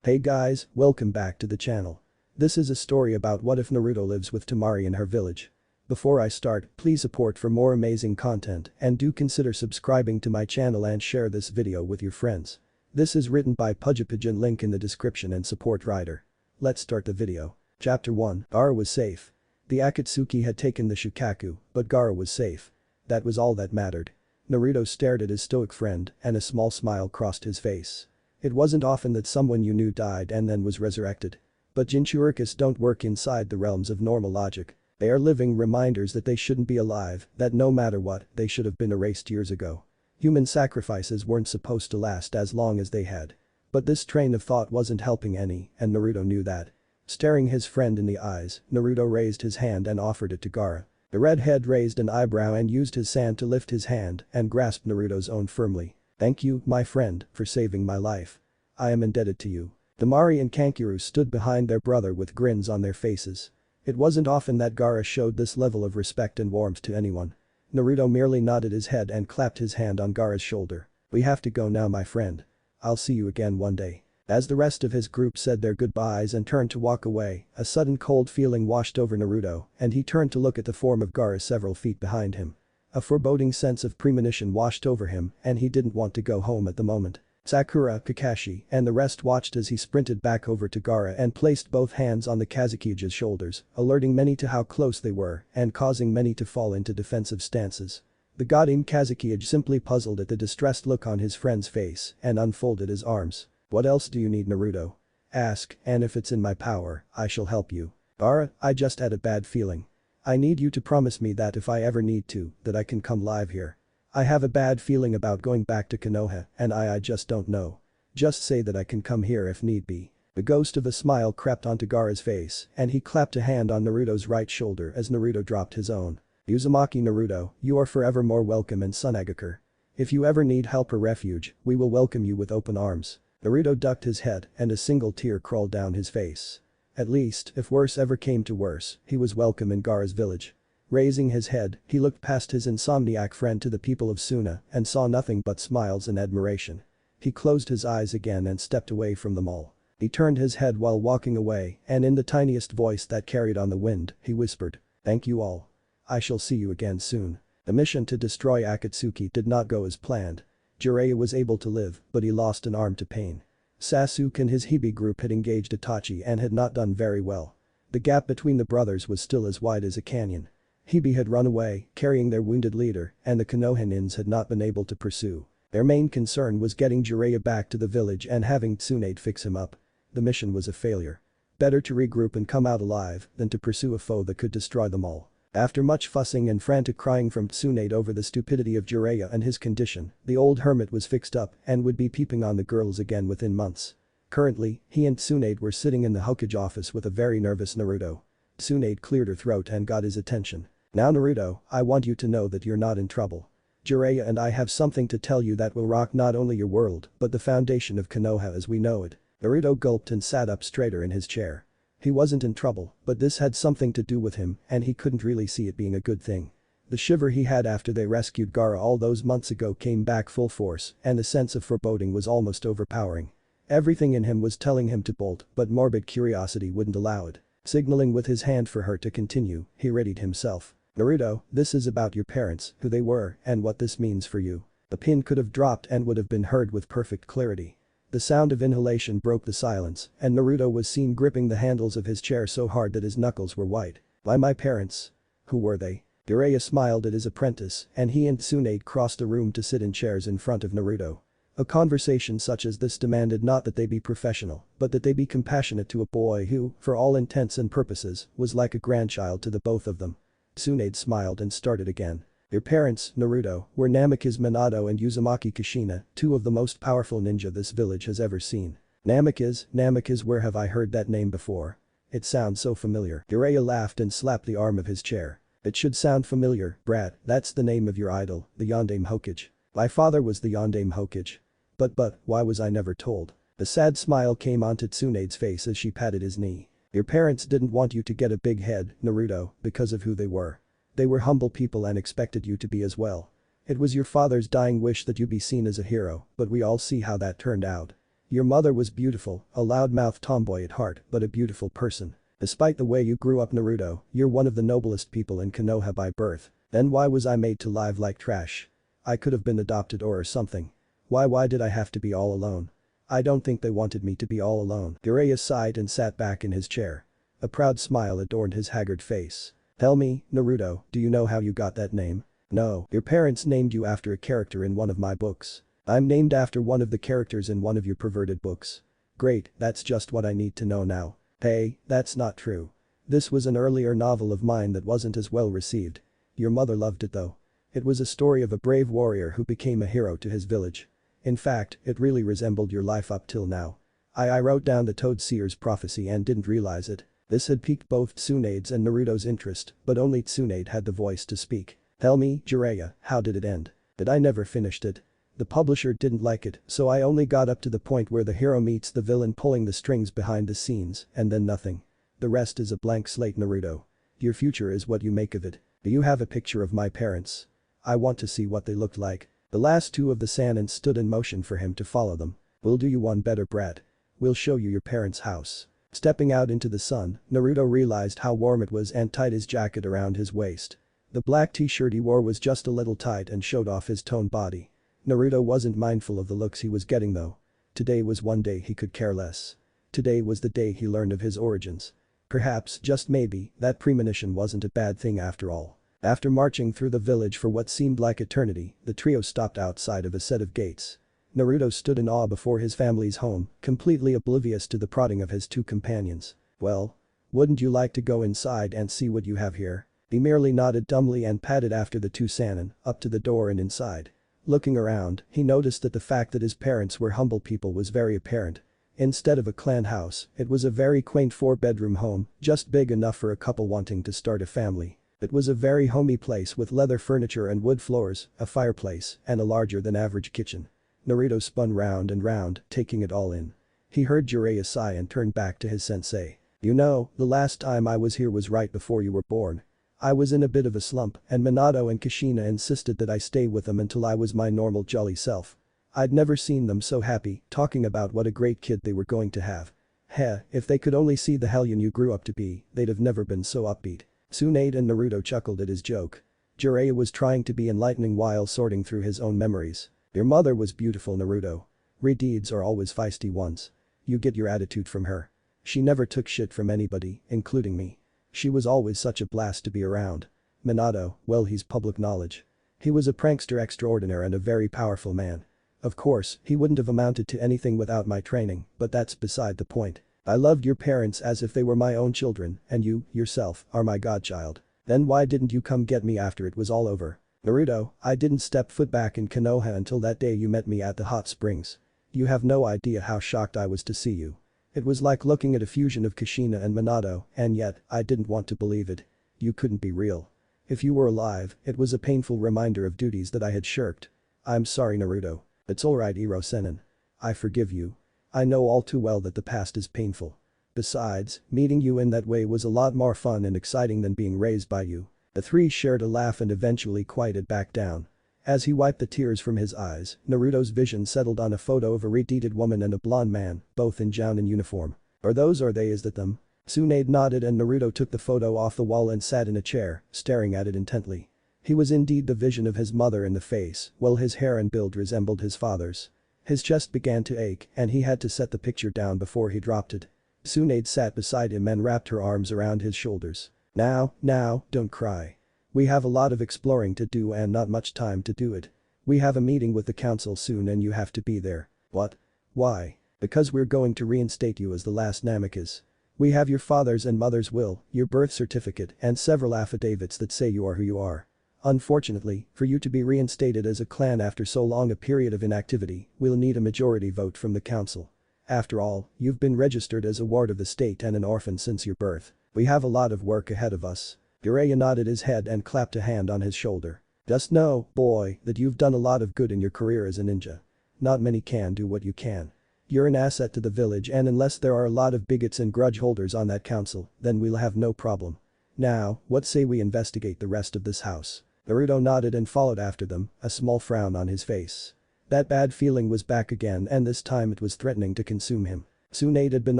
Hey guys, welcome back to the channel. This is a story about what if Naruto lives with Temari in her village. Before I start, please support for more amazing content and do consider subscribing to my channel and share this video with your friends. This is written by pudgypudge, link in the description and support writer. Let's start the video. Chapter 1, Gaara was safe. The Akatsuki had taken the Shukaku, but Gaara was safe. That was all that mattered. Naruto stared at his stoic friend and a small smile crossed his face. It wasn't often that someone you knew died and then was resurrected. But Jinchurikis don't work inside the realms of normal logic. They are living reminders that they shouldn't be alive, that no matter what, they should have been erased years ago. Human sacrifices weren't supposed to last as long as they had. But this train of thought wasn't helping any, and Naruto knew that. Staring his friend in the eyes, Naruto raised his hand and offered it to Gaara. The redhead raised an eyebrow and used his sand to lift his hand and grasped Naruto's own firmly. "Thank you, my friend, for saving my life. I am indebted to you." Temari and Kankuro stood behind their brother with grins on their faces. It wasn't often that Gaara showed this level of respect and warmth to anyone. Naruto merely nodded his head and clapped his hand on Gaara's shoulder. "We have to go now, my friend. I'll see you again one day." As the rest of his group said their goodbyes and turned to walk away, a sudden cold feeling washed over Naruto and he turned to look at the form of Gaara several feet behind him. A foreboding sense of premonition washed over him and he didn't want to go home at the moment. Sakura, Kakashi, and the rest watched as he sprinted back over to Gaara and placed both hands on the Kazukige's shoulders, alerting many to how close they were and causing many to fall into defensive stances. The Godin Kazukige simply puzzled at the distressed look on his friend's face and unfolded his arms. "What else do you need, Naruto? Ask, and if it's in my power, I shall help you." "Gaara, I just had a bad feeling. I need you to promise me that if I ever need to, that I can come live here. I have a bad feeling about going back to Konoha and I just don't know. Just say that I can come here if need be." The ghost of a smile crept onto Gaara's face and he clapped a hand on Naruto's right shoulder as Naruto dropped his own. "Uzumaki Naruto, you are forever more welcome in Sunagakur. If you ever need help or refuge, we will welcome you with open arms." Naruto ducked his head and a single tear crawled down his face. At least, if worse ever came to worse, he was welcome in Gaara's village. Raising his head, he looked past his insomniac friend to the people of Suna and saw nothing but smiles and admiration. He closed his eyes again and stepped away from them all. He turned his head while walking away and in the tiniest voice that carried on the wind, he whispered, "Thank you all. I shall see you again soon." The mission to destroy Akatsuki did not go as planned. Jiraiya was able to live, but he lost an arm to pain. Sasuke and his Hibi group had engaged Itachi and had not done very well. The gap between the brothers was still as wide as a canyon. Hibi had run away, carrying their wounded leader, and the Konohanins had not been able to pursue. Their main concern was getting Jiraiya back to the village and having Tsunade fix him up. The mission was a failure. Better to regroup and come out alive than to pursue a foe that could destroy them all. After much fussing and frantic crying from Tsunade over the stupidity of Jiraiya and his condition, the old hermit was fixed up and would be peeping on the girls again within months. Currently, he and Tsunade were sitting in the Hokage office with a very nervous Naruto. Tsunade cleared her throat and got his attention. "Now Naruto, I want you to know that you're not in trouble. Jiraiya and I have something to tell you that will rock not only your world but the foundation of Konoha as we know it." Naruto gulped and sat up straighter in his chair. He wasn't in trouble, but this had something to do with him and he couldn't really see it being a good thing. The shiver he had after they rescued Gaara all those months ago came back full force and the sense of foreboding was almost overpowering. Everything in him was telling him to bolt, but morbid curiosity wouldn't allow it. Signaling with his hand for her to continue, he readied himself. "Naruto, this is about your parents, who they were, and what this means for you." The pin could have dropped and would have been heard with perfect clarity. The sound of inhalation broke the silence, and Naruto was seen gripping the handles of his chair so hard that his knuckles were white. "Why my parents? Who were they?" Jiraiya smiled at his apprentice, and he and Tsunade crossed the room to sit in chairs in front of Naruto. A conversation such as this demanded not that they be professional, but that they be compassionate to a boy who, for all intents and purposes, was like a grandchild to the both of them. Tsunade smiled and started again. "Your parents, Naruto, were Namikaze Minato and Uzumaki Kushina, two of the most powerful ninja this village has ever seen." Namikaze, where have I heard that name before? It sounds so familiar." Jiraiya laughed and slapped the arm of his chair. "It should sound familiar, brat, that's the name of your idol, the Yondaime Hokage. My father was the Yondaime Hokage. But, why was I never told?" A sad smile came onto Tsunade's face as she patted his knee. "Your parents didn't want you to get a big head, Naruto, because of who they were. They were humble people and expected you to be as well. It was your father's dying wish that you be seen as a hero, but we all see how that turned out. Your mother was beautiful, a loudmouth tomboy at heart, but a beautiful person. Despite the way you grew up Naruto, you're one of the noblest people in Konoha by birth. Then why was I made to live like trash? I could have been adopted or something. Why did I have to be all alone? I don't think they wanted me to be all alone. Jiraiya sighed and sat back in his chair. A proud smile adorned his haggard face. Tell me, Naruto, do you know how you got that name? No, your parents named you after a character in one of my books. I'm named after one of the characters in one of your perverted books. Great, that's just what I need to know now. Hey, that's not true. This was an earlier novel of mine that wasn't as well received. Your mother loved it though. It was a story of a brave warrior who became a hero to his village. In fact, it really resembled your life up till now. I wrote down the Toad Seer's prophecy and didn't realize it. This had piqued both Tsunade's and Naruto's interest, but only Tsunade had the voice to speak. Tell me, Jiraiya, how did it end? I never finished it. The publisher didn't like it, so I only got up to the point where the hero meets the villain pulling the strings behind the scenes, and then nothing. The rest is a blank slate, Naruto. Your future is what you make of it. Do you have a picture of my parents? I want to see what they looked like. The last two of the Sanin stood in motion for him to follow them. We'll do you one better, brat. We'll show you your parents' house. Stepping out into the sun, Naruto realized how warm it was and tied his jacket around his waist. The black t-shirt he wore was just a little tight and showed off his toned body. Naruto wasn't mindful of the looks he was getting though. Today was one day he could care less. Today was the day he learned of his origins. Perhaps, just maybe, that premonition wasn't a bad thing after all. After marching through the village for what seemed like eternity, the trio stopped outside of a set of gates. Naruto stood in awe before his family's home, completely oblivious to the prodding of his two companions. Well? Wouldn't you like to go inside and see what you have here? He merely nodded dumbly and padded after the two Sanin, up to the door and inside. Looking around, he noticed that the fact that his parents were humble people was very apparent. Instead of a clan house, it was a very quaint 4-bedroom home, just big enough for a couple wanting to start a family. It was a very homey place with leather furniture and wood floors, a fireplace, and a larger than average kitchen. Naruto spun round and round, taking it all in. He heard Jiraiya sigh and turned back to his sensei. You know, the last time I was here was right before you were born. I was in a bit of a slump and Minato and Kushina insisted that I stay with them until I was my normal jolly self. I'd never seen them so happy, talking about what a great kid they were going to have. Heh, if they could only see the hellion you grew up to be, they'd have never been so upbeat. Tsunade and Naruto chuckled at his joke. Jiraiya was trying to be enlightening while sorting through his own memories. Your mother was beautiful, Naruto. Redeeds are always feisty ones. You get your attitude from her. She never took shit from anybody, including me. She was always such a blast to be around. Minato, well, he's public knowledge. He was a prankster extraordinaire and a very powerful man. Of course, he wouldn't have amounted to anything without my training, but that's beside the point. I loved your parents as if they were my own children, and you, yourself, are my godchild. Then why didn't you come get me after it was all over? Naruto, I didn't step foot back in Konoha until that day you met me at the hot springs. You have no idea how shocked I was to see you. It was like looking at a fusion of Kushina and Minato, and yet, I didn't want to believe it. You couldn't be real. If you were alive, it was a painful reminder of duties that I had shirked. I'm sorry, Naruto. It's alright, Iro Sennin. I forgive you. I know all too well that the past is painful. Besides, meeting you in that way was a lot more fun and exciting than being raised by you. The three shared a laugh and eventually quieted back down. As he wiped the tears from his eyes, Naruto's vision settled on a photo of a red-headed woman and a blonde man, both in Jounin uniform. Are they, is that them? Tsunade nodded and Naruto took the photo off the wall and sat in a chair, staring at it intently. He was indeed the vision of his mother in the face, while his hair and build resembled his father's. His chest began to ache and he had to set the picture down before he dropped it. Tsunade sat beside him and wrapped her arms around his shoulders. Now, don't cry. We have a lot of exploring to do and not much time to do it. We have a meeting with the council soon and you have to be there. What? Why? Because we're going to reinstate you as the last Namikaze. We have your father's and mother's will, your birth certificate and several affidavits that say you are who you are. Unfortunately, for you to be reinstated as a clan after so long a period of inactivity, we'll need a majority vote from the council. After all, you've been registered as a ward of the state and an orphan since your birth. We have a lot of work ahead of us. Jiraiya nodded his head and clapped a hand on his shoulder. Just know, boy, that you've done a lot of good in your career as a ninja. Not many can do what you can. You're an asset to the village and unless there are a lot of bigots and grudge holders on that council, then we'll have no problem. Now, what say we investigate the rest of this house? Naruto nodded and followed after them, a small frown on his face. That bad feeling was back again and this time it was threatening to consume him. Tsunade had been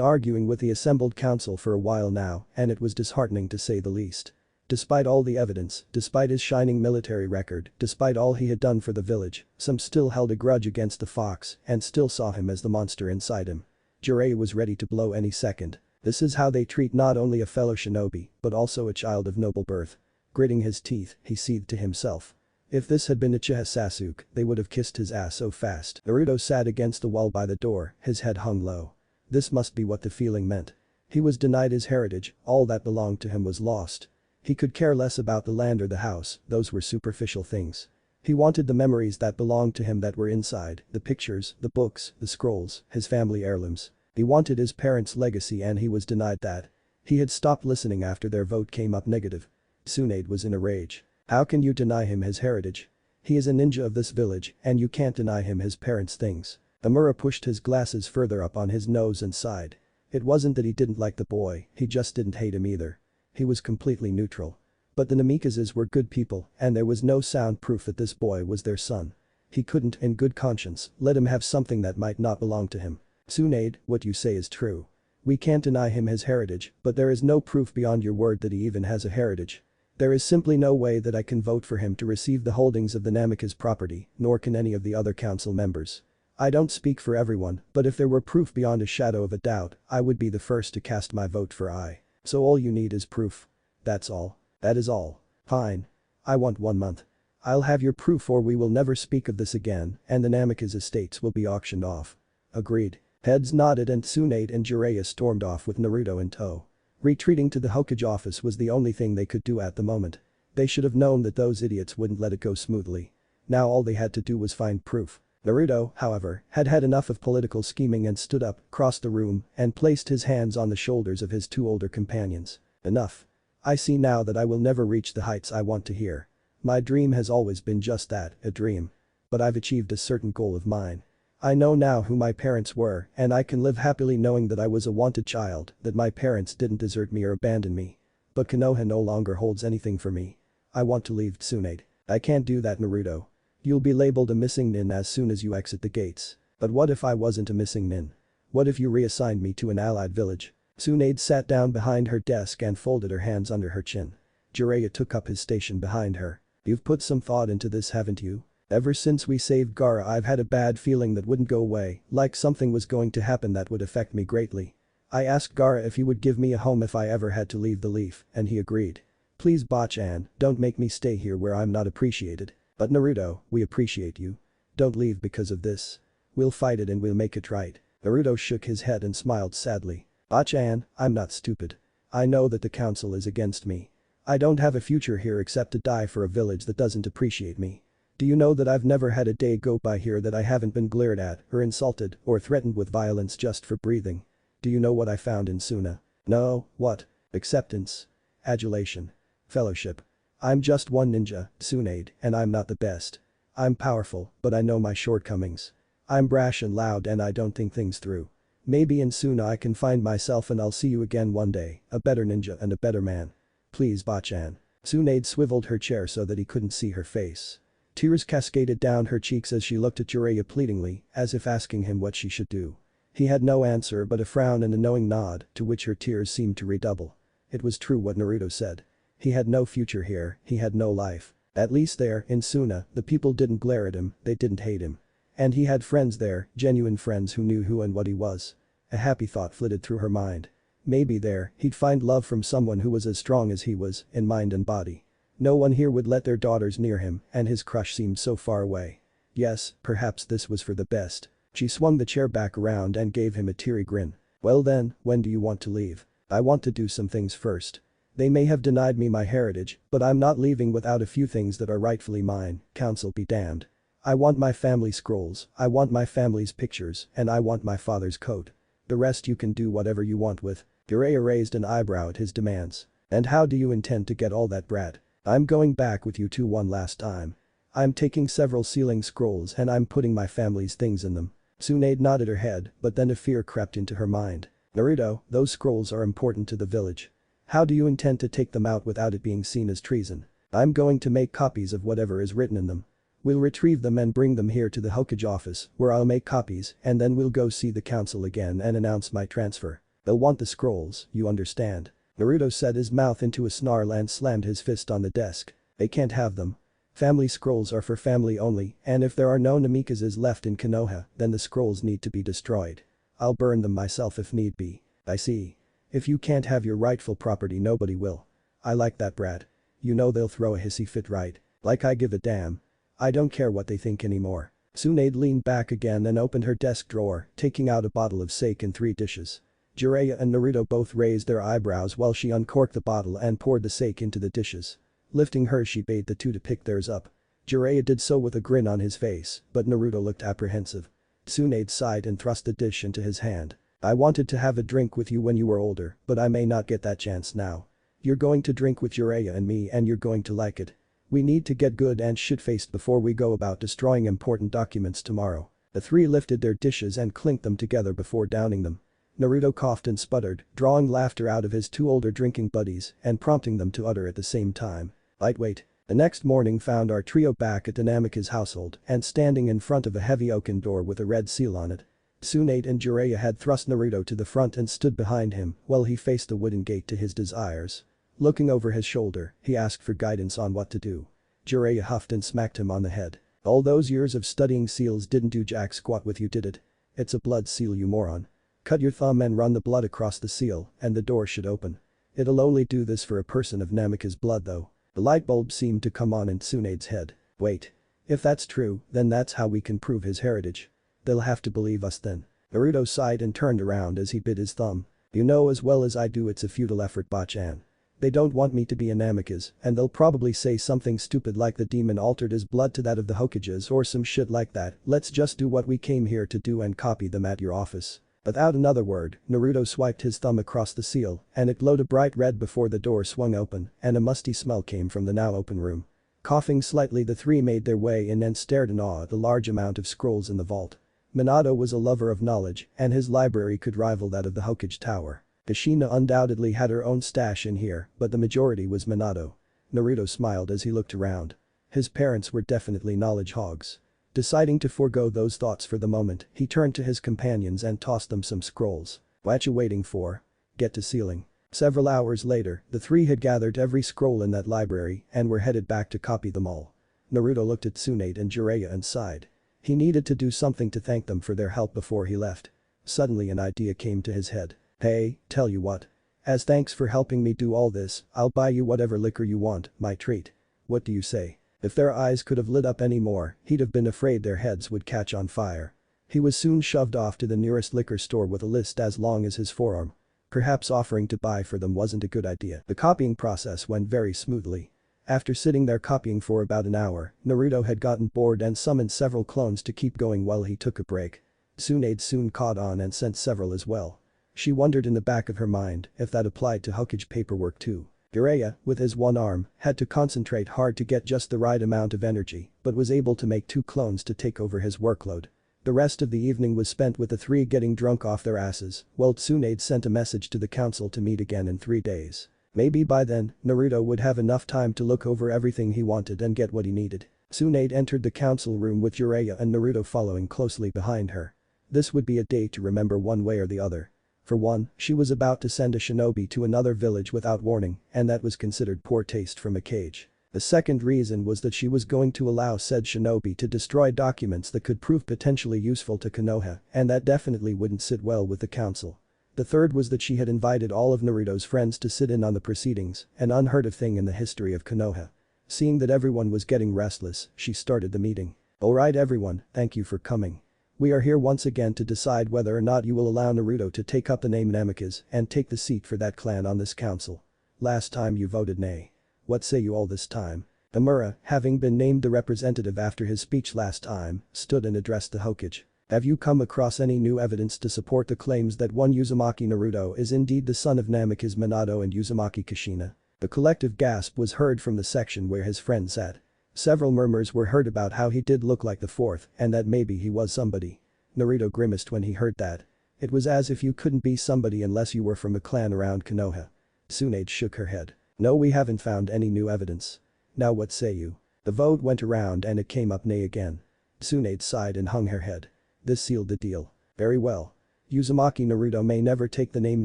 arguing with the assembled council for a while now and it was disheartening to say the least. Despite all the evidence, despite his shining military record, despite all he had done for the village, some still held a grudge against the fox and still saw him as the monster inside him. Jiraiya was ready to blow any second. This is how they treat not only a fellow shinobi, but also a child of noble birth. Gritting his teeth, he seethed to himself. If this had been Uchiha Sasuke, they would have kissed his ass so fast. Naruto sat against the wall by the door, his head hung low. This must be what the feeling meant. He was denied his heritage, all that belonged to him was lost. He could care less about the land or the house, those were superficial things. He wanted the memories that belonged to him that were inside, the pictures, the books, the scrolls, his family heirlooms. He wanted his parents' legacy and he was denied that. He had stopped listening after their vote came up negative. Tsunade was in a rage. How can you deny him his heritage? He is a ninja of this village and you can't deny him his parents' things. Amura pushed his glasses further up on his nose and sighed. It wasn't that he didn't like the boy, he just didn't hate him either. He was completely neutral. But the Namikazes were good people and there was no sound proof that this boy was their son. He couldn't, in good conscience, let him have something that might not belong to him. Tsunade, what you say is true. We can't deny him his heritage, but there is no proof beyond your word that he even has a heritage. There is simply no way that I can vote for him to receive the holdings of the Namikaze property, nor can any of the other council members. I don't speak for everyone, but if there were proof beyond a shadow of a doubt, I would be the first to cast my vote for I. So all you need is proof. That's all. That is all. Fine. I want 1 month. I'll have your proof or we will never speak of this again and the Namikaze estates will be auctioned off. Agreed. Heads nodded and Tsunade and Jiraiya stormed off with Naruto in tow. Retreating to the Hokage office was the only thing they could do at the moment. They should have known that those idiots wouldn't let it go smoothly. Now all they had to do was find proof. Naruto, however, had had enough of political scheming and stood up, crossed the room, and placed his hands on the shoulders of his 2 older companions. Enough. I see now that I will never reach the heights I want to hear. My dream has always been just that, a dream. But I've achieved a certain goal of mine. I know now who my parents were and I can live happily knowing that I was a wanted child, that my parents didn't desert me or abandon me. But Konoha no longer holds anything for me. I want to leave Tsunade. I can't do that Naruto. You'll be labeled a missing nin as soon as you exit the gates. But what if I wasn't a missing nin? What if you reassigned me to an allied village? Tsunade sat down behind her desk and folded her hands under her chin. Jiraiya took up his station behind her. You've put some thought into this haven't you? Ever since we saved Gaara I've had a bad feeling that wouldn't go away, like something was going to happen that would affect me greatly. I asked Gaara if he would give me a home if I ever had to leave the Leaf, and he agreed. Please Bachan, don't make me stay here where I'm not appreciated. But Naruto, we appreciate you. Don't leave because of this. We'll fight it and we'll make it right. Naruto shook his head and smiled sadly. Bachan, I'm not stupid. I know that the council is against me. I don't have a future here except to die for a village that doesn't appreciate me. Do you know that I've never had a day go by here that I haven't been glared at or insulted or threatened with violence just for breathing? Do you know what I found in Suna? No, what? Acceptance. Adulation. Fellowship. I'm just one ninja, Tsunade, and I'm not the best. I'm powerful, but I know my shortcomings. I'm brash and loud and I don't think things through. Maybe in Suna I can find myself and I'll see you again one day, a better ninja and a better man. Please Bachan. Tsunade swiveled her chair so that he couldn't see her face. Tears cascaded down her cheeks as she looked at Jiraiya pleadingly, as if asking him what she should do. He had no answer but a frown and a knowing nod, to which her tears seemed to redouble. It was true what Naruto said. He had no future here, he had no life. At least there, in Suna, the people didn't glare at him, they didn't hate him. And he had friends there, genuine friends who knew who and what he was. A happy thought flitted through her mind. Maybe there, he'd find love from someone who was as strong as he was, in mind and body. No one here would let their daughters near him, and his crush seemed so far away. Yes, perhaps this was for the best. She swung the chair back around and gave him a teary grin. Well then, when do you want to leave? I want to do some things first. They may have denied me my heritage, but I'm not leaving without a few things that are rightfully mine, council be damned. I want my family scrolls, I want my family's pictures, and I want my father's coat. The rest you can do whatever you want with. Jiraiya raised an eyebrow at his demands. And how do you intend to get all that brat? I'm going back with you two one last time. I'm taking several sealing scrolls and I'm putting my family's things in them. Tsunade nodded her head, but then a fear crept into her mind. Naruto, those scrolls are important to the village. How do you intend to take them out without it being seen as treason? I'm going to make copies of whatever is written in them. We'll retrieve them and bring them here to the Hokage office, where I'll make copies, and then we'll go see the council again and announce my transfer. They'll want the scrolls, you understand. Naruto set his mouth into a snarl and slammed his fist on the desk. They can't have them. Family scrolls are for family only, and if there are no Namikazes left in Konoha, then the scrolls need to be destroyed. I'll burn them myself if need be. I see. If you can't have your rightful property, nobody will. I like that brat. You know they'll throw a hissy fit, right? Like I give a damn. I don't care what they think anymore. Tsunade leaned back again and opened her desk drawer, taking out a bottle of sake in 3 dishes. Jiraiya and Naruto both raised their eyebrows while she uncorked the bottle and poured the sake into the dishes. Lifting hers, she bade the two to pick theirs up. Jiraiya did so with a grin on his face, but Naruto looked apprehensive. Tsunade sighed and thrust the dish into his hand. I wanted to have a drink with you when you were older, but I may not get that chance now. You're going to drink with Jiraiya and me, and you're going to like it. We need to get good and shit-faced before we go about destroying important documents tomorrow. The three lifted their dishes and clinked them together before downing them. Naruto coughed and sputtered, drawing laughter out of his 2 older drinking buddies and prompting them to utter at the same time. Lightweight. The next morning found our trio back at Namika's household and standing in front of a heavy oaken door with a red seal on it. Tsunade and Jiraiya had thrust Naruto to the front and stood behind him while he faced the wooden gate to his desires. Looking over his shoulder, he asked for guidance on what to do. Jiraiya huffed and smacked him on the head. All those years of studying seals didn't do jack squat with you, did it? It's a blood seal, you moron. Cut your thumb and run the blood across the seal, and the door should open. It'll only do this for a person of Namika's blood though. The light bulb seemed to come on in Tsunade's head. Wait. If that's true, then that's how we can prove his heritage. They'll have to believe us then. Naruto sighed and turned around as he bit his thumb. You know as well as I do it's a futile effort, Bachan. They don't want me to be a Namikaze, and they'll probably say something stupid like the demon altered his blood to that of the Hokages or some shit like that. Let's just do what we came here to do and copy them at your office. Without another word, Naruto swiped his thumb across the seal, and it glowed a bright red before the door swung open, and a musty smell came from the now open room. Coughing slightly, the three made their way in and stared in awe at the large amount of scrolls in the vault. Minato was a lover of knowledge, and his library could rival that of the Hokage Tower. Kushina undoubtedly had her own stash in here, but the majority was Minato. Naruto smiled as he looked around. His parents were definitely knowledge hogs. Deciding to forego those thoughts for the moment, he turned to his companions and tossed them some scrolls. What you waiting for? Get to sealing. Several hours later, the three had gathered every scroll in that library and were headed back to copy them all. Naruto looked at Tsunade and Jiraiya and sighed. He needed to do something to thank them for their help before he left. Suddenly an idea came to his head. Hey, tell you what. As thanks for helping me do all this, I'll buy you whatever liquor you want, my treat. What do you say? If their eyes could have lit up any more, he'd have been afraid their heads would catch on fire. He was soon shoved off to the nearest liquor store with a list as long as his forearm. Perhaps offering to buy for them wasn't a good idea. The copying process went very smoothly. After sitting there copying for about an hour, Naruto had gotten bored and summoned several clones to keep going while he took a break. Tsunade soon caught on and sent several as well. She wondered in the back of her mind if that applied to Hokage paperwork too. Jiraiya, with his one arm, had to concentrate hard to get just the right amount of energy, but was able to make 2 clones to take over his workload. The rest of the evening was spent with the three getting drunk off their asses, while Tsunade sent a message to the council to meet again in 3 days. Maybe by then, Naruto would have enough time to look over everything he wanted and get what he needed. Tsunade entered the council room with Jiraiya and Naruto following closely behind her. This would be a day to remember one way or the other. For one, she was about to send a shinobi to another village without warning, and that was considered poor taste from a cage. The second reason was that she was going to allow said shinobi to destroy documents that could prove potentially useful to Konoha, and that definitely wouldn't sit well with the council. The third was that she had invited all of Naruto's friends to sit in on the proceedings, an unheard of thing in the history of Konoha. Seeing that everyone was getting restless, she started the meeting. Alright everyone, thank you for coming. We are here once again to decide whether or not you will allow Naruto to take up the name Namikaze and take the seat for that clan on this council. Last time you voted nay. What say you all this time? Amura, having been named the representative after his speech last time, stood and addressed the Hokage. Have you come across any new evidence to support the claims that one Uzumaki Naruto is indeed the son of Namikaze Minato and Uzumaki Kushina? The collective gasp was heard from the section where his friend sat. Several murmurs were heard about how he did look like the fourth and that maybe he was somebody. Naruto grimaced when he heard that. It was as if you couldn't be somebody unless you were from a clan around Konoha. Tsunade shook her head. No, we haven't found any new evidence. Now what say you? The vote went around and it came up nay again. Tsunade sighed and hung her head. This sealed the deal. Very well. Uzumaki Naruto may never take the name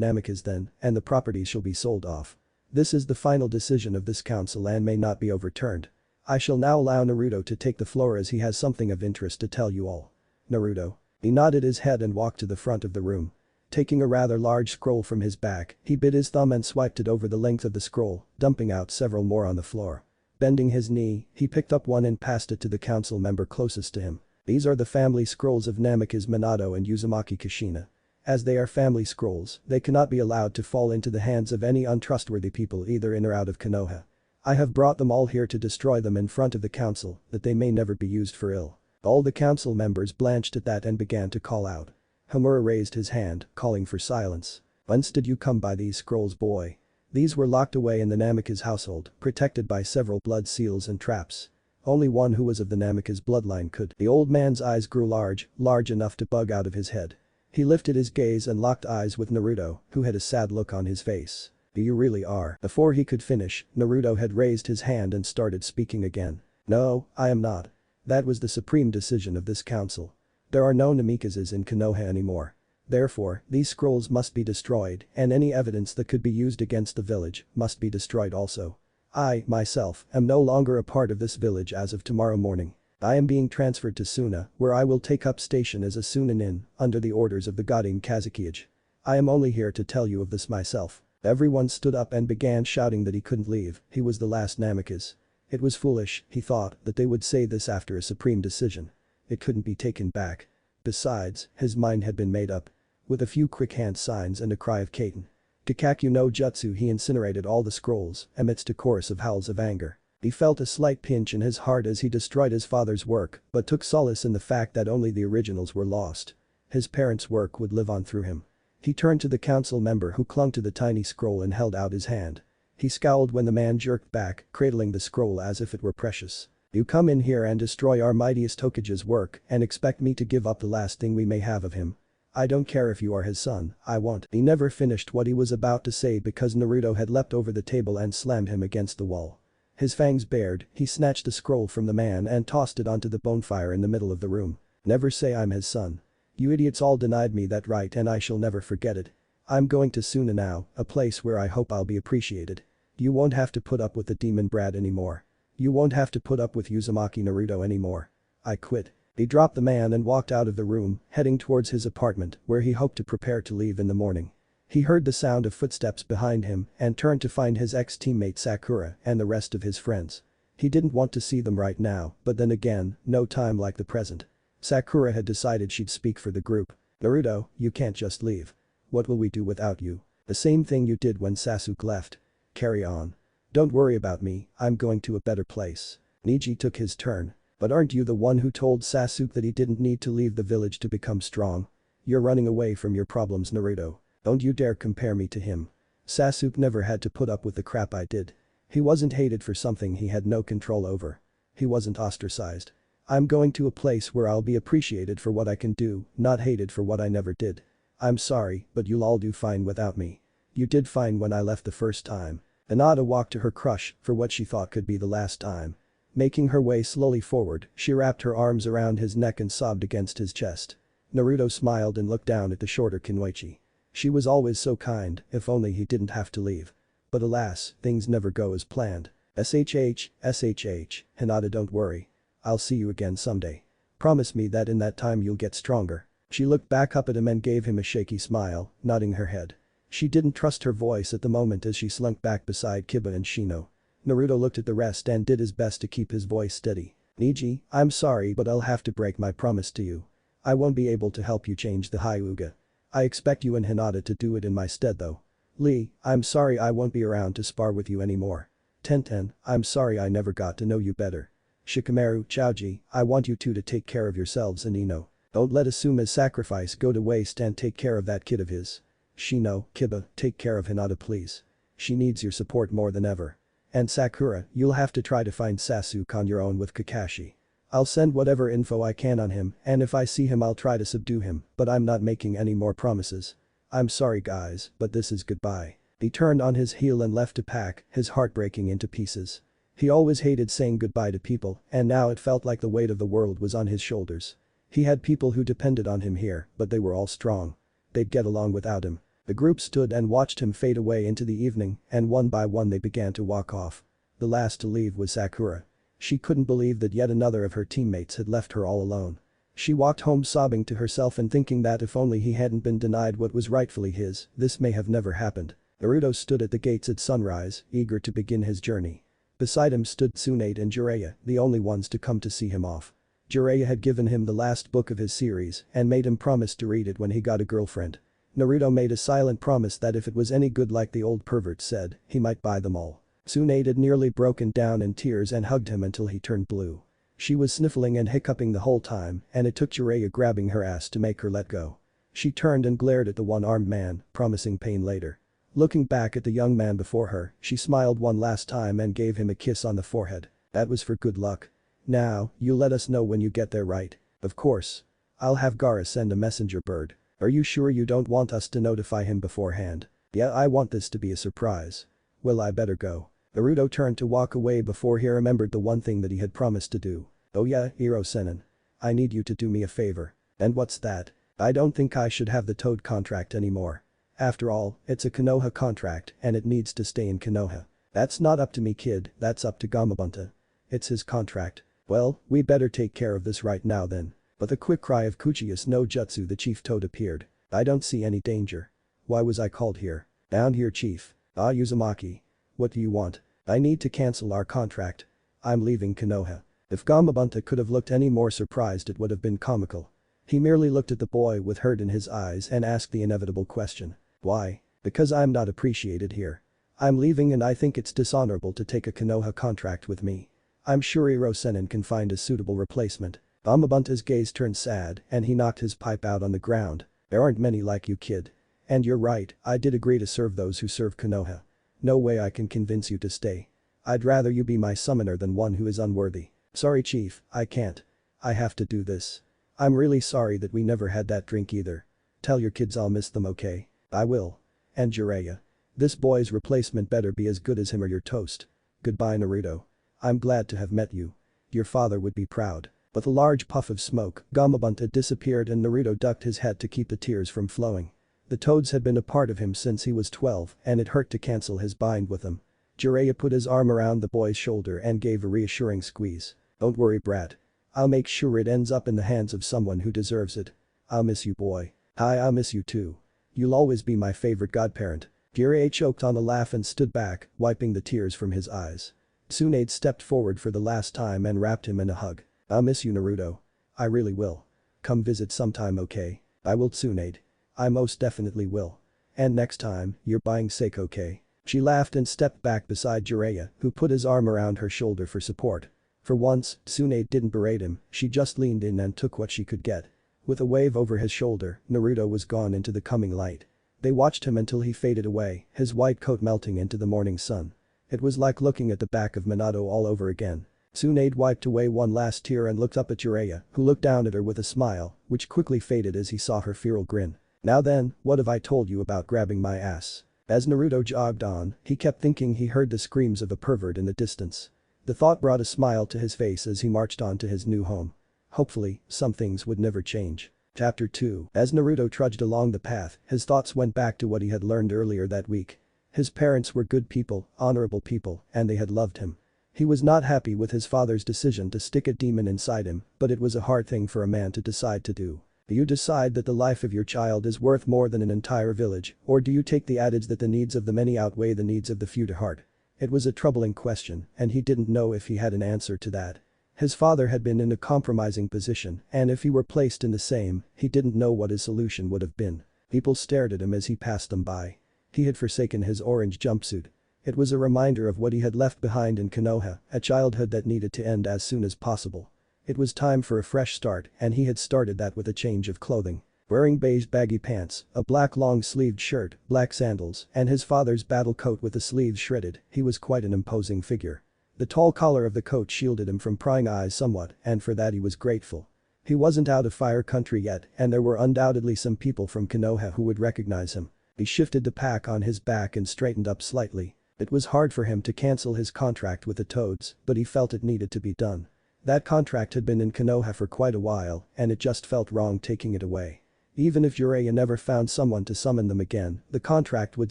Namikaze then, and the property shall be sold off. This is the final decision of this council and may not be overturned. I shall now allow Naruto to take the floor as he has something of interest to tell you all. Naruto. He nodded his head and walked to the front of the room. Taking a rather large scroll from his back, he bit his thumb and swiped it over the length of the scroll, dumping out several more on the floor. Bending his knee, he picked up one and passed it to the council member closest to him. These are the family scrolls of Namikaze Minato and Uzumaki Kushina. As they are family scrolls, they cannot be allowed to fall into the hands of any untrustworthy people either in or out of Konoha. I have brought them all here to destroy them in front of the council, that they may never be used for ill. All the council members blanched at that and began to call out. Homura raised his hand, calling for silence. Whence did you come by these scrolls, boy? These were locked away in the Namikaze household, protected by several blood seals and traps. Only one who was of the Namikaze bloodline could. The old man's eyes grew large enough to bug out of his head. He lifted his gaze and locked eyes with Naruto, who had a sad look on his face. You really are. Before he could finish, Naruto had raised his hand and started speaking again. No, I am not. That was the supreme decision of this council. There are no Namikazes in Konoha anymore. Therefore, these scrolls must be destroyed and any evidence that could be used against the village must be destroyed also. I, myself, am no longer a part of this village as of tomorrow morning. I am being transferred to Suna, where I will take up station as a Sunanin, under the orders of the Godin Kazekage. I am only here to tell you of this myself. Everyone stood up and began shouting that he couldn't leave, he was the last Namikaze. It was foolish, he thought, that they would say this after a supreme decision. It couldn't be taken back. Besides, his mind had been made up. With a few quick hand signs and a cry of Kaiten. Kikakyu no Jutsu he incinerated all the scrolls, amidst a chorus of howls of anger. He felt a slight pinch in his heart as he destroyed his father's work, but took solace in the fact that only the originals were lost. His parents' work would live on through him. He turned to the council member who clung to the tiny scroll and held out his hand. He scowled when the man jerked back, cradling the scroll as if it were precious. You come in here and destroy our mightiest Hokage's work and expect me to give up the last thing we may have of him. I don't care if you are his son, I won't. He never finished what he was about to say because Naruto had leapt over the table and slammed him against the wall. His fangs bared, he snatched the scroll from the man and tossed it onto the bonfire in the middle of the room. Never say I'm his son. You idiots all denied me that right and I shall never forget it. I'm going to Suna now, a place where I hope I'll be appreciated. You won't have to put up with the demon brat anymore. You won't have to put up with Uzumaki Naruto anymore. I quit. He dropped the man and walked out of the room, heading towards his apartment where he hoped to prepare to leave in the morning. He heard the sound of footsteps behind him and turned to find his ex-teammate Sakura and the rest of his friends. He didn't want to see them right now, but then again, no time like the present. Sakura had decided she'd speak for the group. Naruto, you can't just leave. What will we do without you? The same thing you did when Sasuke left. Carry on. Don't worry about me, I'm going to a better place. Neji took his turn. But aren't you the one who told Sasuke that he didn't need to leave the village to become strong? You're running away from your problems, Naruto. Don't you dare compare me to him. Sasuke never had to put up with the crap I did. He wasn't hated for something he had no control over. He wasn't ostracized. I'm going to a place where I'll be appreciated for what I can do, not hated for what I never did. I'm sorry, but you'll all do fine without me. You did fine when I left the first time. Hinata walked to her crush for what she thought could be the last time. Making her way slowly forward, she wrapped her arms around his neck and sobbed against his chest. Naruto smiled and looked down at the shorter Kunoichi. She was always so kind, if only he didn't have to leave. But alas, things never go as planned. SHH, Hinata, don't worry. I'll see you again someday. Promise me that in that time you'll get stronger. She looked back up at him and gave him a shaky smile, nodding her head. She didn't trust her voice at the moment as she slunk back beside Kiba and Shino. Naruto looked at the rest and did his best to keep his voice steady. Neji, I'm sorry but I'll have to break my promise to you. I won't be able to help you change the Hyuga. I expect you and Hinata to do it in my stead though. Lee, I'm sorry I won't be around to spar with you anymore. Tenten, I'm sorry I never got to know you better. Shikamaru, Chaoji, I want you two to take care of yourselves and Ino. Don't let Asuma's sacrifice go to waste and take care of that kid of his. Shino, Kiba, take care of Hinata please. She needs your support more than ever. And Sakura, you'll have to try to find Sasuke on your own with Kakashi. I'll send whatever info I can on him and if I see him I'll try to subdue him, but I'm not making any more promises. I'm sorry guys, but this is goodbye. He turned on his heel and left to pack, his heart breaking into pieces. He always hated saying goodbye to people, and now it felt like the weight of the world was on his shoulders. He had people who depended on him here, but they were all strong. They'd get along without him. The group stood and watched him fade away into the evening, and one by one they began to walk off. The last to leave was Sakura. She couldn't believe that yet another of her teammates had left her all alone. She walked home sobbing to herself and thinking that if only he hadn't been denied what was rightfully his, this may have never happened. Naruto stood at the gates at sunrise, eager to begin his journey. Beside him stood Tsunade and Jiraiya, the only ones to come to see him off. Jiraiya had given him the last book of his series and made him promise to read it when he got a girlfriend. Naruto made a silent promise that if it was any good like the old pervert said, he might buy them all. Tsunade had nearly broken down in tears and hugged him until he turned blue. She was sniffling and hiccuping the whole time, and it took Jiraiya grabbing her ass to make her let go. She turned and glared at the one-armed man, promising pain later. Looking back at the young man before her, she smiled one last time and gave him a kiss on the forehead. That was for good luck. Now, you let us know when you get there, right? Of course. I'll have Gaara send a messenger bird. Are you sure you don't want us to notify him beforehand? Yeah, I want this to be a surprise. Well, I better go. Naruto turned to walk away before he remembered the one thing that he had promised to do. Oh yeah, Hiro-sennin. I need you to do me a favor. And what's that? I don't think I should have the Toad contract anymore. After all, it's a Konoha contract and it needs to stay in Konoha. That's not up to me, kid, that's up to Gamabunta. It's his contract. Well, we better take care of this right now then. With a quick cry of Kuchi's no jutsu, the chief Toad appeared. I don't see any danger. Why was I called here? Down here, chief. Ah, Uzumaki. What do you want? I need to cancel our contract. I'm leaving Konoha. If Gamabunta could have looked any more surprised, it would have been comical. He merely looked at the boy with hurt in his eyes and asked the inevitable question. Why? Because I'm not appreciated here. I'm leaving and I think it's dishonorable to take a Konoha contract with me. I'm sure Hiro-sennin can find a suitable replacement. Gamabunta's gaze turned sad and he knocked his pipe out on the ground. There aren't many like you, kid. And you're right, I did agree to serve those who serve Konoha. No way I can convince you to stay. I'd rather you be my summoner than one who is unworthy. Sorry, chief, I can't. I have to do this. I'm really sorry that we never had that drink either. Tell your kids I'll miss them, okay? I will. And Jiraiya. This boy's replacement better be as good as him or you're toast. Goodbye, Naruto. I'm glad to have met you. Your father would be proud. With a large puff of smoke, Gamabunta disappeared and Naruto ducked his head to keep the tears from flowing. The Toads had been a part of him since he was 12 and it hurt to cancel his bind with them. Jiraiya put his arm around the boy's shoulder and gave a reassuring squeeze. Don't worry, brat. I'll make sure it ends up in the hands of someone who deserves it. I'll miss you, boy. Hi, I'll miss you too. You'll always be my favorite godparent. Jiraiya choked on a laugh and stood back, wiping the tears from his eyes. Tsunade stepped forward for the last time and wrapped him in a hug. I'll miss you, Naruto. I really will. Come visit sometime, okay? I will, Tsunade. I most definitely will. And next time, you're buying sake, okay? She laughed and stepped back beside Jiraiya, who put his arm around her shoulder for support. For once, Tsunade didn't berate him, she just leaned in and took what she could get. With a wave over his shoulder, Naruto was gone into the coming light. They watched him until he faded away, his white coat melting into the morning sun. It was like looking at the back of Minato all over again. Tsunade wiped away one last tear and looked up at Jiraiya, who looked down at her with a smile, which quickly faded as he saw her feral grin. Now then, what have I told you about grabbing my ass? As Naruto jogged on, he kept thinking he heard the screams of a pervert in the distance. The thought brought a smile to his face as he marched on to his new home. Hopefully, some things would never change. Chapter 2. As Naruto trudged along the path, his thoughts went back to what he had learned earlier that week. His parents were good people, honorable people, and they had loved him. He was not happy with his father's decision to stick a demon inside him, but it was a hard thing for a man to decide to do. Do you decide that the life of your child is worth more than an entire village, or do you take the adage that the needs of the many outweigh the needs of the few to heart? It was a troubling question, and he didn't know if he had an answer to that. His father had been in a compromising position, and if he were placed in the same, he didn't know what his solution would have been. People stared at him as he passed them by. He had forsaken his orange jumpsuit. It was a reminder of what he had left behind in Konoha, a childhood that needed to end as soon as possible. It was time for a fresh start, and he had started that with a change of clothing. Wearing beige baggy pants, a black long-sleeved shirt, black sandals, and his father's battle coat with the sleeves shredded, he was quite an imposing figure. The tall collar of the coat shielded him from prying eyes somewhat, and for that he was grateful. He wasn't out of fire country yet, and there were undoubtedly some people from Konoha who would recognize him. He shifted the pack on his back and straightened up slightly. It was hard for him to cancel his contract with the Toads, but he felt it needed to be done. That contract had been in Konoha for quite a while, and it just felt wrong taking it away. Even if Jiraiya never found someone to summon them again, the contract would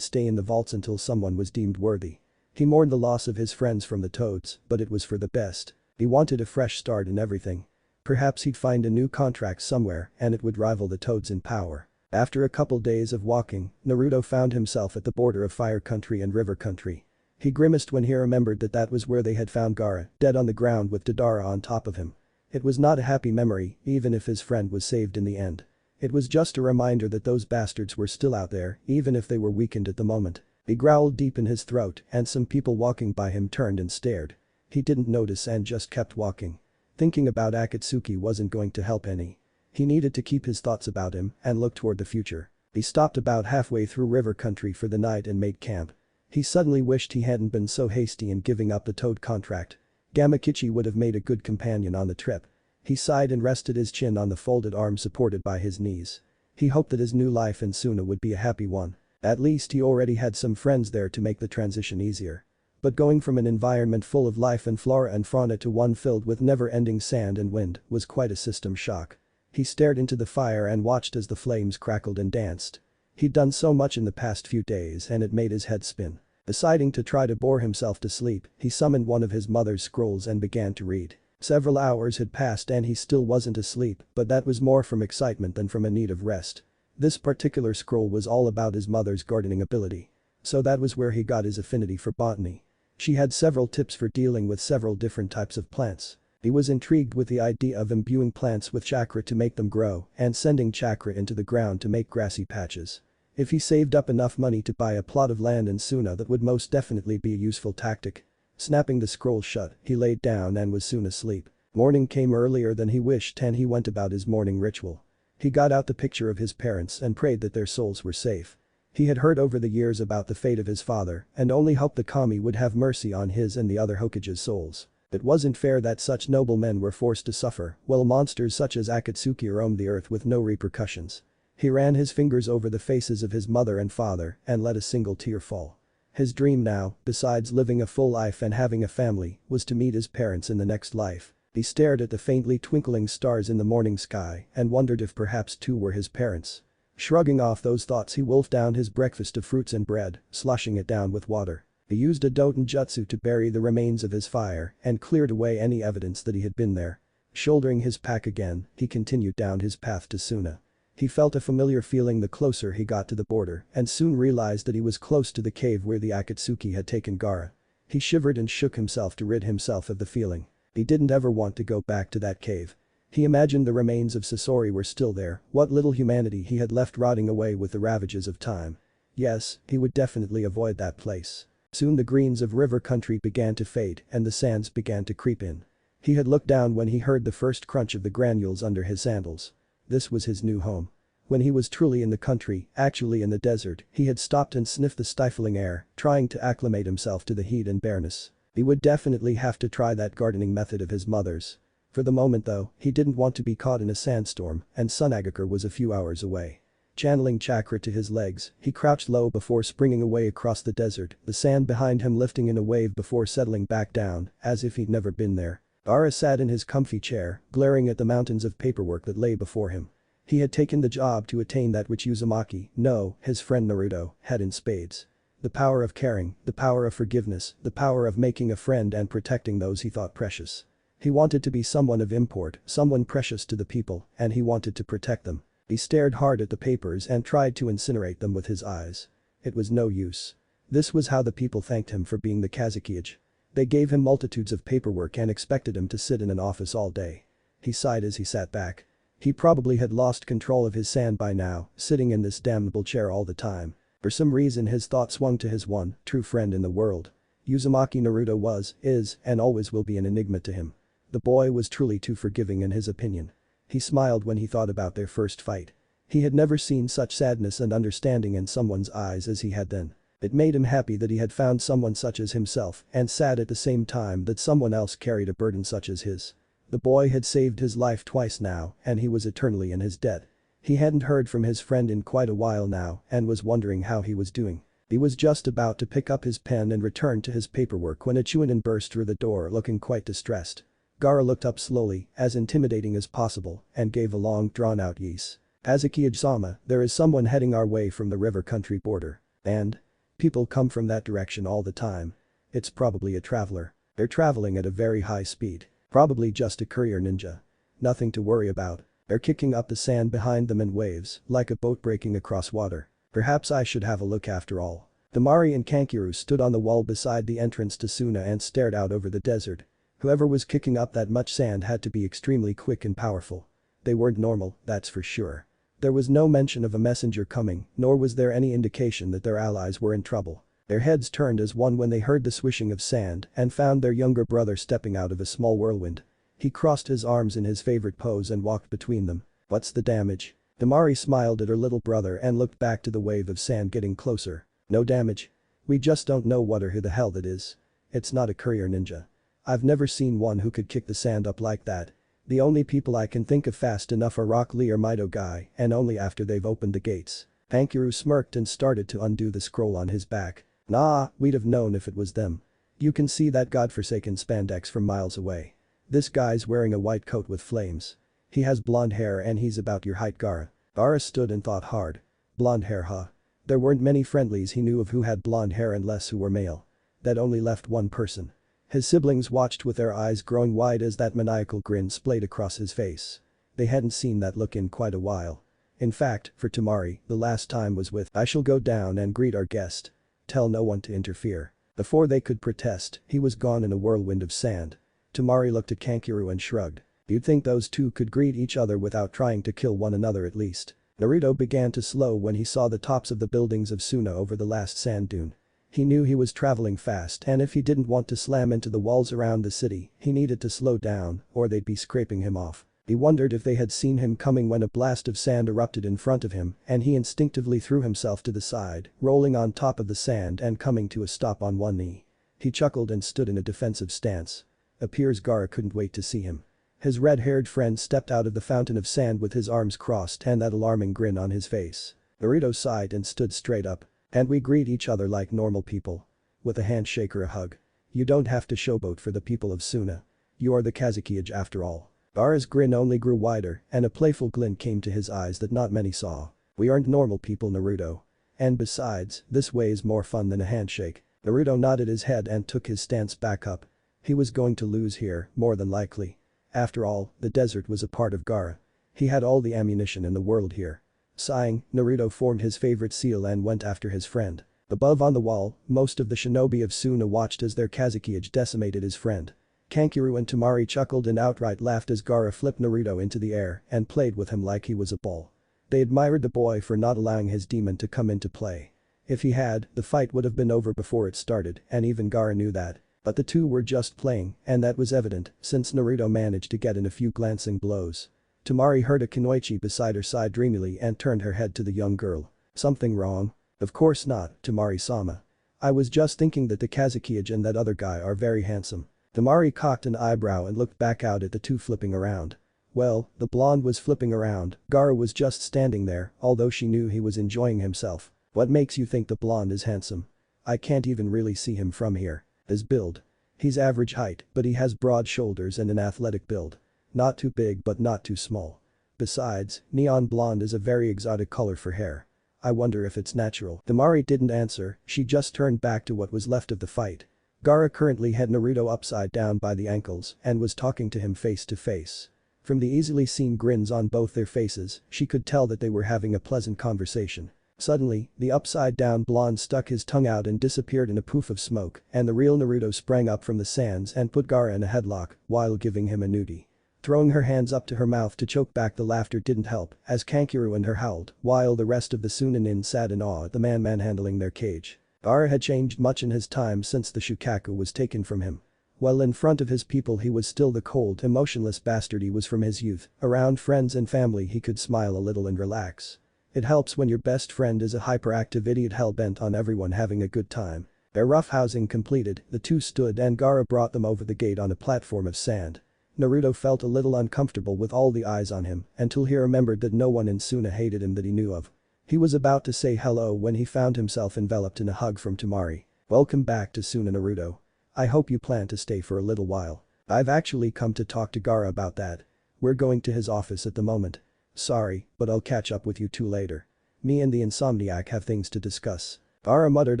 stay in the vaults until someone was deemed worthy. He mourned the loss of his friends from the Toads, but it was for the best. He wanted a fresh start in everything. Perhaps he'd find a new contract somewhere and it would rival the Toads in power. After a couple days of walking, Naruto found himself at the border of Fire Country and River Country. He grimaced when he remembered that that was where they had found Gaara, dead on the ground with Deidara on top of him. It was not a happy memory, even if his friend was saved in the end. It was just a reminder that those bastards were still out there, even if they were weakened at the moment. He growled deep in his throat and some people walking by him turned and stared. He didn't notice and just kept walking. Thinking about Akatsuki wasn't going to help any. He needed to keep his thoughts about him and look toward the future. He stopped about halfway through River Country for the night and made camp. He suddenly wished he hadn't been so hasty in giving up the Toad contract. Gamakichi would have made a good companion on the trip. He sighed and rested his chin on the folded arms supported by his knees. He hoped that his new life in Suna would be a happy one. At least he already had some friends there to make the transition easier. But going from an environment full of life and flora and fauna to one filled with never-ending sand and wind was quite a system shock. He stared into the fire and watched as the flames crackled and danced. He'd done so much in the past few days and it made his head spin. Deciding to try to bore himself to sleep, he summoned one of his mother's scrolls and began to read. Several hours had passed and he still wasn't asleep, but that was more from excitement than from a need of rest. This particular scroll was all about his mother's gardening ability. So that was where he got his affinity for botany. She had several tips for dealing with several different types of plants. He was intrigued with the idea of imbuing plants with chakra to make them grow and sending chakra into the ground to make grassy patches. If he saved up enough money to buy a plot of land in Suna, that would most definitely be a useful tactic. Snapping the scroll shut, he laid down and was soon asleep. Morning came earlier than he wished and he went about his morning ritual. He got out the picture of his parents and prayed that their souls were safe. He had heard over the years about the fate of his father and only hoped the kami would have mercy on his and the other Hokage's souls. It wasn't fair that such noble men were forced to suffer while monsters such as Akatsuki roamed the earth with no repercussions. He ran his fingers over the faces of his mother and father and let a single tear fall. His dream now, besides living a full life and having a family, was to meet his parents in the next life. He stared at the faintly twinkling stars in the morning sky and wondered if perhaps two were his parents. Shrugging off those thoughts, he wolfed down his breakfast of fruits and bread, sloshing it down with water. He used a Doten jutsu to bury the remains of his fire and cleared away any evidence that he had been there. Shouldering his pack again, he continued down his path to Suna. He felt a familiar feeling the closer he got to the border and soon realized that he was close to the cave where the Akatsuki had taken Gaara. He shivered and shook himself to rid himself of the feeling. He didn't ever want to go back to that cave. He imagined the remains of Sasori were still there, what little humanity he had left rotting away with the ravages of time. Yes, he would definitely avoid that place. Soon the greens of River Country began to fade and the sands began to creep in. He had looked down when he heard the first crunch of the granules under his sandals. This was his new home. When he was truly in the country, actually in the desert, he had stopped and sniffed the stifling air, trying to acclimate himself to the heat and bareness. He would definitely have to try that gardening method of his mother's. For the moment though, he didn't want to be caught in a sandstorm and Sunagakure was a few hours away. Channeling chakra to his legs, he crouched low before springing away across the desert, the sand behind him lifting in a wave before settling back down, as if he'd never been there. Gaara sat in his comfy chair, glaring at the mountains of paperwork that lay before him. He had taken the job to attain that which Uzumaki, no, his friend Naruto, had in spades. The power of caring, the power of forgiveness, the power of making a friend and protecting those he thought precious. He wanted to be someone of import, someone precious to the people, and he wanted to protect them. He stared hard at the papers and tried to incinerate them with his eyes. It was no use. This was how the people thanked him for being the Kazekage. They gave him multitudes of paperwork and expected him to sit in an office all day. He sighed as he sat back. He probably had lost control of his sand by now, sitting in this damnable chair all the time. For some reason his thought swung to his one, true friend in the world. Uzumaki Naruto was, is, and always will be an enigma to him. The boy was truly too forgiving in his opinion. He smiled when he thought about their first fight. He had never seen such sadness and understanding in someone's eyes as he had then. It made him happy that he had found someone such as himself and sad at the same time that someone else carried a burden such as his. The boy had saved his life twice now and he was eternally in his debt. He hadn't heard from his friend in quite a while now and was wondering how he was doing. He was just about to pick up his pen and return to his paperwork when a Chunin burst through the door looking quite distressed. Gaara looked up slowly, as intimidating as possible, and gave a long drawn-out yes. "Azuki-sama, there is someone heading our way from the river country border. And? People come from that direction all the time. It's probably a traveler. They're traveling at a very high speed. Probably just a courier ninja. Nothing to worry about. They're kicking up the sand behind them in waves, like a boat breaking across water. Perhaps I should have a look after all." Temari and Kankiru stood on the wall beside the entrance to Suna and stared out over the desert. Whoever was kicking up that much sand had to be extremely quick and powerful. They weren't normal, that's for sure. There was no mention of a messenger coming, nor was there any indication that their allies were in trouble. Their heads turned as one when they heard the swishing of sand and found their younger brother stepping out of a small whirlwind. He crossed his arms in his favorite pose and walked between them. "What's the damage?" Temari smiled at her little brother and looked back to the wave of sand getting closer. "No damage. We just don't know what or who the hell that is. It's not a courier ninja. I've never seen one who could kick the sand up like that. The only people I can think of fast enough are Rock Lee or Mido Guy, and only after they've opened the gates." Kankiru smirked and started to undo the scroll on his back. "Nah, we'd have known if it was them. You can see that godforsaken spandex from miles away. This guy's wearing a white coat with flames. He has blonde hair and he's about your height." Gaara stood and thought hard. Blonde hair, huh? There weren't many friendlies he knew of who had blonde hair and less who were male. That only left one person. His siblings watched with their eyes growing wide as that maniacal grin splayed across his face. They hadn't seen that look in quite a while. In fact, for Temari, the last time was with "I shall go down and greet our guest. Tell no one to interfere." Before they could protest, he was gone in a whirlwind of sand. Temari looked at Kankiru and shrugged. You'd think those two could greet each other without trying to kill one another at least. Naruto began to slow when he saw the tops of the buildings of Suna over the last sand dune. He knew he was traveling fast and if he didn't want to slam into the walls around the city, he needed to slow down or they'd be scraping him off. He wondered if they had seen him coming when a blast of sand erupted in front of him and he instinctively threw himself to the side, rolling on top of the sand and coming to a stop on one knee. He chuckled and stood in a defensive stance. Appears Gaara couldn't wait to see him. His red-haired friend stepped out of the fountain of sand with his arms crossed and that alarming grin on his face. Naruto sighed and stood straight up. "And we greet each other like normal people. With a handshake or a hug. You don't have to showboat for the people of Suna. You are the Kazuki-age after all." Gaara's grin only grew wider and a playful glint came to his eyes that not many saw. "We aren't normal people, Naruto. And besides, this way is more fun than a handshake." Naruto nodded his head and took his stance back up. He was going to lose here, more than likely. After all, the desert was a part of Gaara. He had all the ammunition in the world here. Sighing, Naruto formed his favorite seal and went after his friend. Above on the wall, most of the shinobi of Suna watched as their Kazuki-age decimated his friend. Kankiru and Temari chuckled and outright laughed as Gaara flipped Naruto into the air and played with him like he was a ball. They admired the boy for not allowing his demon to come into play. If he had, the fight would have been over before it started and even Gaara knew that. But the two were just playing and that was evident since Naruto managed to get in a few glancing blows. Temari heard a kunoichi beside her side dreamily and turned her head to the young girl. "Something wrong?" "Of course not, Temari-sama. I was just thinking that the Kazuki-age and that other guy are very handsome." Temari cocked an eyebrow and looked back out at the two flipping around. Well, the blonde was flipping around, Gaara was just standing there, although she knew he was enjoying himself. "What makes you think the blonde is handsome? I can't even really see him from here." "His build. He's average height, but he has broad shoulders and an athletic build. Not too big but not too small. Besides, neon blonde is a very exotic color for hair. I wonder if it's natural." Temari didn't answer, she just turned back to what was left of the fight. Gaara currently had Naruto upside down by the ankles and was talking to him face to face. From the easily seen grins on both their faces, she could tell that they were having a pleasant conversation. Suddenly, the upside-down blonde stuck his tongue out and disappeared in a poof of smoke and the real Naruto sprang up from the sands and put Gaara in a headlock while giving him a nudie. Throwing her hands up to her mouth to choke back the laughter didn't help as Kankiru and her howled while the rest of the Sunanin sat in awe at the man manhandling their cage. Gaara had changed much in his time since the Shukaku was taken from him. While in front of his people he was still the cold, emotionless bastard he was from his youth, around friends and family he could smile a little and relax. It helps when your best friend is a hyperactive idiot hell-bent on everyone having a good time. Their roughhousing completed, the two stood and Gaara brought them over the gate on a platform of sand. Naruto felt a little uncomfortable with all the eyes on him until he remembered that no one in Suna hated him that he knew of. He was about to say hello when he found himself enveloped in a hug from Temari. "Welcome back to Suna Naruto. I hope you plan to stay for a little while. I've actually come to talk to Gaara about that. We're going to his office at the moment. Sorry, but I'll catch up with you two later. Me and the insomniac have things to discuss." Gaara muttered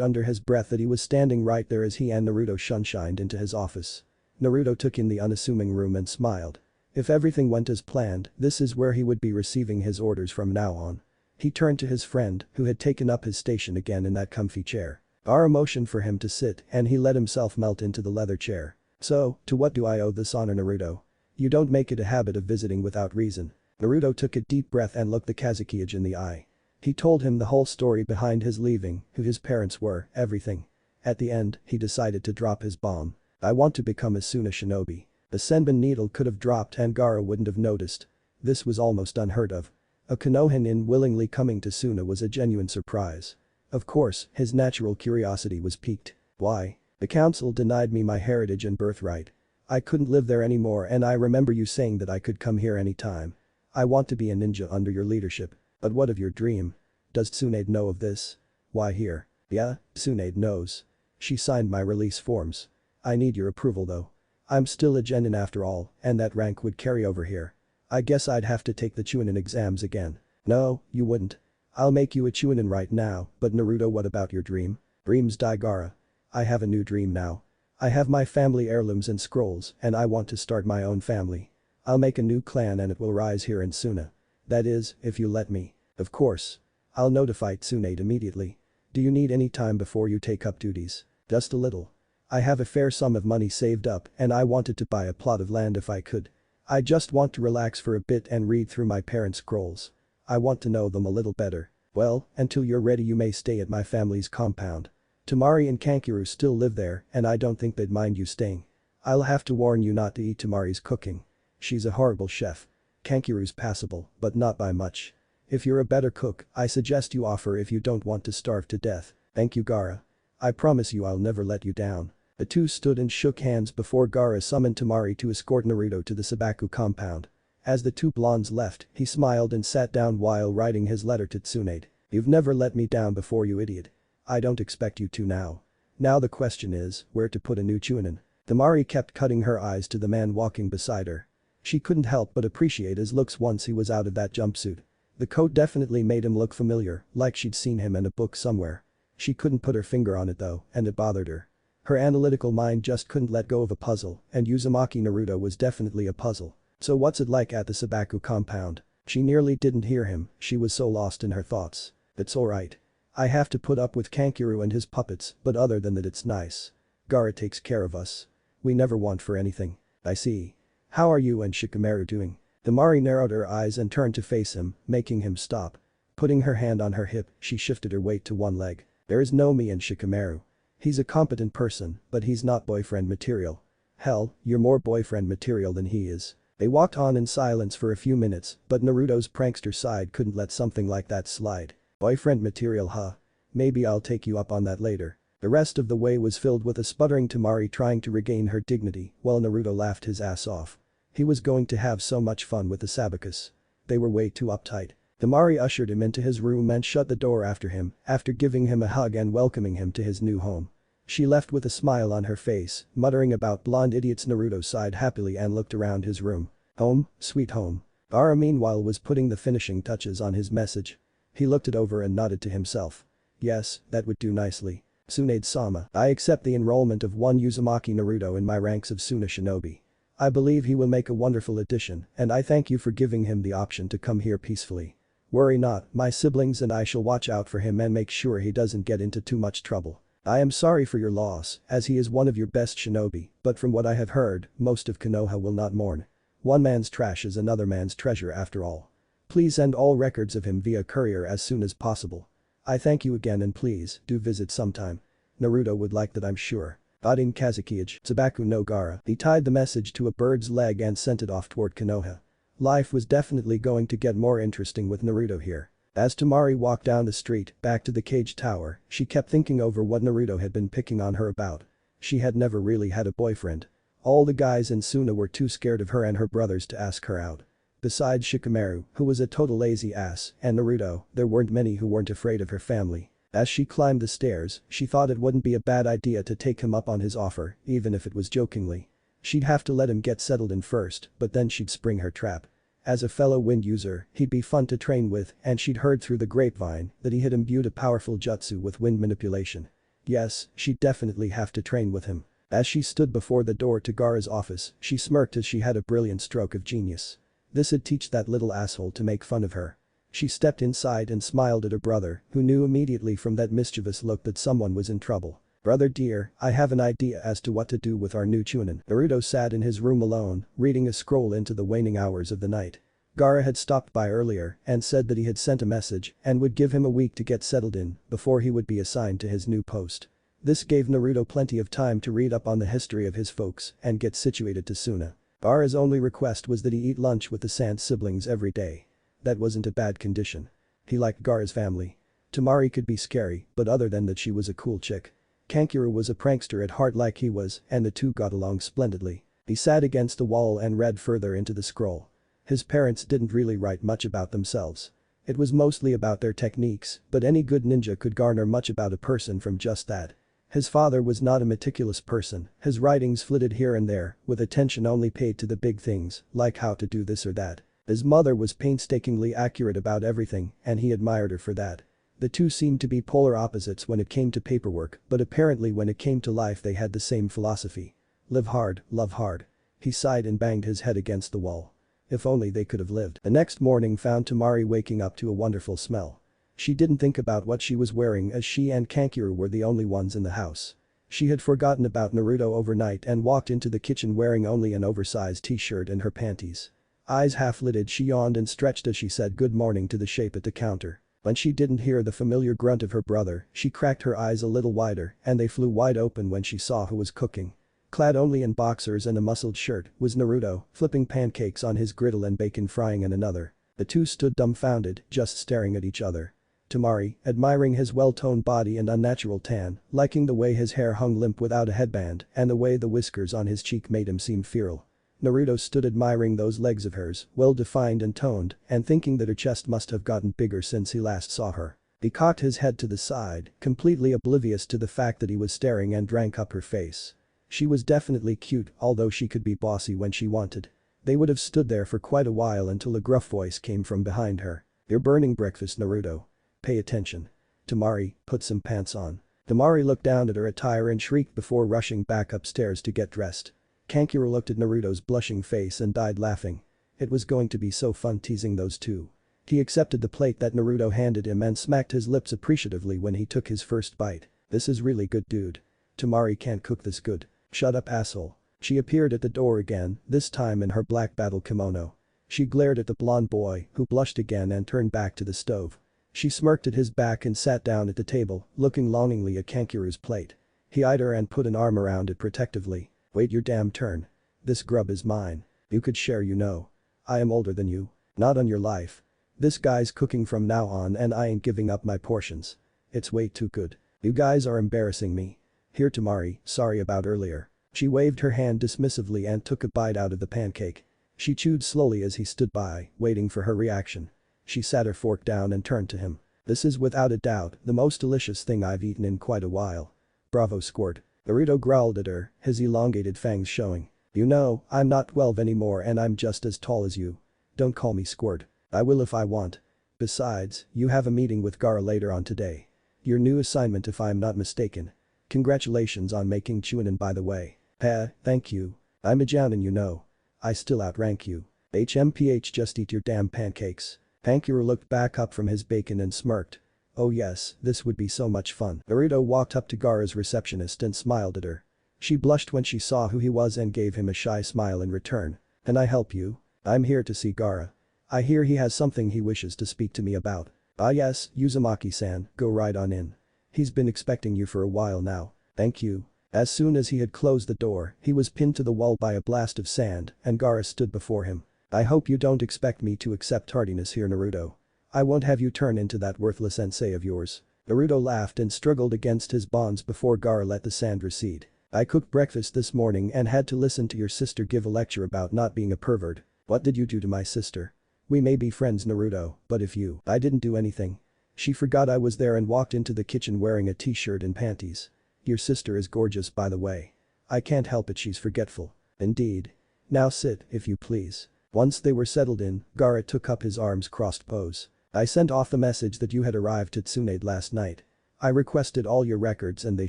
under his breath that he was standing right there as he and Naruto shunshined into his office. Naruto took in the unassuming room and smiled. If everything went as planned, this is where he would be receiving his orders from now on. He turned to his friend, who had taken up his station again in that comfy chair. Gaara motioned for him to sit and he let himself melt into the leather chair. "So, to what do I owe this honor, Naruto? You don't make it a habit of visiting without reason." Naruto took a deep breath and looked the Kazekage in the eye. He told him the whole story behind his leaving, who his parents were, everything. At the end, he decided to drop his bomb. "I want to become a Suna shinobi." The Senbon needle could have dropped and Gaara wouldn't have noticed. This was almost unheard of. A Konohanin willingly coming to Suna was a genuine surprise. Of course, his natural curiosity was piqued. "Why? The council denied me my heritage and birthright. I couldn't live there anymore and I remember you saying that I could come here anytime. I want to be a ninja under your leadership. But what of your dream? Does Tsunade know of this?" "Why here?" "Yeah, Tsunade knows. She signed my release forms. I need your approval though. I'm still a genin after all, and that rank would carry over here. I guess I'd have to take the Chunin exams again." "No, you wouldn't. I'll make you a Chunin right now, but Naruto, what about your dream?" "Dreams die, Gaara. I have a new dream now. I have my family heirlooms and scrolls and I want to start my own family. I'll make a new clan and it will rise here in Suna. That is, if you let me. Of course. I'll notify Tsunade immediately. Do you need any time before you take up duties?" "Just a little. I have a fair sum of money saved up and I wanted to buy a plot of land if I could. I just want to relax for a bit and read through my parents' scrolls. I want to know them a little better." "Well, until you're ready you may stay at my family's compound. Temari and Kankuro still live there and I don't think they'd mind you staying. I'll have to warn you not to eat Temari's cooking. She's a horrible chef. Kankuro's passable, but not by much. If you're a better cook, I suggest you offer if you don't want to starve to death." "Thank you, Gaara. I promise you I'll never let you down." The two stood and shook hands before Gaara summoned Temari to escort Naruto to the Sabaku compound. As the two blondes left, he smiled and sat down while writing his letter to Tsunade. "You've never let me down before, you idiot. I don't expect you to now. Now the question is, where to put a new Chunin?" Temari kept cutting her eyes to the man walking beside her. She couldn't help but appreciate his looks once he was out of that jumpsuit. The coat definitely made him look familiar, like she'd seen him in a book somewhere. She couldn't put her finger on it though, and it bothered her. Her analytical mind just couldn't let go of a puzzle, and Uzumaki Naruto was definitely a puzzle. "So what's it like at the Sabaku compound?" She nearly didn't hear him, she was so lost in her thoughts. "It's alright. I have to put up with Kankuro and his puppets, but other than that it's nice. Gaara takes care of us. We never want for anything." "I see. How are you and Shikamaru doing?" Temari narrowed her eyes and turned to face him, making him stop. Putting her hand on her hip, she shifted her weight to one leg. "There is no me in Shikamaru. He's a competent person, but he's not boyfriend material. Hell, you're more boyfriend material than he is." They walked on in silence for a few minutes, but Naruto's prankster side couldn't let something like that slide. "Boyfriend material, huh? Maybe I'll take you up on that later." The rest of the way was filled with a sputtering Temari trying to regain her dignity while Naruto laughed his ass off. He was going to have so much fun with the Sabacus. They were way too uptight. Temari ushered him into his room and shut the door after him, after giving him a hug and welcoming him to his new home. She left with a smile on her face, muttering about blonde idiots. Naruto sighed happily and looked around his room. Home, sweet home. Gaara meanwhile was putting the finishing touches on his message. He looked it over and nodded to himself. "Yes, that would do nicely. Tsunade-sama, I accept the enrollment of one Uzumaki Naruto in my ranks of Suna Shinobi. I believe he will make a wonderful addition and I thank you for giving him the option to come here peacefully. Worry not, my siblings and I shall watch out for him and make sure he doesn't get into too much trouble. I am sorry for your loss, as he is one of your best shinobi, but from what I have heard, most of Konoha will not mourn. One man's trash is another man's treasure after all. Please send all records of him via courier as soon as possible. I thank you again and please, do visit sometime. Naruto would like that, I'm sure. Adin Kazekage, Sabaku no Gaara." He tied the message to a bird's leg and sent it off toward Konoha. Life was definitely going to get more interesting with Naruto here. As Temari walked down the street, back to the cage tower, she kept thinking over what Naruto had been picking on her about. She had never really had a boyfriend. All the guys in Suna were too scared of her and her brothers to ask her out. Besides Shikamaru, who was a total lazy ass, and Naruto, there weren't many who weren't afraid of her family. As she climbed the stairs, she thought it wouldn't be a bad idea to take him up on his offer, even if it was jokingly. She'd have to let him get settled in first, but then she'd spring her trap. As a fellow wind user, he'd be fun to train with, and she'd heard through the grapevine that he had imbued a powerful jutsu with wind manipulation. Yes, she'd definitely have to train with him. As she stood before the door to Gaara's office, she smirked as she had a brilliant stroke of genius. This'd teach that little asshole to make fun of her. She stepped inside and smiled at her brother, who knew immediately from that mischievous look that someone was in trouble. "Brother dear, I have an idea as to what to do with our new Chunin." Naruto sat in his room alone, reading a scroll into the waning hours of the night. Gaara had stopped by earlier and said that he had sent a message and would give him a week to get settled in before he would be assigned to his new post. This gave Naruto plenty of time to read up on the history of his folks and get situated to Suna. Gaara's only request was that he eat lunch with the Sand siblings every day. That wasn't a bad condition. He liked Gaara's family. Temari could be scary, but other than that she was a cool chick. Kankuro was a prankster at heart like he was, and the two got along splendidly. He sat against the wall and read further into the scroll. His parents didn't really write much about themselves. It was mostly about their techniques, but any good ninja could garner much about a person from just that. His father was not a meticulous person, his writings flitted here and there, with attention only paid to the big things, like how to do this or that. His mother was painstakingly accurate about everything, and he admired her for that. The two seemed to be polar opposites when it came to paperwork, but apparently when it came to life they had the same philosophy. Live hard, love hard. He sighed and banged his head against the wall. If only they could have lived. The next morning found Temari waking up to a wonderful smell. She didn't think about what she was wearing as she and Kankuro were the only ones in the house. She had forgotten about Naruto overnight and walked into the kitchen wearing only an oversized t-shirt and her panties. Eyes half-lidded she yawned and stretched as she said good morning to the shape at the counter. When she didn't hear the familiar grunt of her brother, she cracked her eyes a little wider and they flew wide open when she saw who was cooking. Clad only in boxers and a muscled shirt was Naruto, flipping pancakes on his griddle and bacon frying in another. The two stood dumbfounded, just staring at each other. Temari, admiring his well-toned body and unnatural tan, liking the way his hair hung limp without a headband and the way the whiskers on his cheek made him seem feral. Naruto stood admiring those legs of hers, well-defined and toned, and thinking that her chest must have gotten bigger since he last saw her. He cocked his head to the side, completely oblivious to the fact that he was staring and drank up her face. She was definitely cute, although she could be bossy when she wanted. They would have stood there for quite a while until a gruff voice came from behind her. "You're burning breakfast, Naruto. Pay attention. Temari, put some pants on." Temari looked down at her attire and shrieked before rushing back upstairs to get dressed. Kankuro looked at Naruto's blushing face and died laughing. It was going to be so fun teasing those two. He accepted the plate that Naruto handed him and smacked his lips appreciatively when he took his first bite. "This is really good, dude. Temari can't cook this good." "Shut up, asshole." She appeared at the door again, this time in her black battle kimono. She glared at the blonde boy, who blushed again and turned back to the stove. She smirked at his back and sat down at the table, looking longingly at Kankuro's plate. He eyed her and put an arm around it protectively. "Wait your damn turn. This grub is mine. You could share, you know. I am older than you. Not on your life. This guy's cooking from now on and I ain't giving up my portions. It's way too good. You guys are embarrassing me. Here, Temari, sorry about earlier." She waved her hand dismissively and took a bite out of the pancake. She chewed slowly as he stood by, waiting for her reaction. She sat her fork down and turned to him. "This is without a doubt the most delicious thing I've eaten in quite a while." "Bravo, Squirt." Naruto growled at her, his elongated fangs showing. "You know, I'm not 12 anymore and I'm just as tall as you. Don't call me Squirt. I will if I want. Besides, you have a meeting with Gaara later on today. Your new assignment if I'm not mistaken. Congratulations on making Chunin by the way." Thank you. I'm a jounin, you know. I still outrank you. HMPH, just eat your damn pancakes." Kankuro looked back up from his bacon and smirked. "Oh yes, this would be so much fun." Naruto walked up to Gaara's receptionist and smiled at her. She blushed when she saw who he was and gave him a shy smile in return. "Can I help you?" "I'm here to see Gaara. I hear he has something he wishes to speak to me about." "Ah yes, Uzumaki-san, go right on in. He's been expecting you for a while now." "Thank you." As soon as he had closed the door, he was pinned to the wall by a blast of sand and Gaara stood before him. "I hope you don't expect me to accept tardiness here, Naruto. I won't have you turn into that worthless sensei of yours." Naruto laughed and struggled against his bonds before Gaara let the sand recede. "I cooked breakfast this morning and had to listen to your sister give a lecture about not being a pervert. What did you do to my sister? We may be friends, Naruto, but if you, I didn't do anything. She forgot I was there and walked into the kitchen wearing a t-shirt and panties. Your sister is gorgeous, by the way. I can't help it, she's forgetful. Indeed. Now sit, if you please. Once they were settled in, Gaara took up his arms crossed pose. I sent off the message that you had arrived at Tsunade last night. I requested all your records and they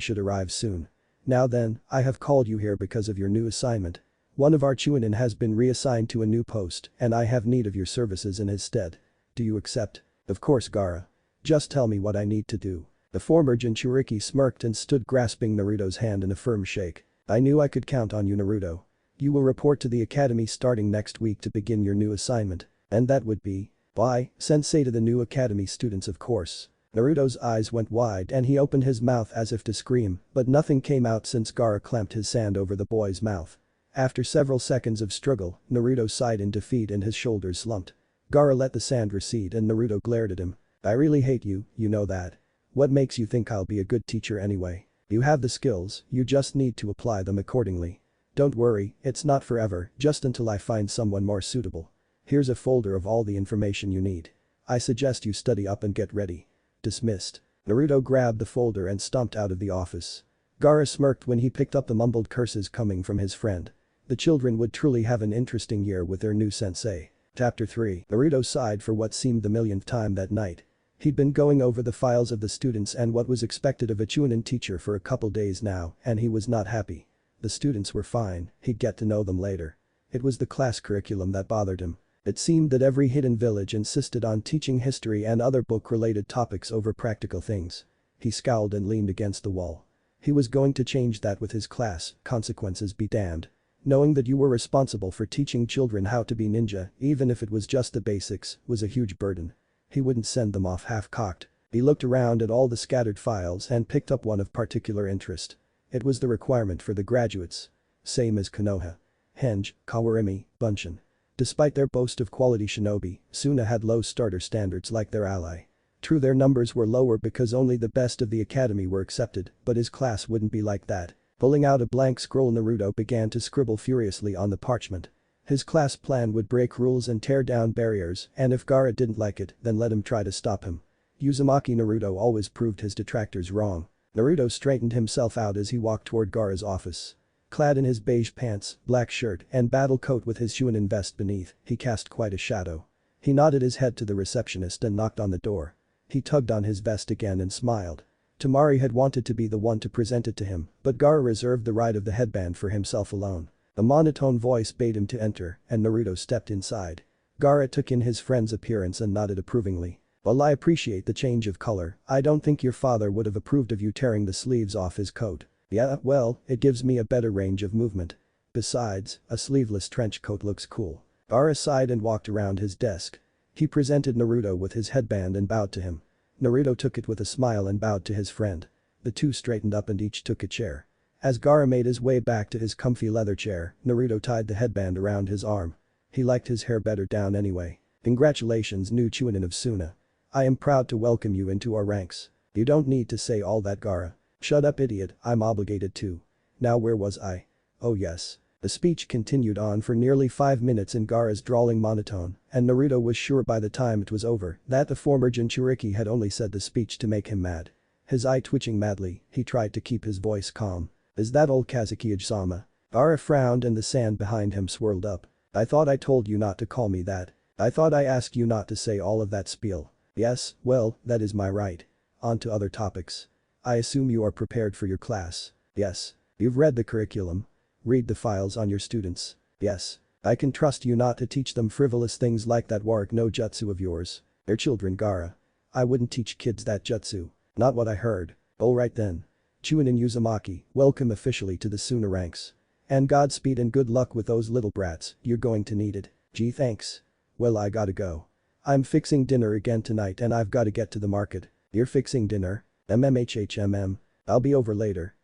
should arrive soon. Now then, I have called you here because of your new assignment. One of our Chunin has been reassigned to a new post and I have need of your services in his stead. Do you accept? Of course, Gaara. Just tell me what I need to do. The former Jinchuriki smirked and stood grasping Naruto's hand in a firm shake. I knew I could count on you, Naruto. You will report to the academy starting next week to begin your new assignment. And that would be? Why, sensei to the new academy students, of course. Naruto's eyes went wide and he opened his mouth as if to scream, but nothing came out since Gaara clamped his sand over the boy's mouth. After several seconds of struggle, Naruto sighed in defeat and his shoulders slumped. Gaara let the sand recede and Naruto glared at him. I really hate you, you know that. What makes you think I'll be a good teacher anyway? You have the skills, you just need to apply them accordingly. Don't worry, it's not forever, just until I find someone more suitable. Here's a folder of all the information you need. I suggest you study up and get ready. Dismissed. Naruto grabbed the folder and stomped out of the office. Gaara smirked when he picked up the mumbled curses coming from his friend. The children would truly have an interesting year with their new sensei. Chapter 3. Naruto sighed for what seemed the millionth time that night. He'd been going over the files of the students and what was expected of a Chunin teacher for a couple days now, and he was not happy. The students were fine, he'd get to know them later. It was the class curriculum that bothered him. It seemed that every hidden village insisted on teaching history and other book-related topics over practical things. He scowled and leaned against the wall. He was going to change that with his class, consequences be damned. Knowing that you were responsible for teaching children how to be ninja, even if it was just the basics, was a huge burden. He wouldn't send them off half-cocked. He looked around at all the scattered files and picked up one of particular interest. It was the requirement for the graduates. Same as Konoha. Henge, Kawarimi, Bunshin. Despite their boast of quality shinobi, Suna had low starter standards like their ally. True, their numbers were lower because only the best of the academy were accepted, but his class wouldn't be like that. Pulling out a blank scroll, Naruto began to scribble furiously on the parchment. His class plan would break rules and tear down barriers, and if Gaara didn't like it, then let him try to stop him. Uzumaki Naruto always proved his detractors wrong. Naruto straightened himself out as he walked toward Gaara's office. Clad in his beige pants, black shirt, and battle coat with his Chunin vest beneath, he cast quite a shadow. He nodded his head to the receptionist and knocked on the door. He tugged on his vest again and smiled. Temari had wanted to be the one to present it to him, but Gaara reserved the right of the headband for himself alone. A monotone voice bade him to enter, and Naruto stepped inside. Gaara took in his friend's appearance and nodded approvingly. While I appreciate the change of color, I don't think your father would have approved of you tearing the sleeves off his coat. Yeah, well, it gives me a better range of movement. Besides, a sleeveless trench coat looks cool. Gaara sighed and walked around his desk. He presented Naruto with his headband and bowed to him. Naruto took it with a smile and bowed to his friend. The two straightened up and each took a chair. As Gaara made his way back to his comfy leather chair, Naruto tied the headband around his arm. He liked his hair better down anyway. Congratulations, new Chunin of Suna. I am proud to welcome you into our ranks. You don't need to say all that, Gaara. Shut up, idiot, I'm obligated to. Now where was I? Oh yes. The speech continued on for nearly 5 minutes in Gaara's drawling monotone, and Naruto was sure by the time it was over that the former Jinchuriki had only said the speech to make him mad. His eye twitching madly, he tried to keep his voice calm. Is that old Kazuki-sama? Gaara frowned and the sand behind him swirled up. I thought I told you not to call me that. I thought I asked you not to say all of that spiel. Yes, well, that is my right. On to other topics. I assume you are prepared for your class. Yes. You've read the curriculum. Read the files on your students. Yes. I can trust you not to teach them frivolous things like that Warrick no jutsu of yours. They're children, Gaara. I wouldn't teach kids that jutsu. Not what I heard. Alright then. Chunin Uzumaki, welcome officially to the Suna ranks. And Godspeed and good luck with those little brats, you're going to need it. Gee thanks. Well, I gotta go. I'm fixing dinner again tonight and I've gotta get to the market. You're fixing dinner? MMHHMM. I'll be over later.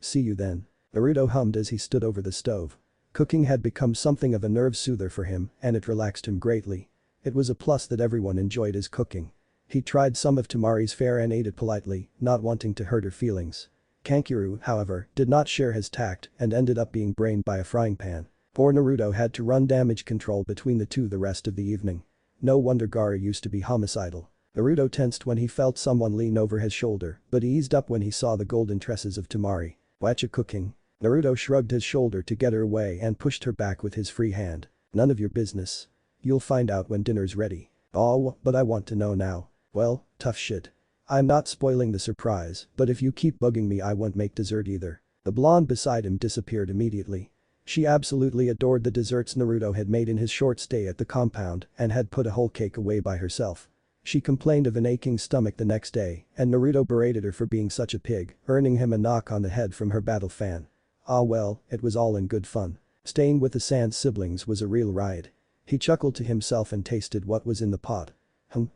See you then. Naruto hummed as he stood over the stove. Cooking had become something of a nerve soother for him and it relaxed him greatly. It was a plus that everyone enjoyed his cooking. He tried some of Temari's fare and ate it politely, not wanting to hurt her feelings. Kankuro, however, did not share his tact and ended up being brained by a frying pan. Poor Naruto had to run damage control between the two the rest of the evening. No wonder Gaara used to be homicidal. Naruto tensed when he felt someone lean over his shoulder, but he eased up when he saw the golden tresses of temari. Watcha cooking. Naruto shrugged his shoulder to get her away and pushed her back with his free hand. None of your business. You'll find out when dinner's ready. Oh, but I want to know now. Well, tough shit. I'm not spoiling the surprise, but if you keep bugging me I won't make dessert either. The blonde beside him disappeared immediately. She absolutely adored the desserts Naruto had made in his short stay at the compound and had put a whole cake away by herself. She complained of an aching stomach the next day, and Naruto berated her for being such a pig, earning him a knock on the head from her battle fan. Ah well, it was all in good fun. Staying with the Sand siblings was a real ride. He chuckled to himself and tasted what was in the pot.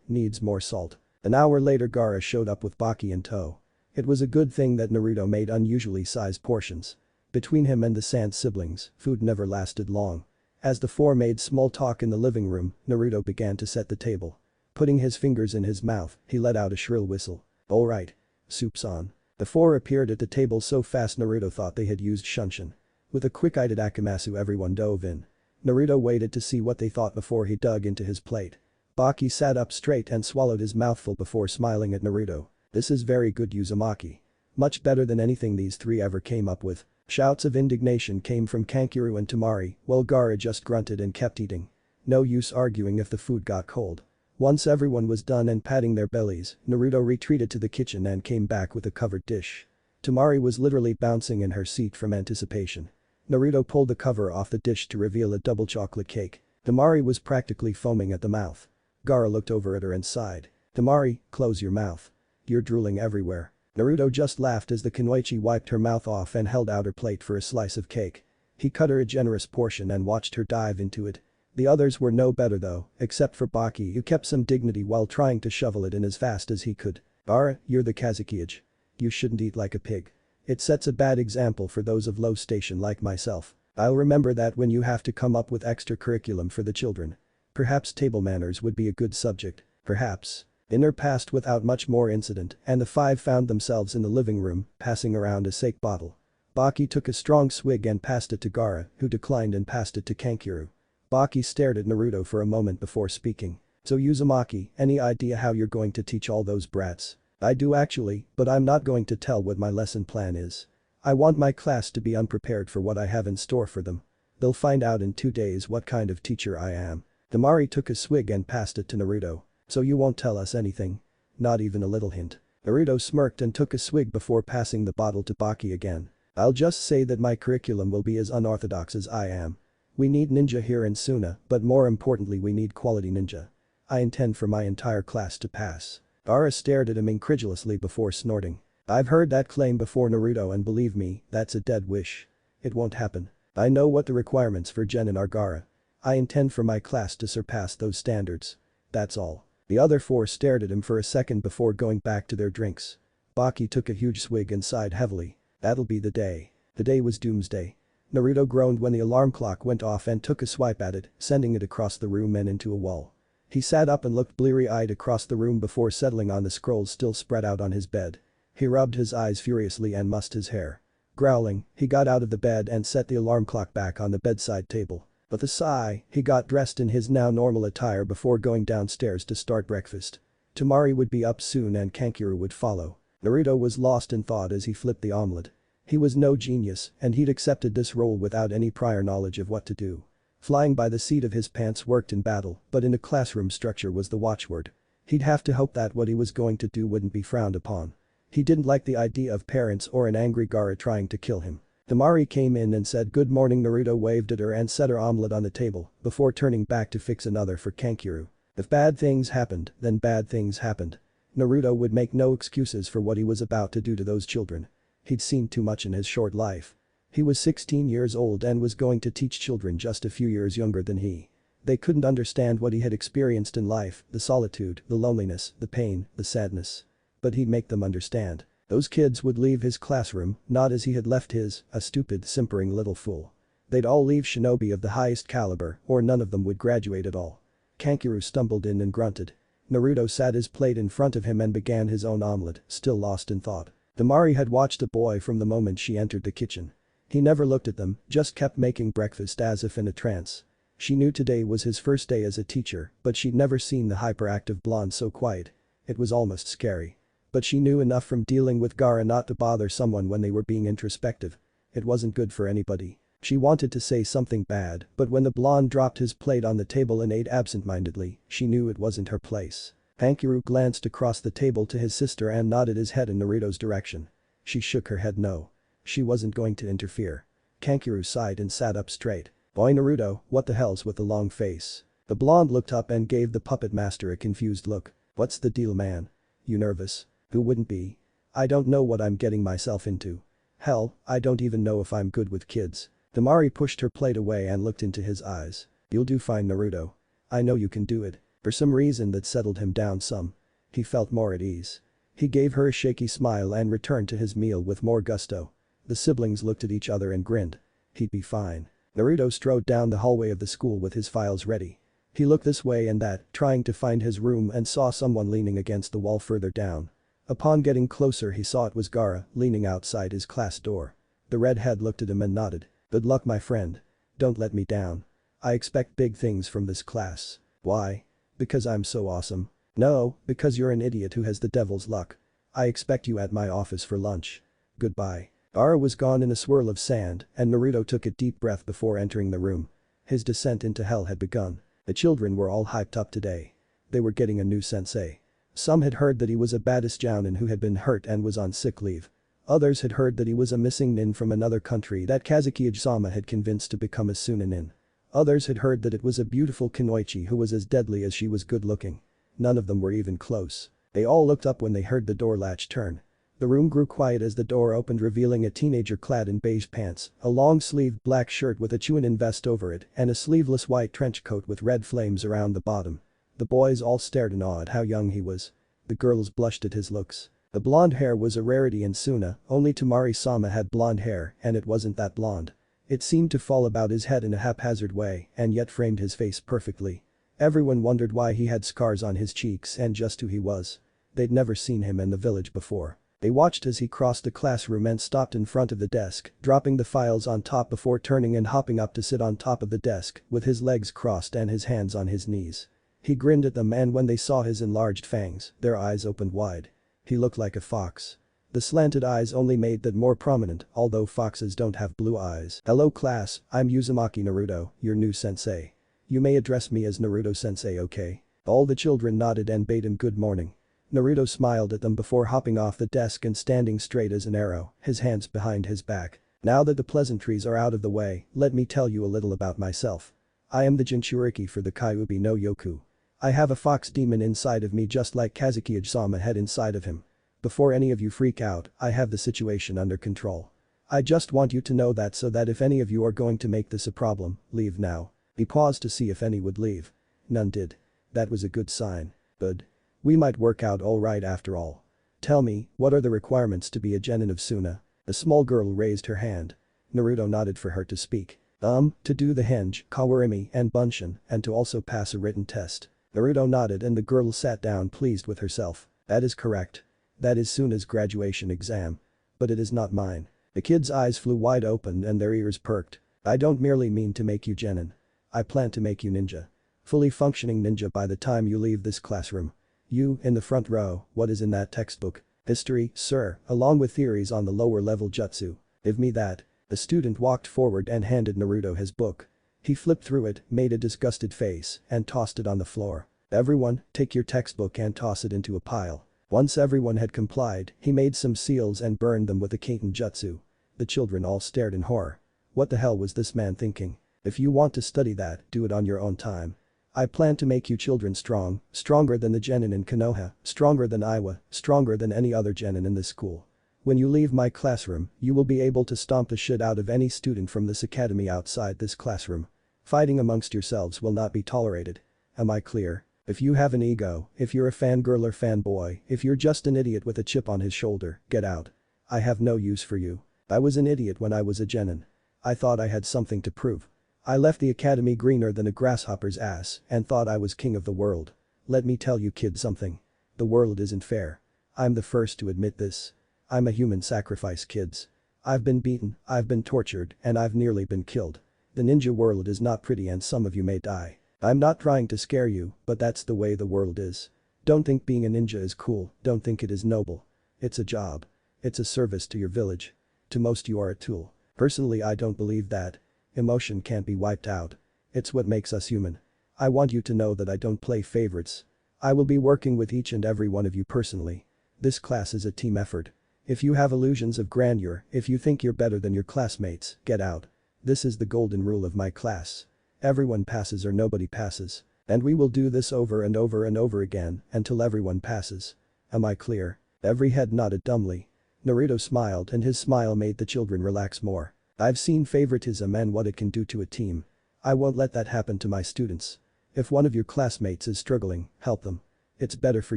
Needs more salt. An hour later Gaara showed up with Baki in tow. It was a good thing that Naruto made unusually sized portions. Between him and the Sand siblings, food never lasted long. As the four made small talk in the living room, Naruto began to set the table. Putting his fingers in his mouth, he let out a shrill whistle. Alright. Soup's on. The four appeared at the table so fast Naruto thought they had used Shunshin. With a quick-eyed Akamatsu everyone dove in. Naruto waited to see what they thought before he dug into his plate. Baki sat up straight and swallowed his mouthful before smiling at Naruto. This is very good Uzumaki. Much better than anything these three ever came up with. Shouts of indignation came from Kankuro and Temari, while Gaara just grunted and kept eating. No use arguing if the food got cold. Once everyone was done and patting their bellies, Naruto retreated to the kitchen and came back with a covered dish. Temari was literally bouncing in her seat from anticipation. Naruto pulled the cover off the dish to reveal a double chocolate cake. Temari was practically foaming at the mouth. Gaara looked over at her and sighed. Temari, close your mouth. You're drooling everywhere. Naruto just laughed as the kunoichi wiped her mouth off and held out her plate for a slice of cake. He cut her a generous portion and watched her dive into it. The others were no better though, except for Baki who kept some dignity while trying to shovel it in as fast as he could. Gaara, you're the Kazekage. You shouldn't eat like a pig. It sets a bad example for those of low station like myself. I'll remember that when you have to come up with extra curriculum for the children. Perhaps table manners would be a good subject. Perhaps. Dinner passed without much more incident and the five found themselves in the living room, passing around a sake bottle. Baki took a strong swig and passed it to Gaara, who declined and passed it to Kankuro. Baki stared at Naruto for a moment before speaking. So Uzumaki, any idea how you're going to teach all those brats? I do actually, but I'm not going to tell what my lesson plan is. I want my class to be unprepared for what I have in store for them. They'll find out in 2 days what kind of teacher I am. Temari took a swig and passed it to Naruto. So you won't tell us anything? Not even a little hint. Naruto smirked and took a swig before passing the bottle to Baki again. I'll just say that my curriculum will be as unorthodox as I am. We need ninja here in Suna, but more importantly we need quality ninja. I intend for my entire class to pass. Gaara stared at him incredulously before snorting. I've heard that claim before Naruto and believe me, that's a dead wish. It won't happen. I know what the requirements for Genin are Gaara. I intend for my class to surpass those standards. That's all. The other four stared at him for a second before going back to their drinks. Baki took a huge swig and sighed heavily. That'll be the day. The day was doomsday. Naruto groaned when the alarm clock went off and took a swipe at it, sending it across the room and into a wall. He sat up and looked bleary-eyed across the room before settling on the scrolls still spread out on his bed. He rubbed his eyes furiously and mussed his hair. Growling, he got out of the bed and set the alarm clock back on the bedside table. With a sigh, he got dressed in his now normal attire before going downstairs to start breakfast. Temari would be up soon and Kankuro would follow. Naruto was lost in thought as he flipped the omelette. He was no genius and he'd accepted this role without any prior knowledge of what to do. Flying by the seat of his pants worked in battle, but in a classroom structure was the watchword. He'd have to hope that what he was going to do wouldn't be frowned upon. He didn't like the idea of parents or an angry Gaara trying to kill him. Temari came in and said good morning. Naruto waved at her and set her omelette on the table before turning back to fix another for Kankuro. If bad things happened, then bad things happened. Naruto would make no excuses for what he was about to do to those children. He'd seen too much in his short life. He was 16 years old and was going to teach children just a few years younger than he. They couldn't understand what he had experienced in life, the solitude, the loneliness, the pain, the sadness. But he'd make them understand. Those kids would leave his classroom, not as he had left his, a stupid, simpering little fool. They'd all leave shinobi of the highest caliber, or none of them would graduate at all. Kankuro stumbled in and grunted. Naruto sat his plate in front of him and began his own omelette, still lost in thought. Temari had watched the boy from the moment she entered the kitchen. He never looked at them, just kept making breakfast as if in a trance. She knew today was his first day as a teacher, but she'd never seen the hyperactive blonde so quiet. It was almost scary. But she knew enough from dealing with Gara not to bother someone when they were being introspective. It wasn't good for anybody. She wanted to say something bad, but when the blonde dropped his plate on the table and ate absent-mindedly, she knew it wasn't her place. Kankuro glanced across the table to his sister and nodded his head in Naruto's direction. She shook her head no. She wasn't going to interfere. Kankuro sighed and sat up straight. Boy Naruto, what the hell's with the long face? The blonde looked up and gave the puppet master a confused look. What's the deal, man? You nervous? Who wouldn't be? I don't know what I'm getting myself into. Hell, I don't even know if I'm good with kids. Temari pushed her plate away and looked into his eyes. You'll do fine, Naruto. I know you can do it. For some reason that settled him down some. He felt more at ease. He gave her a shaky smile and returned to his meal with more gusto. The siblings looked at each other and grinned. He'd be fine. Naruto strode down the hallway of the school with his files ready. He looked this way and that, trying to find his room and saw someone leaning against the wall further down. Upon getting closer he saw it was Gara, leaning outside his class door. The redhead looked at him and nodded. Good luck, my friend. Don't let me down. I expect big things from this class. Why? Because I'm so awesome? No, because you're an idiot who has the devil's luck. I expect you at my office for lunch. Goodbye. Gara was gone in a swirl of sand, and Naruto took a deep breath before entering the room. His descent into hell had begun. The children were all hyped up today. They were getting a new sensei. Some had heard that he was a baddest jounin who had been hurt and was on sick leave. Others had heard that he was a missing nin from another country that Kazuki-sama had convinced to become a Sunanin. Others had heard that it was a beautiful Kunoichi who was as deadly as she was good looking. None of them were even close. They all looked up when they heard the door latch turn. The room grew quiet as the door opened, revealing a teenager clad in beige pants, a long-sleeved black shirt with a Chunin vest over it, and a sleeveless white trench coat with red flames around the bottom. The boys all stared in awe at how young he was. The girls blushed at his looks. The blonde hair was a rarity in Suna, only Temari-sama had blonde hair and it wasn't that blonde. It seemed to fall about his head in a haphazard way and yet framed his face perfectly. Everyone wondered why he had scars on his cheeks and just who he was. They'd never seen him in the village before. They watched as he crossed the classroom and stopped in front of the desk, dropping the files on top before turning and hopping up to sit on top of the desk with his legs crossed and his hands on his knees. He grinned at them and when they saw his enlarged fangs, their eyes opened wide. He looked like a fox. The slanted eyes only made that more prominent, although foxes don't have blue eyes. Hello class, I'm Uzumaki Naruto, your new sensei. You may address me as Naruto sensei, okay? All the children nodded and bade him good morning. Naruto smiled at them before hopping off the desk and standing straight as an arrow, his hands behind his back. Now that the pleasantries are out of the way, let me tell you a little about myself. I am the Jinchuriki for the Kyuubi no Yoku. I have a fox demon inside of me just like Kazuki-sama had inside of him. Before any of you freak out, I have the situation under control. I just want you to know that so that if any of you are going to make this a problem, leave now. He paused to see if any would leave. None did. That was a good sign. Good. We might work out alright after all. Tell me, what are the requirements to be a genin of Suna? The small girl raised her hand. Naruto nodded for her to speak. To do the henge, kawarimi, and bunshin, and to also pass a written test. Naruto nodded and the girl sat down pleased with herself. That is correct. That is Suna's graduation exam. But it is not mine. The kid's eyes flew wide open and their ears perked. I don't merely mean to make you genin. I plan to make you ninja. Fully functioning ninja by the time you leave this classroom. You, in the front row, what is in that textbook? History, sir, along with theories on the lower level jutsu. Give me that. The student walked forward and handed Naruto his book. He flipped through it, made a disgusted face, and tossed it on the floor. Everyone, take your textbook and toss it into a pile. Once everyone had complied, he made some seals and burned them with a Kaiten jutsu. The children all stared in horror. What the hell was this man thinking? If you want to study that, do it on your own time. I plan to make you children strong, stronger than the genin in Konoha, stronger than Iwa, stronger than any other genin in this school. When you leave my classroom, you will be able to stomp the shit out of any student from this academy outside this classroom. Fighting amongst yourselves will not be tolerated. Am I clear? If you have an ego, if you're a fangirl or fanboy, if you're just an idiot with a chip on his shoulder, get out. I have no use for you. I was an idiot when I was a genin. I thought I had something to prove. I left the academy greener than a grasshopper's ass and thought I was king of the world. Let me tell you kid something. The world isn't fair. I'm the first to admit this. I'm a human sacrifice, kids. I've been beaten, I've been tortured, and I've nearly been killed. The ninja world is not pretty and some of you may die. I'm not trying to scare you, but that's the way the world is. Don't think being a ninja is cool, don't think it is noble. It's a job. It's a service to your village. To most you are a tool. Personally I don't believe that. Emotion can't be wiped out. It's what makes us human. I want you to know that I don't play favorites. I will be working with each and every one of you personally. This class is a team effort. If you have illusions of grandeur, if you think you're better than your classmates, get out. This is the golden rule of my class. Everyone passes or nobody passes. And we will do this over and over and over again until everyone passes. Am I clear? Every head nodded dumbly. Naruto smiled and his smile made the children relax more. I've seen favoritism and what it can do to a team. I won't let that happen to my students. If one of your classmates is struggling, help them. It's better for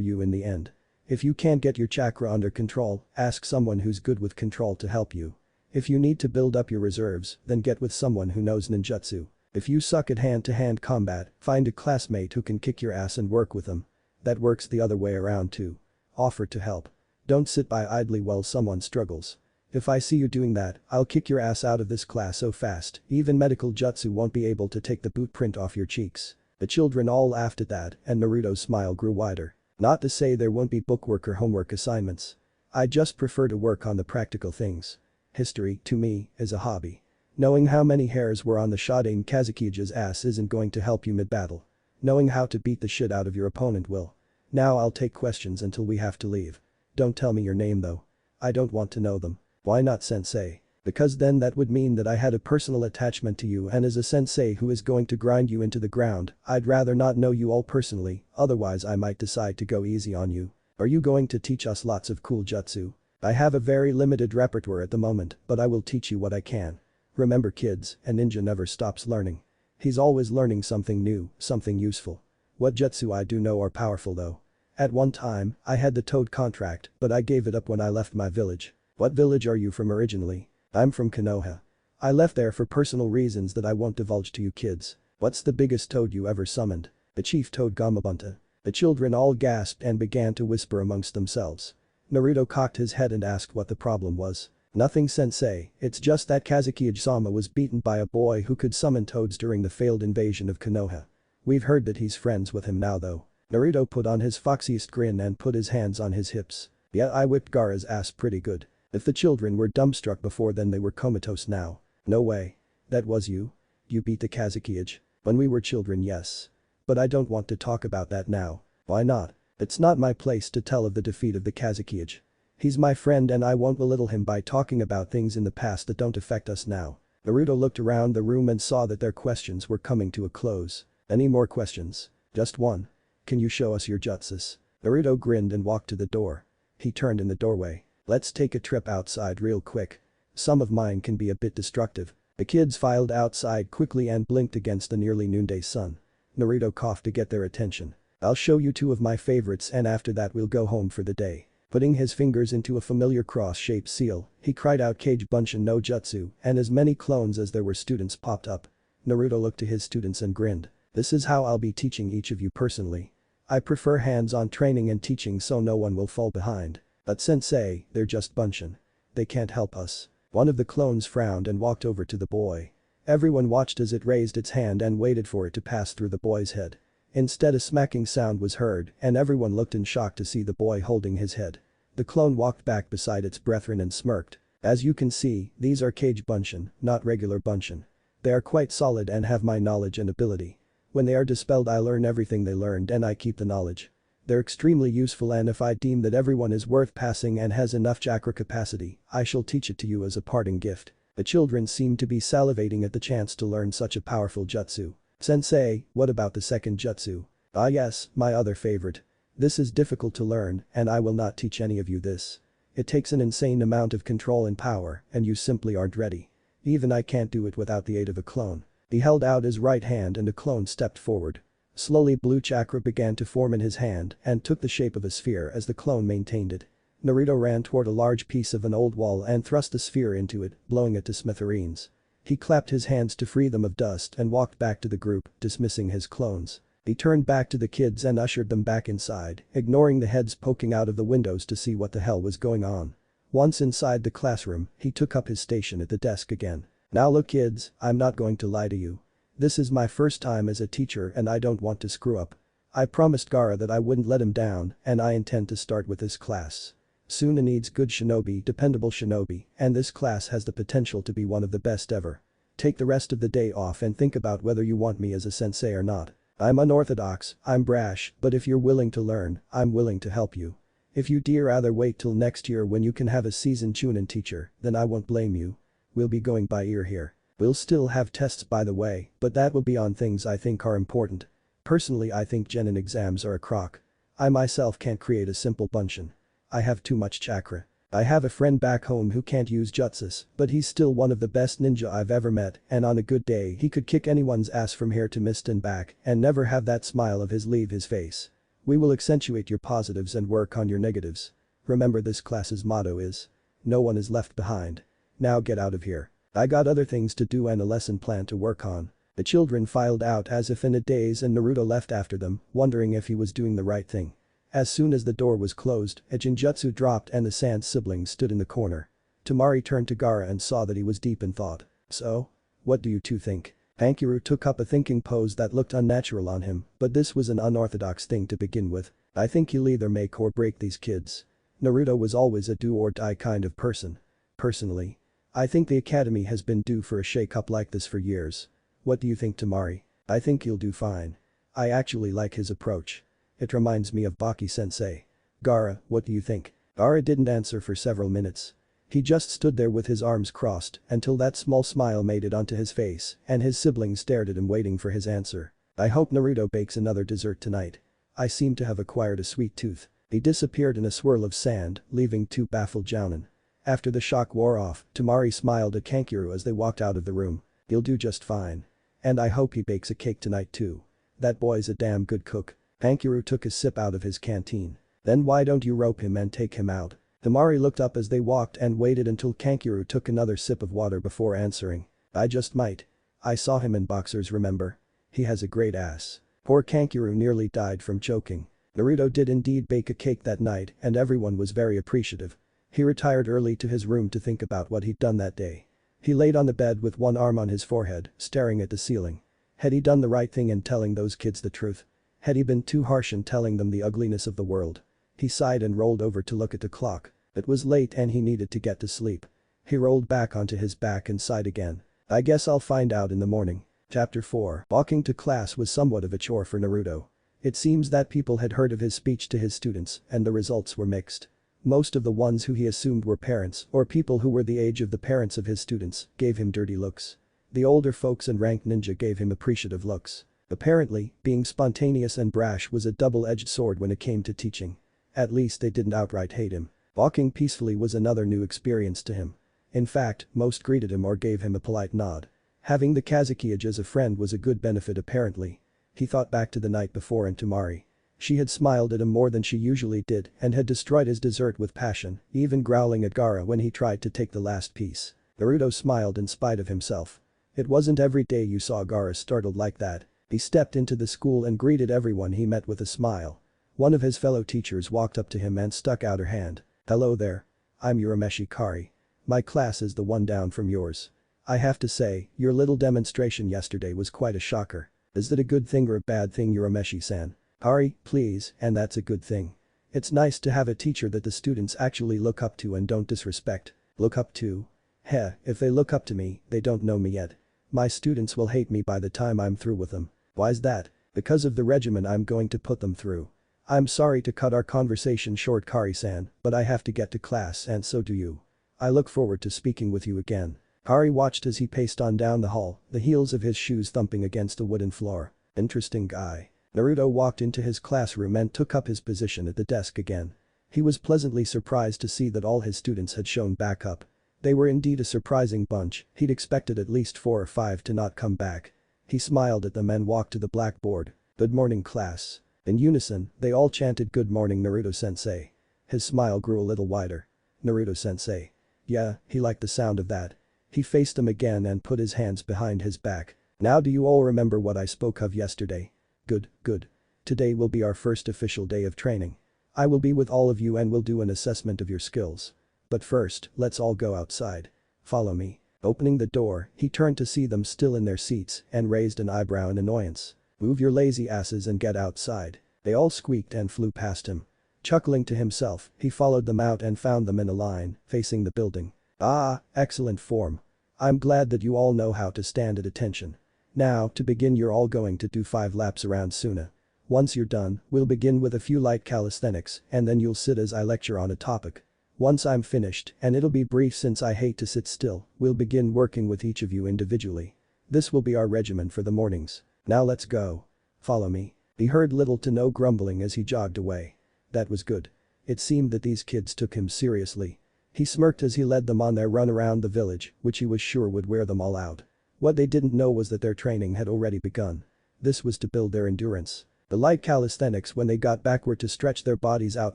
you in the end. If you can't get your chakra under control, ask someone who's good with control to help you. If you need to build up your reserves, then get with someone who knows ninjutsu. If you suck at hand-to-hand combat, find a classmate who can kick your ass and work with them. That works the other way around too. Offer to help. Don't sit by idly while someone struggles. If I see you doing that, I'll kick your ass out of this class so fast, even medical jutsu won't be able to take the boot print off your cheeks. The children all laughed at that and Naruto's smile grew wider. Not to say there won't be bookwork or homework assignments. I just prefer to work on the practical things. History, to me, is a hobby. Knowing how many hairs were on the Shodaime Kazukige's ass isn't going to help you mid-battle. Knowing how to beat the shit out of your opponent will. Now I'll take questions until we have to leave. Don't tell me your name though. I don't want to know them. Why not sensei? Because then that would mean that I had a personal attachment to you and as a sensei who is going to grind you into the ground, I'd rather not know you all personally, otherwise I might decide to go easy on you. Are you going to teach us lots of cool jutsu? I have a very limited repertoire at the moment, but I will teach you what I can. Remember kids, a ninja never stops learning. He's always learning something new, something useful. What jutsu I do know are powerful though. At one time, I had the Toad contract, but I gave it up when I left my village. What village are you from originally? I'm from Konoha. I left there for personal reasons that I won't divulge to you kids. What's the biggest toad you ever summoned? The chief toad Gamabunta. The children all gasped and began to whisper amongst themselves. Naruto cocked his head and asked what the problem was. Nothing sensei, it's just that Kazekige-sama was beaten by a boy who could summon toads during the failed invasion of Konoha. We've heard that he's friends with him now though. Naruto put on his foxiest grin and put his hands on his hips. Yeah, I whipped Gaara's ass pretty good. If the children were dumbstruck before then they were comatose now. No way. That was you? You beat the Kazekige? When we were children, yes. But I don't want to talk about that now. Why not? It's not my place to tell of the defeat of the Kazekige. He's my friend and I won't belittle him by talking about things in the past that don't affect us now. Naruto looked around the room and saw that their questions were coming to a close. Any more questions? Just one. Can you show us your jutsus? Naruto grinned and walked to the door. He turned in the doorway. Let's take a trip outside real quick. Some of mine can be a bit destructive. The kids filed outside quickly and blinked against the nearly noonday sun. Naruto coughed to get their attention. I'll show you two of my favorites and after that we'll go home for the day. Putting his fingers into a familiar cross-shaped seal, he cried out Kage Bunshin no Jutsu and as many clones as there were students popped up. Naruto looked to his students and grinned. This is how I'll be teaching each of you personally. I prefer hands-on training and teaching so no one will fall behind. But sensei, they're just Bunshin. They can't help us. One of the clones frowned and walked over to the boy. Everyone watched as it raised its hand and waited for it to pass through the boy's head. Instead a smacking sound was heard and everyone looked in shock to see the boy holding his head. The clone walked back beside its brethren and smirked. As you can see, these are Kage Bunshin, not regular Bunshin. They are quite solid and have my knowledge and ability. When they are dispelled I learn everything they learned and I keep the knowledge. They're extremely useful and if I deem that everyone is worth passing and has enough chakra capacity, I shall teach it to you as a parting gift. The children seemed to be salivating at the chance to learn such a powerful jutsu. Sensei, what about the second jutsu? Ah yes, my other favorite. This is difficult to learn and I will not teach any of you this. It takes an insane amount of control and power and you simply aren't ready. Even I can't do it without the aid of a clone. He held out his right hand and a clone stepped forward. Slowly blue chakra began to form in his hand and took the shape of a sphere as the clone maintained it. Naruto ran toward a large piece of an old wall and thrust the sphere into it, blowing it to smithereens. He clapped his hands to free them of dust and walked back to the group, dismissing his clones. He turned back to the kids and ushered them back inside, ignoring the heads poking out of the windows to see what the hell was going on. Once inside the classroom, he took up his station at the desk again. "Now look kids, I'm not going to lie to you. This is my first time as a teacher and I don't want to screw up. I promised Gaara that I wouldn't let him down and I intend to start with this class. Suna needs good shinobi, dependable shinobi, and this class has the potential to be one of the best ever. Take the rest of the day off and think about whether you want me as a sensei or not. I'm unorthodox, I'm brash, but if you're willing to learn, I'm willing to help you. If you'd rather wait till next year when you can have a seasoned chunin teacher, then I won't blame you. We'll be going by ear here. We'll still have tests by the way, but that will be on things I think are important. Personally I think genin exams are a crock. I myself can't create a simple bunshin. I have too much chakra. I have a friend back home who can't use jutsus, but he's still one of the best ninja I've ever met and on a good day he could kick anyone's ass from here to mist and back and never have that smile of his leave his face. We will accentuate your positives and work on your negatives. Remember this class's motto is, no one is left behind. Now get out of here. I got other things to do and a lesson plan to work on." The children filed out as if in a daze and Naruto left after them, wondering if he was doing the right thing. As soon as the door was closed, a genjutsu dropped and the Sand siblings stood in the corner. Temari turned to Gaara and saw that he was deep in thought. "So? What do you two think?" Hankiru took up a thinking pose that looked unnatural on him, but this was an unorthodox thing to begin with. "I think he'll either make or break these kids. Naruto was always a do or die kind of person. Personally, I think the academy has been due for a shake-up like this for years. What do you think Temari?" "I think he'll do fine. I actually like his approach. It reminds me of Baki-sensei." "Gaara, what do you think?" Gaara didn't answer for several minutes. He just stood there with his arms crossed until that small smile made it onto his face and his siblings stared at him waiting for his answer. "I hope Naruto bakes another dessert tonight. I seem to have acquired a sweet tooth." He disappeared in a swirl of sand, leaving two baffled jounin. After the shock wore off, Temari smiled at Kankiru as they walked out of the room. "He'll do just fine. And I hope he bakes a cake tonight too. That boy's a damn good cook." Kankiru took a sip out of his canteen. "Then why don't you rope him and take him out?" Temari looked up as they walked and waited until Kankiru took another sip of water before answering. "I just might. I saw him in boxers remember? He has a great ass." Poor Kankiru nearly died from choking. Naruto did indeed bake a cake that night and everyone was very appreciative. He retired early to his room to think about what he'd done that day. He laid on the bed with one arm on his forehead, staring at the ceiling. Had he done the right thing in telling those kids the truth? Had he been too harsh in telling them the ugliness of the world? He sighed and rolled over to look at the clock. It was late and he needed to get to sleep. He rolled back onto his back and sighed again. "I guess I'll find out in the morning." Chapter 4. Walking to class was somewhat of a chore for Naruto. It seems that people had heard of his speech to his students and the results were mixed. Most of the ones who he assumed were parents or people who were the age of the parents of his students gave him dirty looks. The older folks and ranked ninja gave him appreciative looks. Apparently, being spontaneous and brash was a double-edged sword when it came to teaching. At least they didn't outright hate him. Walking peacefully was another new experience to him. In fact, most greeted him or gave him a polite nod. Having the Kazekage as a friend was a good benefit apparently. He thought back to the night before and Temari. She had smiled at him more than she usually did and had destroyed his dessert with passion, even growling at Gaara when he tried to take the last piece. Naruto smiled in spite of himself. It wasn't every day you saw Gaara startled like that. He stepped into the school and greeted everyone he met with a smile. One of his fellow teachers walked up to him and stuck out her hand. "Hello there. I'm Urameshi Kari. My class is the one down from yours. I have to say, your little demonstration yesterday was quite a shocker. Is that a good thing or a bad thing Urameshi-san?" "Kari, please, and that's a good thing. It's nice to have a teacher that the students actually look up to and don't disrespect." "Look up to? Heh, if they look up to me, they don't know me yet. My students will hate me by the time I'm through with them." "Why's that?" "Because of the regimen I'm going to put them through." "I'm sorry to cut our conversation short Kari-san, but I have to get to class and so do you. I look forward to speaking with you again." Kari watched as he paced on down the hall, the heels of his shoes thumping against a wooden floor. Interesting guy. Naruto walked into his classroom and took up his position at the desk again. He was pleasantly surprised to see that all his students had shown back up. They were indeed a surprising bunch, he'd expected at least 4 or 5 to not come back. He smiled at them and walked to the blackboard. "Good morning class." In unison, they all chanted "Good morning Naruto-sensei." His smile grew a little wider. "Naruto-sensei." Yeah, he liked the sound of that. He faced them again and put his hands behind his back. "Now do you all remember what I spoke of yesterday?" "Good, good. Today will be our first official day of training. I will be with all of you and will do an assessment of your skills. But first, let's all go outside. Follow me. Opening the door, he turned to see them still in their seats and raised an eyebrow in annoyance. Move your lazy asses and get outside. They all squeaked and flew past him. Chuckling to himself, he followed them out and found them in a line, facing the building. Ah, excellent form. I'm glad that you all know how to stand at attention. Now, to begin, you're all going to do 5 laps around Suna. Once you're done, we'll begin with a few light calisthenics and then you'll sit as I lecture on a topic. Once I'm finished, and it'll be brief since I hate to sit still, we'll begin working with each of you individually. This will be our regimen for the mornings. Now let's go. Follow me. He heard little to no grumbling as he jogged away. That was good. It seemed that these kids took him seriously. He smirked as he led them on their run around the village, which he was sure would wear them all out. What they didn't know was that their training had already begun. This was to build their endurance. The light calisthenics when they got back were to stretch their bodies out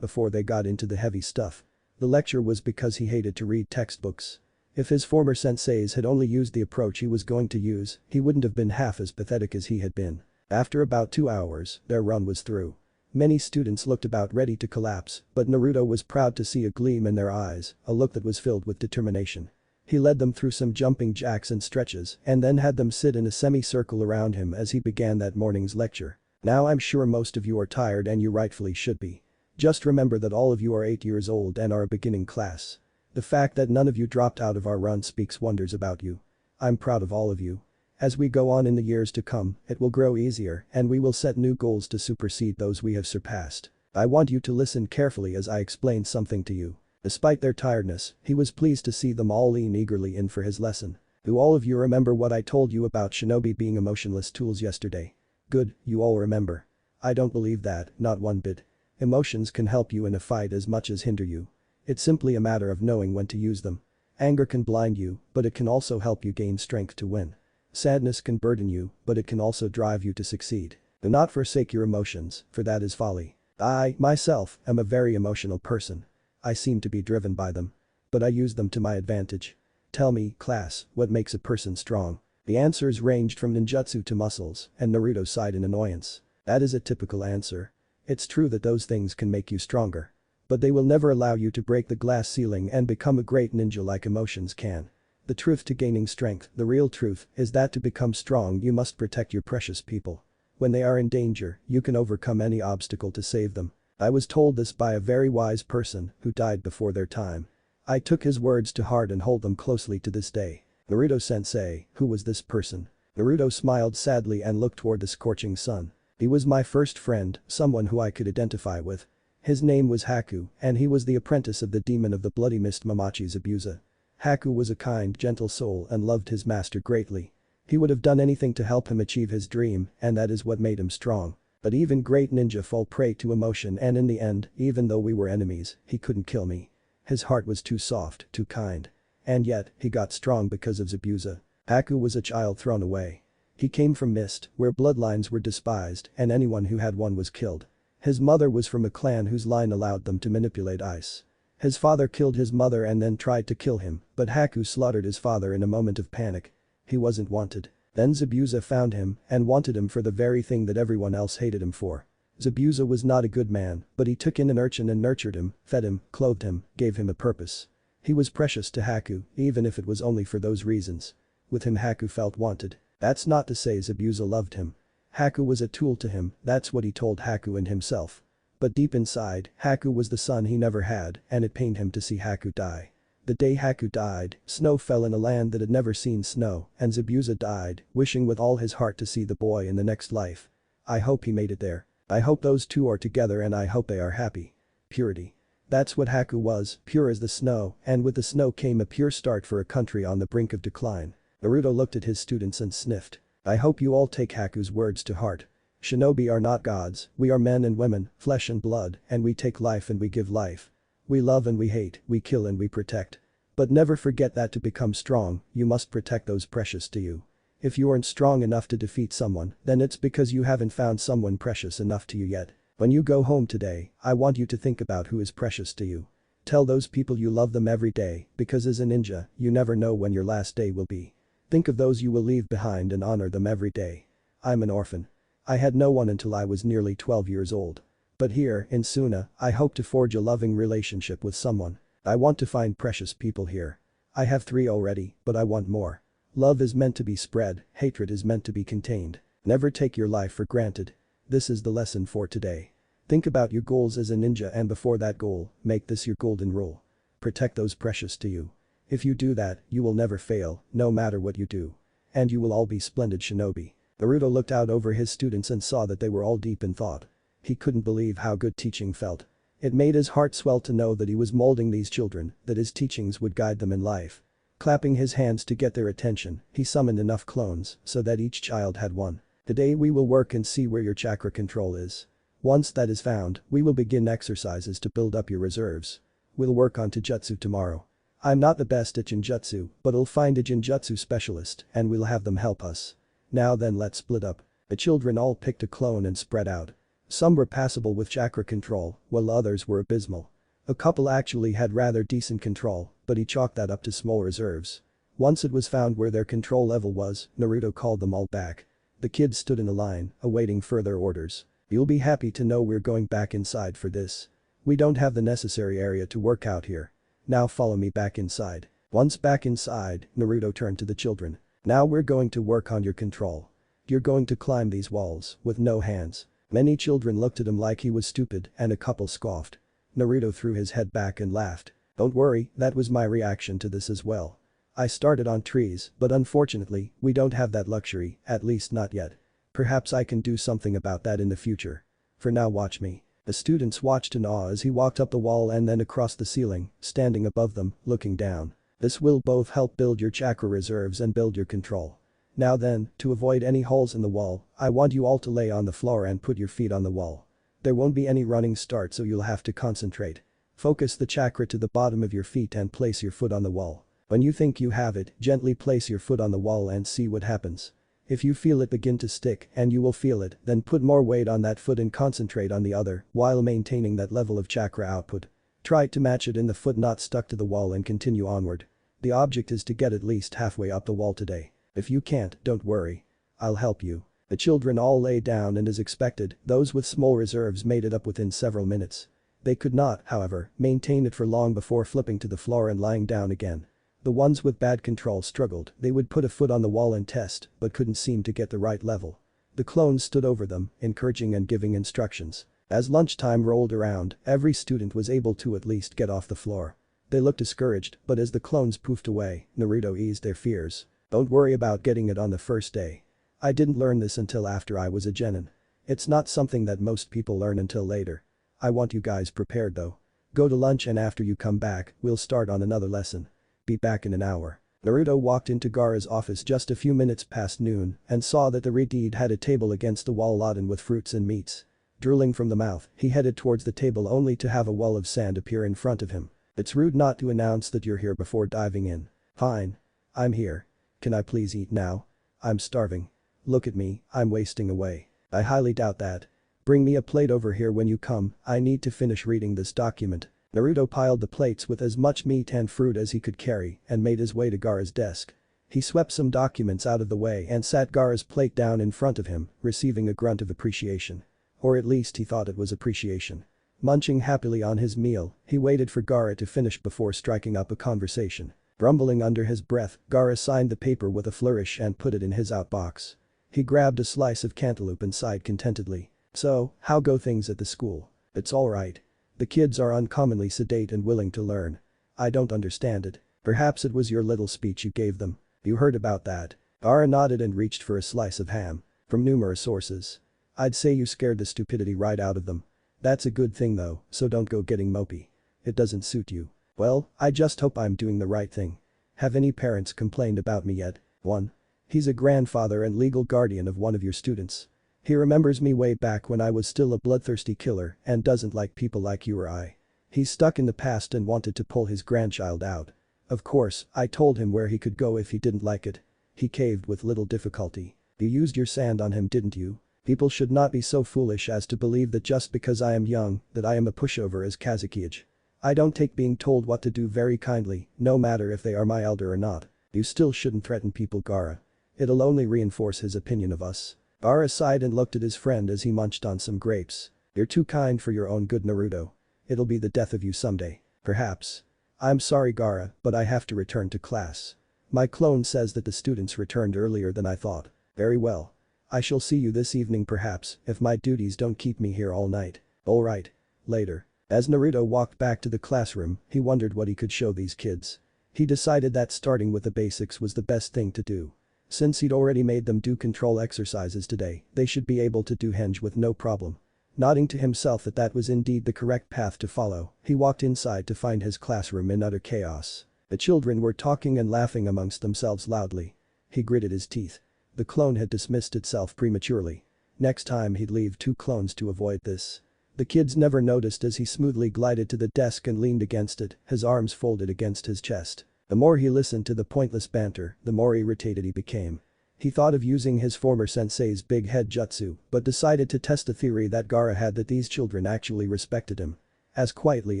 before they got into the heavy stuff. The lecture was because he hated to read textbooks. If his former senseis had only used the approach he was going to use, he wouldn't have been half as pathetic as he had been. After about 2 hours, their run was through. Many students looked about ready to collapse, but Naruto was proud to see a gleam in their eyes, a look that was filled with determination. He led them through some jumping jacks and stretches and then had them sit in a semicircle around him as he began that morning's lecture. Now I'm sure most of you are tired and you rightfully should be. Just remember that all of you are 8 years old and are a beginning class. The fact that none of you dropped out of our run speaks wonders about you. I'm proud of all of you. As we go on in the years to come, it will grow easier and we will set new goals to supersede those we have surpassed. I want you to listen carefully as I explain something to you. Despite their tiredness, he was pleased to see them all lean eagerly in for his lesson. Do all of you remember what I told you about shinobi being emotionless tools yesterday? Good, you all remember. I don't believe that, not one bit. Emotions can help you in a fight as much as hinder you. It's simply a matter of knowing when to use them. Anger can blind you, but it can also help you gain strength to win. Sadness can burden you, but it can also drive you to succeed. Do not forsake your emotions, for that is folly. I, myself, am a very emotional person. I seem to be driven by them. But I use them to my advantage. Tell me, class, what makes a person strong? The answers ranged from ninjutsu to muscles, and Naruto sighed in annoyance. That is a typical answer. It's true that those things can make you stronger. But they will never allow you to break the glass ceiling and become a great ninja like emotions can. The truth to gaining strength, the real truth, is that to become strong you must protect your precious people. When they are in danger, you can overcome any obstacle to save them. I was told this by a very wise person who died before their time. I took his words to heart and hold them closely to this day. Naruto-sensei, who was this person? Naruto smiled sadly and looked toward the scorching sun. He was my first friend, someone who I could identify with. His name was Haku, and he was the apprentice of the demon of the bloody mist Mamachi Zabuza. Haku was a kind, gentle soul and loved his master greatly. He would have done anything to help him achieve his dream, and that is what made him strong. But even great ninja fall prey to emotion and in the end, even though we were enemies, he couldn't kill me. His heart was too soft, too kind. And yet, he got strong because of Zabuza. Haku was a child thrown away. He came from Mist, where bloodlines were despised and anyone who had one was killed. His mother was from a clan whose line allowed them to manipulate ice. His father killed his mother and then tried to kill him, but Haku slaughtered his father in a moment of panic. He wasn't wanted. Then Zabuza found him and wanted him for the very thing that everyone else hated him for. Zabuza was not a good man, but he took in an urchin and nurtured him, fed him, clothed him, gave him a purpose. He was precious to Haku, even if it was only for those reasons. With him Haku felt wanted. That's not to say Zabuza loved him. Haku was a tool to him, that's what he told Haku and himself. But deep inside, Haku was the son he never had and it pained him to see Haku die. The day Haku died, snow fell in a land that had never seen snow and Zabuza died, wishing with all his heart to see the boy in the next life. I hope he made it there. I hope those two are together and I hope they are happy. Purity. That's what Haku was, pure as the snow, and with the snow came a pure start for a country on the brink of decline. Naruto looked at his students and sniffed. I hope you all take Haku's words to heart. Shinobi are not gods, we are men and women, flesh and blood, and we take life and we give life. We love and we hate, we kill and we protect. But never forget that to become strong, you must protect those precious to you. If you aren't strong enough to defeat someone, then it's because you haven't found someone precious enough to you yet. When you go home today, I want you to think about who is precious to you. Tell those people you love them every day, because as a ninja, you never know when your last day will be. Think of those you will leave behind and honor them every day. I'm an orphan. I had no one until I was nearly 12 years old. But here, in Suna, I hope to forge a loving relationship with someone. I want to find precious people here. I have 3 already, but I want more. Love is meant to be spread, hatred is meant to be contained. Never take your life for granted. This is the lesson for today. Think about your goals as a ninja, and before that goal, make this your golden rule. Protect those precious to you. If you do that, you will never fail, no matter what you do. And you will all be splendid shinobi. Naruto looked out over his students and saw that they were all deep in thought. He couldn't believe how good teaching felt. It made his heart swell to know that he was molding these children, that his teachings would guide them in life. Clapping his hands to get their attention, he summoned enough clones so that each child had one. Today we will work and see where your chakra control is. Once that is found, we will begin exercises to build up your reserves. We'll work on Taijutsu tomorrow. I'm not the best at Jinjutsu, but I'll find a Jinjutsu specialist and we'll have them help us. Now then, let's split up. The children all picked a clone and spread out. Some were passable with chakra control, while others were abysmal. A couple actually had rather decent control, but he chalked that up to small reserves. Once it was found where their control level was, Naruto called them all back. The kids stood in a line, awaiting further orders. You'll be happy to know we're going back inside for this. We don't have the necessary area to work out here. Now follow me back inside. Once back inside, Naruto turned to the children. Now we're going to work on your control. You're going to climb these walls with no hands. Many children looked at him like he was stupid and a couple scoffed. Naruto threw his head back and laughed. Don't worry, that was my reaction to this as well. I started on trees, but unfortunately, we don't have that luxury, at least not yet. Perhaps I can do something about that in the future. For now, watch me. The students watched in awe as he walked up the wall and then across the ceiling, standing above them, looking down. This will both help build your chakra reserves and build your control. Now then, to avoid any holes in the wall, I want you all to lay on the floor and put your feet on the wall. There won't be any running start, so you'll have to concentrate. Focus the chakra to the bottom of your feet and place your foot on the wall. When you think you have it, gently place your foot on the wall and see what happens. If you feel it begin to stick, and you will feel it, then put more weight on that foot and concentrate on the other while maintaining that level of chakra output. Try to match it in the foot not stuck to the wall and continue onward. The object is to get at least halfway up the wall today. If you can't, don't worry. I'll help you. The children all lay down, and as expected, those with small reserves made it up within several minutes. They could not, however, maintain it for long before flipping to the floor and lying down again. The ones with bad control struggled. They would put a foot on the wall and test, but couldn't seem to get the right level. The clones stood over them, encouraging and giving instructions. As lunchtime rolled around, every student was able to at least get off the floor. They looked discouraged, but as the clones poofed away, Naruto eased their fears. Don't worry about getting it on the first day. I didn't learn this until after I was a genin. It's not something that most people learn until later. I want you guys prepared though. Go to lunch, and after you come back, we'll start on another lesson. Be back in an hour. Naruto walked into Gaara's office just a few minutes past noon and saw that the Redeed had a table against the wall laden with fruits and meats. Drooling from the mouth, he headed towards the table only to have a wall of sand appear in front of him. It's rude not to announce that you're here before diving in. Fine. I'm here. Can I please eat now? I'm starving. Look at me, I'm wasting away. I highly doubt that. Bring me a plate over here when you come, I need to finish reading this document. Naruto piled the plates with as much meat and fruit as he could carry and made his way to Gaara's desk. He swept some documents out of the way and sat Gaara's plate down in front of him, receiving a grunt of appreciation. Or at least he thought it was appreciation. Munching happily on his meal, he waited for Gaara to finish before striking up a conversation. Grumbling under his breath, Gaara signed the paper with a flourish and put it in his outbox. He grabbed a slice of cantaloupe and sighed contentedly. So, how go things at the school? It's alright. The kids are uncommonly sedate and willing to learn. I don't understand it. Perhaps it was your little speech you gave them. You heard about that. Gaara nodded and reached for a slice of ham. From numerous sources. I'd say you scared the stupidity right out of them. That's a good thing though, so don't go getting mopey. It doesn't suit you. Well, I just hope I'm doing the right thing. Have any parents complained about me yet? 1. He's a grandfather and legal guardian of one of your students. He remembers me way back when I was still a bloodthirsty killer and doesn't like people like you or I. He's stuck in the past and wanted to pull his grandchild out. Of course, I told him where he could go if he didn't like it. He caved with little difficulty. You used your sand on him, didn't you? People should not be so foolish as to believe that just because I am young, that I am a pushover as Kazekage. I don't take being told what to do very kindly, no matter if they are my elder or not. You still shouldn't threaten people, Gaara. It'll only reinforce his opinion of us. Gaara sighed and looked at his friend as he munched on some grapes. You're too kind for your own good, Naruto. It'll be the death of you someday. Perhaps. I'm sorry Gaara, but I have to return to class. My clone says that the students returned earlier than I thought. Very well. I shall see you this evening perhaps, if my duties don't keep me here all night. Alright. Later. As Naruto walked back to the classroom, he wondered what he could show these kids. He decided that starting with the basics was the best thing to do. Since he'd already made them do control exercises today, they should be able to do henge with no problem. Nodding to himself that was indeed the correct path to follow, he walked inside to find his classroom in utter chaos. The children were talking and laughing amongst themselves loudly. He gritted his teeth. The clone had dismissed itself prematurely. Next time he'd leave 2 clones to avoid this. The kids never noticed as he smoothly glided to the desk and leaned against it, his arms folded against his chest. The more he listened to the pointless banter, the more irritated he became. He thought of using his former sensei's big head jutsu, but decided to test a theory that Gaara had that these children actually respected him. As quietly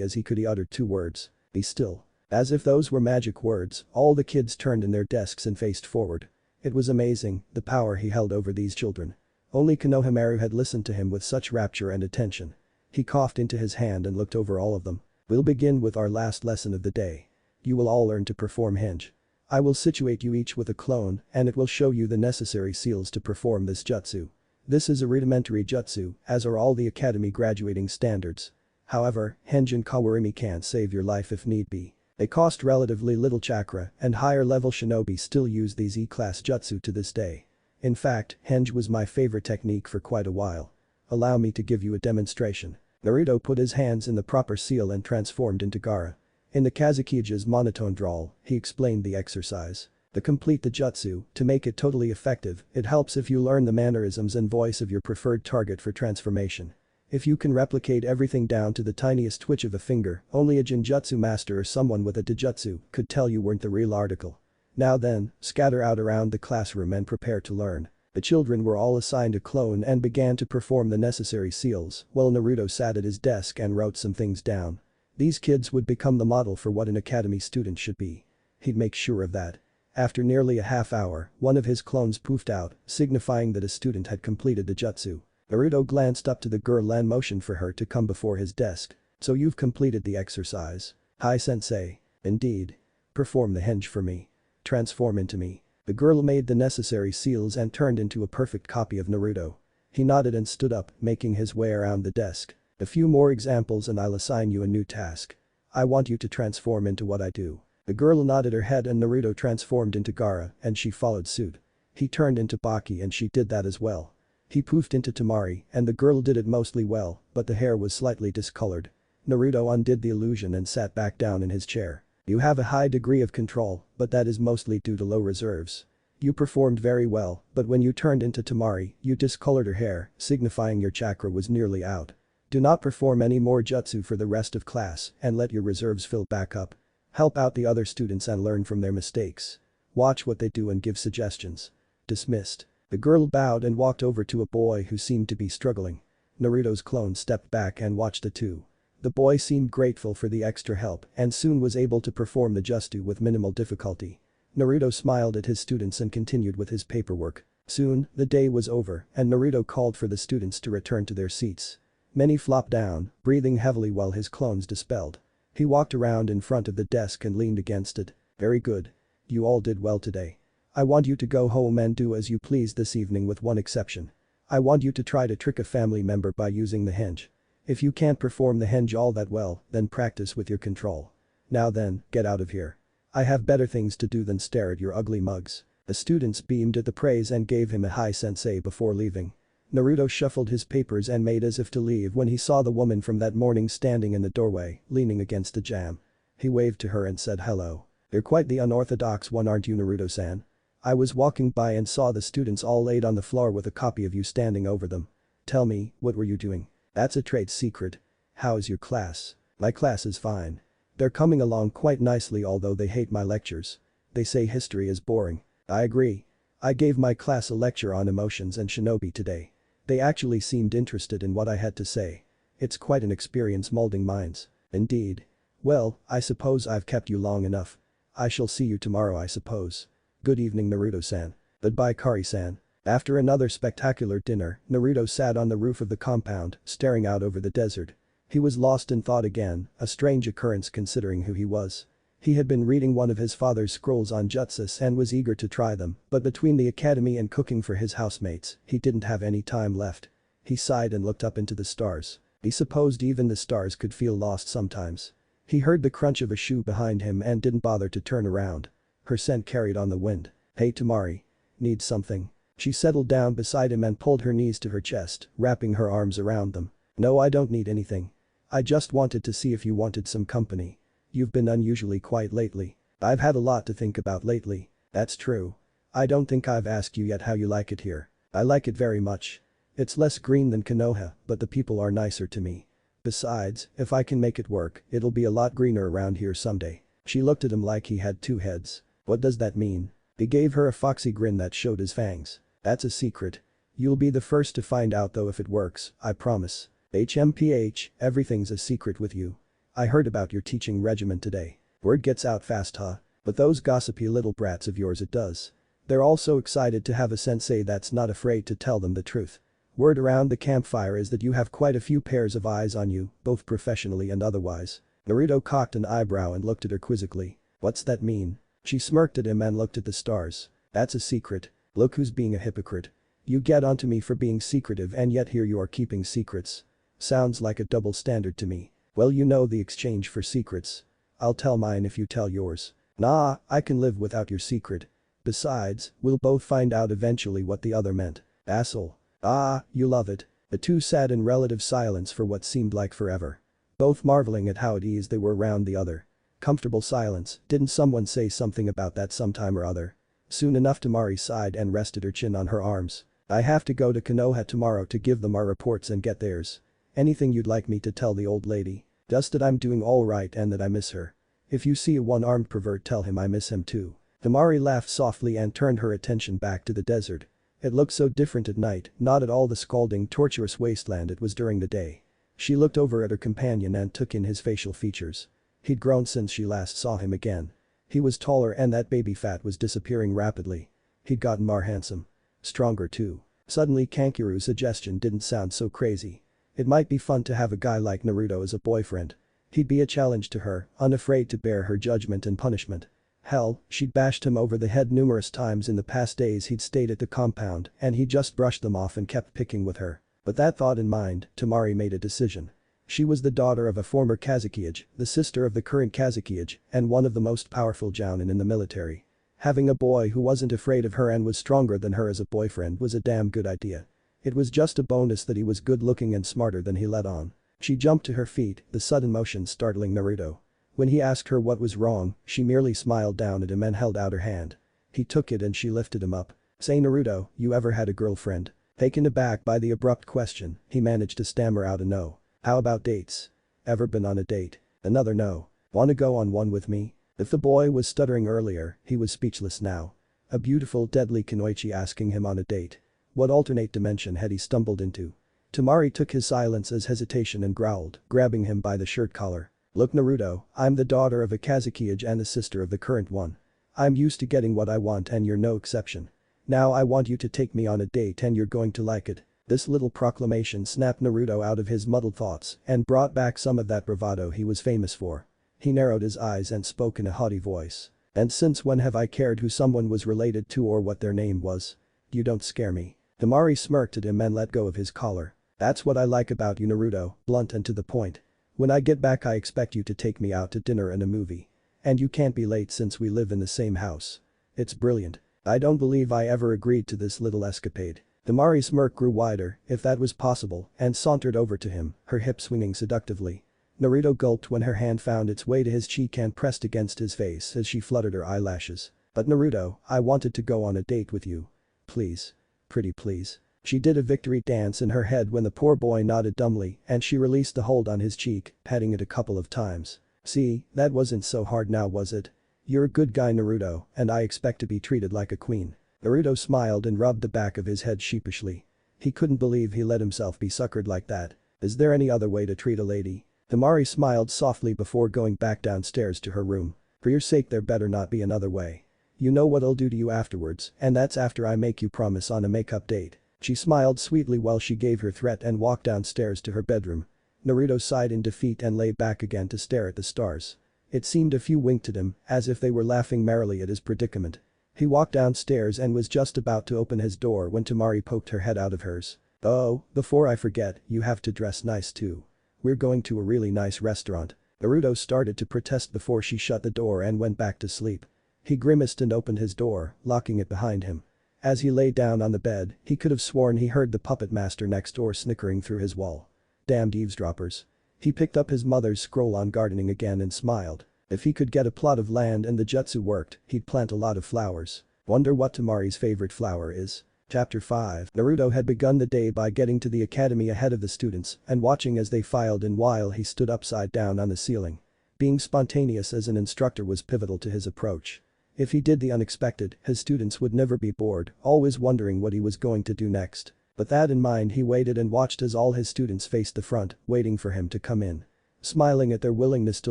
as he could he uttered 2 words. Be still. As if those were magic words, all the kids turned in their desks and faced forward. It was amazing, the power he held over these children. Only Konohamaru had listened to him with such rapture and attention. He coughed into his hand and looked over all of them. We'll begin with our last lesson of the day. You will all learn to perform henge. I will situate you each with a clone and it will show you the necessary seals to perform this jutsu. This is a rudimentary jutsu, as are all the academy graduating standards. However, henge and kawarimi can't save your life if need be. They cost relatively little chakra and higher level shinobi still use these E-class jutsu to this day. In fact, henge was my favorite technique for quite a while. Allow me to give you a demonstration. Naruto put his hands in the proper seal and transformed into Gaara. In the Kazukige's monotone drawl, he explained the exercise. To complete the jutsu, to make it totally effective, it helps if you learn the mannerisms and voice of your preferred target for transformation. If you can replicate everything down to the tiniest twitch of a finger, only a Genjutsu master or someone with a Taijutsu could tell you weren't the real article. Now then, scatter out around the classroom and prepare to learn. The children were all assigned a clone and began to perform the necessary seals, while Naruto sat at his desk and wrote some things down. These kids would become the model for what an academy student should be. He'd make sure of that. After nearly a half hour, one of his clones poofed out, signifying that a student had completed the jutsu. Naruto glanced up to the girl and motioned for her to come before his desk. So you've completed the exercise. Hi sensei. Indeed. Perform the henge for me. Transform into me. The girl made the necessary seals and turned into a perfect copy of Naruto. He nodded and stood up, making his way around the desk. A few more examples and I'll assign you a new task. I want you to transform into what I do. The girl nodded her head and Naruto transformed into Gaara and she followed suit. He turned into Baki and she did that as well. He poofed into Temari and the girl did it mostly well, but the hair was slightly discolored. Naruto undid the illusion and sat back down in his chair. You have a high degree of control, but that is mostly due to low reserves. You performed very well, but when you turned into Temari, you discolored her hair, signifying your chakra was nearly out. Do not perform any more jutsu for the rest of class and let your reserves fill back up. Help out the other students and learn from their mistakes. Watch what they do and give suggestions. Dismissed. The girl bowed and walked over to a boy who seemed to be struggling. Naruto's clone stepped back and watched the two. The boy seemed grateful for the extra help and soon was able to perform the jutsu with minimal difficulty. Naruto smiled at his students and continued with his paperwork. Soon, the day was over and Naruto called for the students to return to their seats. Many flopped down, breathing heavily while his clones dispelled. He walked around in front of the desk and leaned against it. Very good. You all did well today. I want you to go home and do as you please this evening with one exception. I want you to try to trick a family member by using the henge. If you can't perform the henge all that well, then practice with your control. Now then, get out of here. I have better things to do than stare at your ugly mugs. The students beamed at the praise and gave him a hi sensei before leaving. Naruto shuffled his papers and made as if to leave when he saw the woman from that morning standing in the doorway, leaning against the jamb. He waved to her and said hello. You're quite the unorthodox one aren't you Naruto-san? I was walking by and saw the students all laid on the floor with a copy of you standing over them. Tell me, what were you doing? That's a trade secret. How is your class? My class is fine. They're coming along quite nicely although they hate my lectures. They say history is boring. I agree. I gave my class a lecture on emotions and shinobi today. They actually seemed interested in what I had to say. It's quite an experience molding minds. Indeed. Well, I suppose I've kept you long enough. I shall see you tomorrow I suppose. Good evening Naruto-san. Goodbye Kari-san. After another spectacular dinner, Naruto sat on the roof of the compound, staring out over the desert. He was lost in thought again, a strange occurrence considering who he was. He had been reading one of his father's scrolls on jutsus and was eager to try them, but between the academy and cooking for his housemates, he didn't have any time left. He sighed and looked up into the stars. He supposed even the stars could feel lost sometimes. He heard the crunch of a shoe behind him and didn't bother to turn around. Her scent carried on the wind. "Hey Temari. Need something?" She settled down beside him and pulled her knees to her chest, wrapping her arms around them. "No, I don't need anything. I just wanted to see if you wanted some company. You've been unusually quiet lately." "I've had a lot to think about lately." "That's true. I don't think I've asked you yet how you like it here." "I like it very much. It's less green than Konoha, but the people are nicer to me. Besides, if I can make it work, it'll be a lot greener around here someday." She looked at him like he had two heads. "What does that mean?" He gave her a foxy grin that showed his fangs. "That's a secret. You'll be the first to find out though if it works, I promise." "HMPH, everything's a secret with you. I heard about your teaching regimen today. Word gets out fast, huh? But those gossipy little brats of yours, it does. They're all so excited to have a sensei that's not afraid to tell them the truth. Word around the campfire is that you have quite a few pairs of eyes on you, both professionally and otherwise." Naruto cocked an eyebrow and looked at her quizzically. "What's that mean?" She smirked at him and looked at the stars. "That's a secret. Look who's being a hypocrite. You get onto me for being secretive and yet here you are keeping secrets. Sounds like a double standard to me." "Well, you know the exchange for secrets. I'll tell mine if you tell yours." "Nah, I can live without your secret. Besides, we'll both find out eventually what the other meant. Asshole." "Ah, you love it." The two sat in relative silence for what seemed like forever. Both marveling at how at ease they were around the other. Comfortable silence. Didn't someone say something about that sometime or other? Soon enough Temari sighed and rested her chin on her arms. "I have to go to Konoha tomorrow to give them our reports and get theirs. Anything you'd like me to tell the old lady?" "Just that I'm doing alright and that I miss her. If you see a one-armed pervert tell him I miss him too." Temari laughed softly and turned her attention back to the desert. It looked so different at night, not at all the scalding, torturous wasteland it was during the day. She looked over at her companion and took in his facial features. He'd grown since she last saw him again. He was taller and that baby fat was disappearing rapidly. He'd gotten more handsome. Stronger too. Suddenly Kankuru's suggestion didn't sound so crazy. It might be fun to have a guy like Naruto as a boyfriend. He'd be a challenge to her, unafraid to bear her judgment and punishment. Hell, she'd bashed him over the head numerous times in the past days he'd stayed at the compound and he just brushed them off and kept picking with her. But that thought in mind, Temari made a decision. She was the daughter of a former Kazekage, the sister of the current Kazekage, and one of the most powerful jounin in the military. Having a boy who wasn't afraid of her and was stronger than her as a boyfriend was a damn good idea. It was just a bonus that he was good looking and smarter than he let on. She jumped to her feet, the sudden motion startling Naruto. When he asked her what was wrong, she merely smiled down at him and held out her hand. He took it and she lifted him up. "Say Naruto, you ever had a girlfriend?" Taken aback by the abrupt question, he managed to stammer out a no. "How about dates? Ever been on a date?" Another no. "Wanna go on one with me?" If the boy was stuttering earlier, he was speechless now. A beautiful deadly kunoichi asking him on a date. What alternate dimension had he stumbled into? Temari took his silence as hesitation and growled, grabbing him by the shirt collar. "Look Naruto, I'm the daughter of a Kazekage and the sister of the current one. I'm used to getting what I want and you're no exception. Now I want you to take me on a date and you're going to like it." This little proclamation snapped Naruto out of his muddled thoughts and brought back some of that bravado he was famous for. He narrowed his eyes and spoke in a haughty voice. "And since when have I cared who someone was related to or what their name was? You don't scare me." Temari smirked at him and let go of his collar. "That's what I like about you Naruto, blunt and to the point. When I get back I expect you to take me out to dinner and a movie. And you can't be late since we live in the same house." "It's brilliant. I don't believe I ever agreed to this little escapade." Temari's smirk grew wider, if that was possible, and sauntered over to him, her hips swinging seductively. Naruto gulped when her hand found its way to his cheek and pressed against his face as she fluttered her eyelashes. "But Naruto, I wanted to go on a date with you. Please. Pretty please." She did a victory dance in her head when the poor boy nodded dumbly and she released the hold on his cheek, patting it a couple of times. "See, that wasn't so hard now was it? You're a good guy Naruto, and I expect to be treated like a queen." Naruto smiled and rubbed the back of his head sheepishly. He couldn't believe he let himself be suckered like that. Is there any other way to treat a lady? Temari smiled softly before going back downstairs to her room. "For your sake there better not be another way. You know what I'll do to you afterwards, and that's after I make you promise on a make-up date." She smiled sweetly while she gave her threat and walked downstairs to her bedroom. Naruto sighed in defeat and lay back again to stare at the stars. It seemed a few winked at him, as if they were laughing merrily at his predicament. He walked downstairs and was just about to open his door when Temari poked her head out of hers. "Oh, before I forget, you have to dress nice too. We're going to a really nice restaurant." Naruto started to protest before she shut the door and went back to sleep. He grimaced and opened his door, locking it behind him. As he lay down on the bed, he could have sworn he heard the puppet master next door snickering through his wall. Damned eavesdroppers. He picked up his mother's scroll on gardening again and smiled. If he could get a plot of land and the jutsu worked, he'd plant a lot of flowers. Wonder what Temari's favorite flower is. Chapter 5. Naruto had begun the day by getting to the academy ahead of the students and watching as they filed in while he stood upside down on the ceiling. Being spontaneous as an instructor was pivotal to his approach. If he did the unexpected, his students would never be bored, always wondering what he was going to do next. With that in mind, he waited and watched as all his students faced the front, waiting for him to come in. Smiling at their willingness to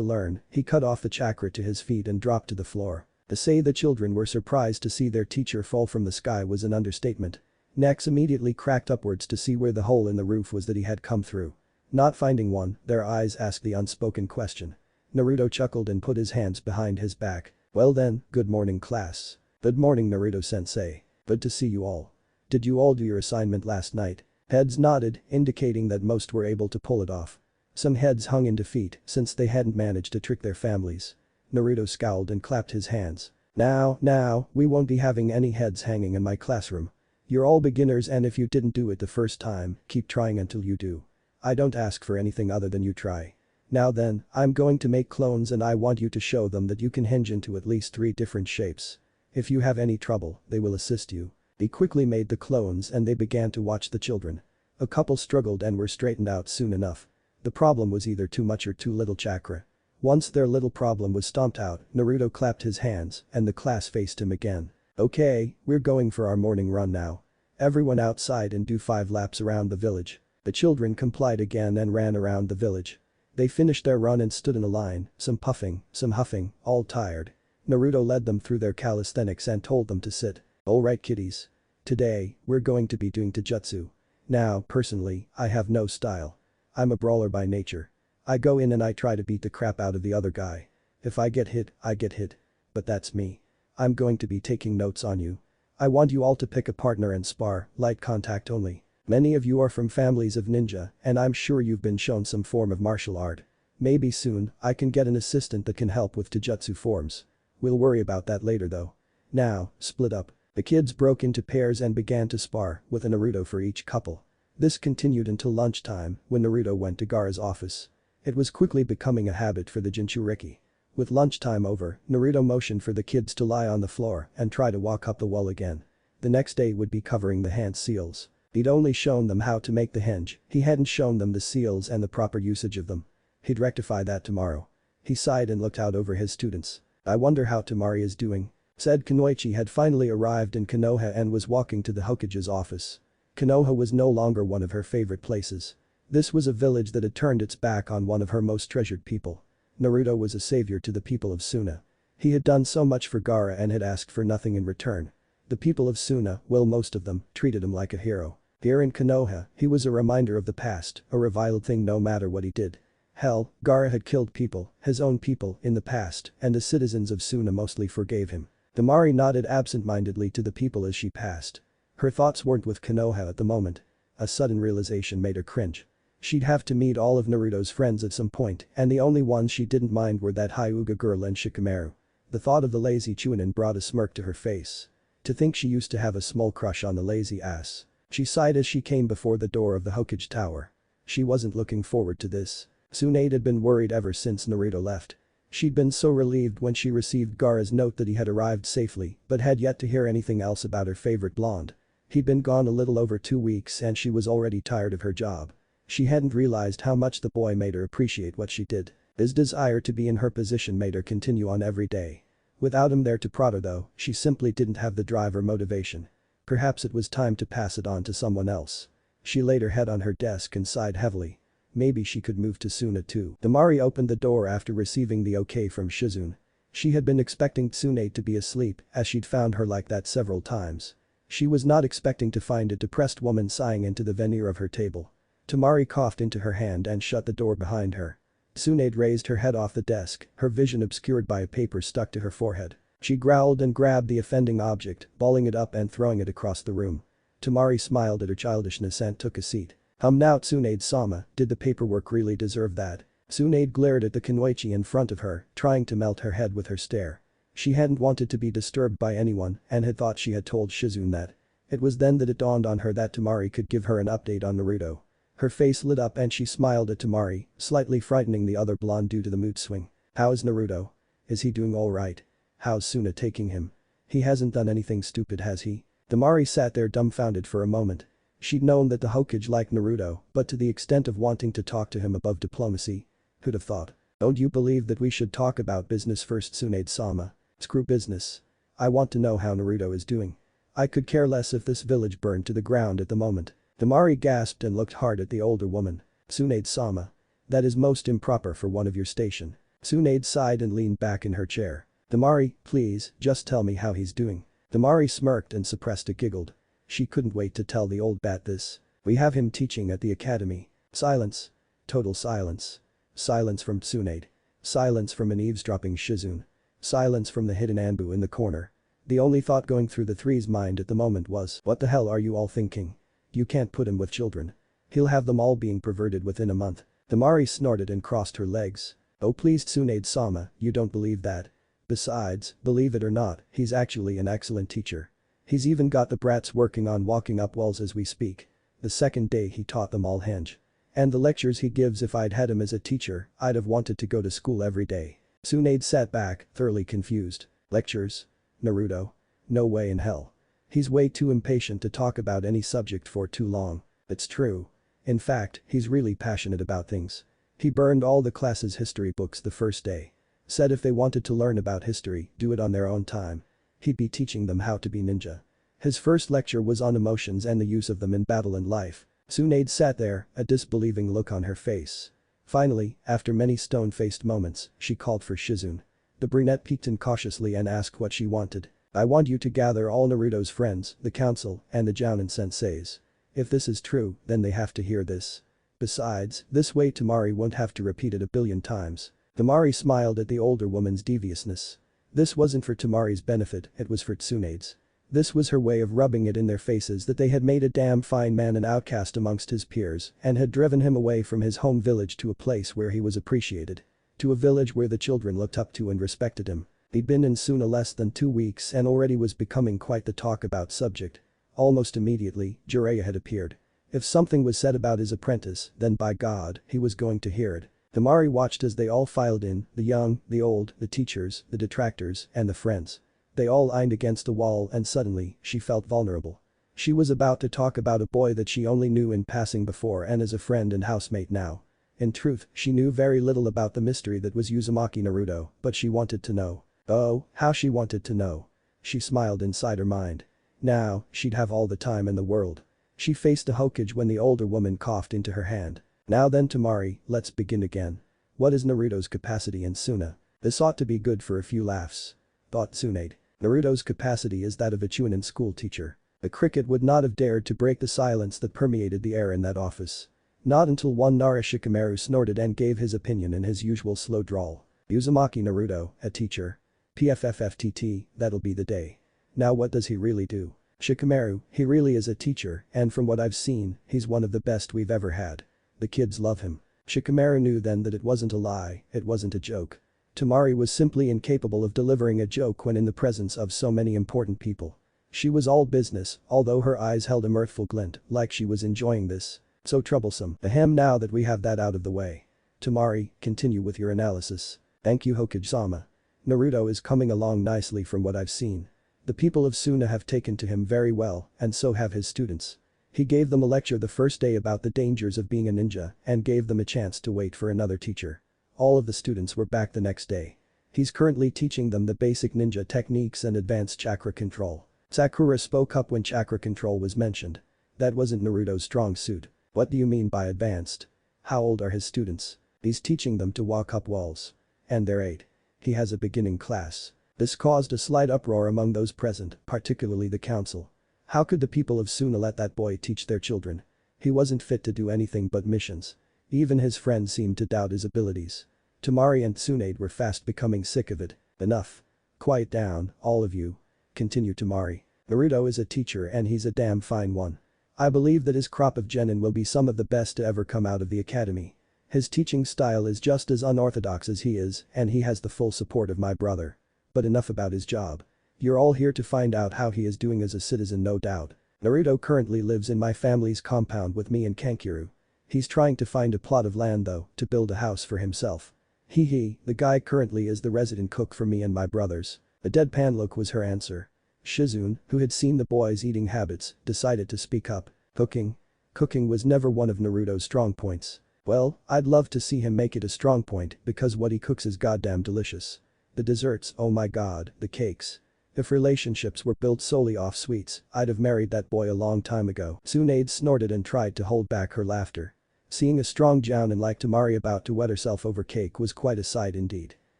learn, he cut off the chakra to his feet and dropped to the floor. To say the children were surprised to see their teacher fall from the sky was an understatement. Necks immediately cracked upwards to see where the hole in the roof was that he had come through. Not finding one, their eyes asked the unspoken question. Naruto chuckled and put his hands behind his back. "Well then, good morning class." "Good morning Naruto-sensei. Good to see you all. Did you all do your assignment last night?" Heads nodded, indicating that most were able to pull it off. Some heads hung in defeat since they hadn't managed to trick their families. Naruto scowled and clapped his hands. Now, we won't be having any heads hanging in my classroom. You're all beginners and if you didn't do it the first time, keep trying until you do. I don't ask for anything other than you try. Now then, I'm going to make clones and I want you to show them that you can hinge into at least 3 different shapes. If you have any trouble, they will assist you. He quickly made the clones and they began to watch the children. A couple struggled and were straightened out soon enough. The problem was either too much or too little chakra. Once their little problem was stomped out, Naruto clapped his hands and the class faced him again. "Okay, we're going for our morning run now. Everyone outside and do 5 laps around the village." The children complied again and ran around the village. They finished their run and stood in a line, some puffing, some huffing, all tired. Naruto led them through their calisthenics and told them to sit. "Alright kiddies. Today, we're going to be doing taijutsu. Now, personally, I have no style. I'm a brawler by nature. I go in and I try to beat the crap out of the other guy. If I get hit, I get hit. But that's me. I'm going to be taking notes on you. I want you all to pick a partner and spar, light contact only. Many of you are from families of ninja, and I'm sure you've been shown some form of martial art. Maybe soon, I can get an assistant that can help with taijutsu forms. We'll worry about that later though. Now, split up." The kids broke into pairs and began to spar, with a Naruto for each couple. This continued until lunchtime, when Naruto went to Gaara's office. It was quickly becoming a habit for the Jinchuriki. With lunchtime over, Naruto motioned for the kids to lie on the floor and try to walk up the wall again. The next day would be covering the hand seals. He'd only shown them how to make the hinge, he hadn't shown them the seals and the proper usage of them. He'd rectify that tomorrow. He sighed and looked out over his students. "I wonder how Temari is doing." Said Kunoichi had finally arrived in Konoha and was walking to the Hokage's office. Konoha was no longer one of her favorite places. This was a village that had turned its back on one of her most treasured people. Naruto was a savior to the people of Suna. He had done so much for Gaara and had asked for nothing in return. The people of Suna, well most of them, treated him like a hero. Here in Konoha, he was a reminder of the past, a reviled thing no matter what he did. Hell, Gaara had killed people, his own people, in the past, and the citizens of Suna mostly forgave him. Temari nodded absent-mindedly to the people as she passed. Her thoughts weren't with Konoha at the moment. A sudden realization made her cringe. She'd have to meet all of Naruto's friends at some point, and the only ones she didn't mind were that Hyuga girl and Shikamaru. The thought of the lazy Chunin brought a smirk to her face. To think she used to have a small crush on the lazy ass. She sighed as she came before the door of the Hokage tower. She wasn't looking forward to this. Tsunade had been worried ever since Naruto left. She'd been so relieved when she received Gaara's note that he had arrived safely, but had yet to hear anything else about her favorite blonde. He'd been gone a little over 2 weeks and she was already tired of her job. She hadn't realized how much the boy made her appreciate what she did. His desire to be in her position made her continue on every day. Without him there to prod her though, she simply didn't have the drive or motivation. Perhaps it was time to pass it on to someone else. She laid her head on her desk and sighed heavily. Maybe she could move to Suna too. Temari opened the door after receiving the okay from Shizune. She had been expecting Tsunade to be asleep as she'd found her like that several times. She was not expecting to find a depressed woman sighing into the veneer of her table. Temari coughed into her hand and shut the door behind her. Tsunade raised her head off the desk, her vision obscured by a paper stuck to her forehead. She growled and grabbed the offending object, balling it up and throwing it across the room. Temari smiled at her childishness and took a seat. Now Tsunade-sama, did the paperwork really deserve that? Tsunade glared at the kunoichi in front of her, trying to melt her head with her stare. She hadn't wanted to be disturbed by anyone and had thought she had told Shizune that. It was then that it dawned on her that Temari could give her an update on Naruto. Her face lit up and she smiled at Temari, slightly frightening the other blonde due to the mood swing. How's Naruto? Is he doing alright? How's Suna taking him? He hasn't done anything stupid, has he? Temari sat there dumbfounded for a moment. She'd known that the Hokage liked Naruto, but to the extent of wanting to talk to him above diplomacy. Who'd have thought? Don't you believe that we should talk about business first, Tsunade-sama? Screw business. I want to know how Naruto is doing. I could care less if this village burned to the ground at the moment. Temari gasped and looked hard at the older woman. Tsunade-sama. That is most improper for one of your station. Tsunade sighed and leaned back in her chair. Temari, please, just tell me how he's doing. Temari smirked and suppressed a giggle. She couldn't wait to tell the old bat this. We have him teaching at the academy. Silence. Total silence. Silence from Tsunade. Silence from an eavesdropping Shizune. Silence from the hidden Anbu in the corner. The only thought going through the three's mind at the moment was, what the hell are you all thinking? You can't put him with children. He'll have them all being perverted within a month. Temari snorted and crossed her legs. Oh please Tsunade-sama, you don't believe that. Besides, believe it or not, he's actually an excellent teacher. He's even got the brats working on walking up walls as we speak. The second day he taught them all henge. And the lectures he gives, if I'd had him as a teacher, I'd have wanted to go to school every day. Tsunade sat back, thoroughly confused. Lectures? Naruto? No way in hell. He's way too impatient to talk about any subject for too long. It's true. In fact, he's really passionate about things. He burned all the class's history books the first day. Said if they wanted to learn about history, do it on their own time. He'd be teaching them how to be ninja. His first lecture was on emotions and the use of them in battle and life. Tsunade sat there, a disbelieving look on her face. Finally, after many stone-faced moments, she called for Shizune. The brunette peeked in cautiously and asked what she wanted. I want you to gather all Naruto's friends, the council, and the Jounin senseis. If this is true, then they have to hear this. Besides, this way Temari won't have to repeat it a billion times. Temari smiled at the older woman's deviousness. This wasn't for Temari's benefit, it was for Tsunade's. This was her way of rubbing it in their faces that they had made a damn fine man an outcast amongst his peers and had driven him away from his home village to a place where he was appreciated. To a village where the children looked up to and respected him. He'd been in Suna less than 2 weeks and already was becoming quite the talk about subject. Almost immediately, Jiraiya had appeared. If something was said about his apprentice, then by God, he was going to hear it. Temari watched as they all filed in, the young, the old, the teachers, the detractors, and the friends. They all lined against the wall and suddenly, she felt vulnerable. She was about to talk about a boy that she only knew in passing before and as a friend and housemate now. In truth, she knew very little about the mystery that was Uzumaki Naruto, but she wanted to know. Oh, how she wanted to know. She smiled inside her mind. Now, she'd have all the time in the world. She faced the Hokage when the older woman coughed into her hand. Now then Temari, let's begin again. What is Naruto's capacity in Suna? This ought to be good for a few laughs. Thought Tsunade. Naruto's capacity is that of a Chunin school teacher. The cricket would not have dared to break the silence that permeated the air in that office. Not until one Nara Shikamaru snorted and gave his opinion in his usual slow drawl. Uzumaki Naruto, a teacher. PFFFTT, that'll be the day. Now what does he really do? Shikamaru, he really is a teacher and from what I've seen, he's one of the best we've ever had. The kids love him. Shikamaru knew then that it wasn't a lie, it wasn't a joke. Temari was simply incapable of delivering a joke when in the presence of so many important people. She was all business, although her eyes held a mirthful glint, like she was enjoying this. So troublesome. Ahem, now that we have that out of the way. Temari, continue with your analysis. Thank you Hokage-sama. Naruto is coming along nicely from what I've seen. The people of Suna have taken to him very well, and so have his students. He gave them a lecture the first day about the dangers of being a ninja and gave them a chance to wait for another teacher. All of the students were back the next day. He's currently teaching them the basic ninja techniques and advanced chakra control. Sakura spoke up when chakra control was mentioned. That wasn't Naruto's strong suit. What do you mean by advanced? How old are his students? He's teaching them to walk up walls. And they're 8. He has a beginning class. This caused a slight uproar among those present, particularly the council. How could the people of Suna let that boy teach their children? He wasn't fit to do anything but missions. Even his friends seemed to doubt his abilities. Temari and Tsunade were fast becoming sick of it. Enough. Quiet down, all of you. Continued Temari. Naruto is a teacher and he's a damn fine one. I believe that his crop of genin will be some of the best to ever come out of the academy. His teaching style is just as unorthodox as he is and he has the full support of my brother. But enough about his job. You're all here to find out how he is doing as a citizen, no doubt. Naruto currently lives in my family's compound with me and Kankuro. He's trying to find a plot of land though to build a house for himself. The guy currently is the resident cook for me and my brothers. A deadpan look was her answer. Shizune, who had seen the boys' eating habits, decided to speak up. Cooking? Cooking was never one of Naruto's strong points. Well, I'd love to see him make it a strong point because what he cooks is goddamn delicious. The desserts, oh my god, the cakes. If relationships were built solely off sweets, I'd have married that boy a long time ago. Tsunade snorted and tried to hold back her laughter. Seeing a strong jounin like Temari about to wet herself over cake was quite a sight indeed.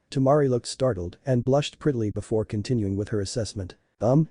Temari looked startled and blushed prettily before continuing with her assessment.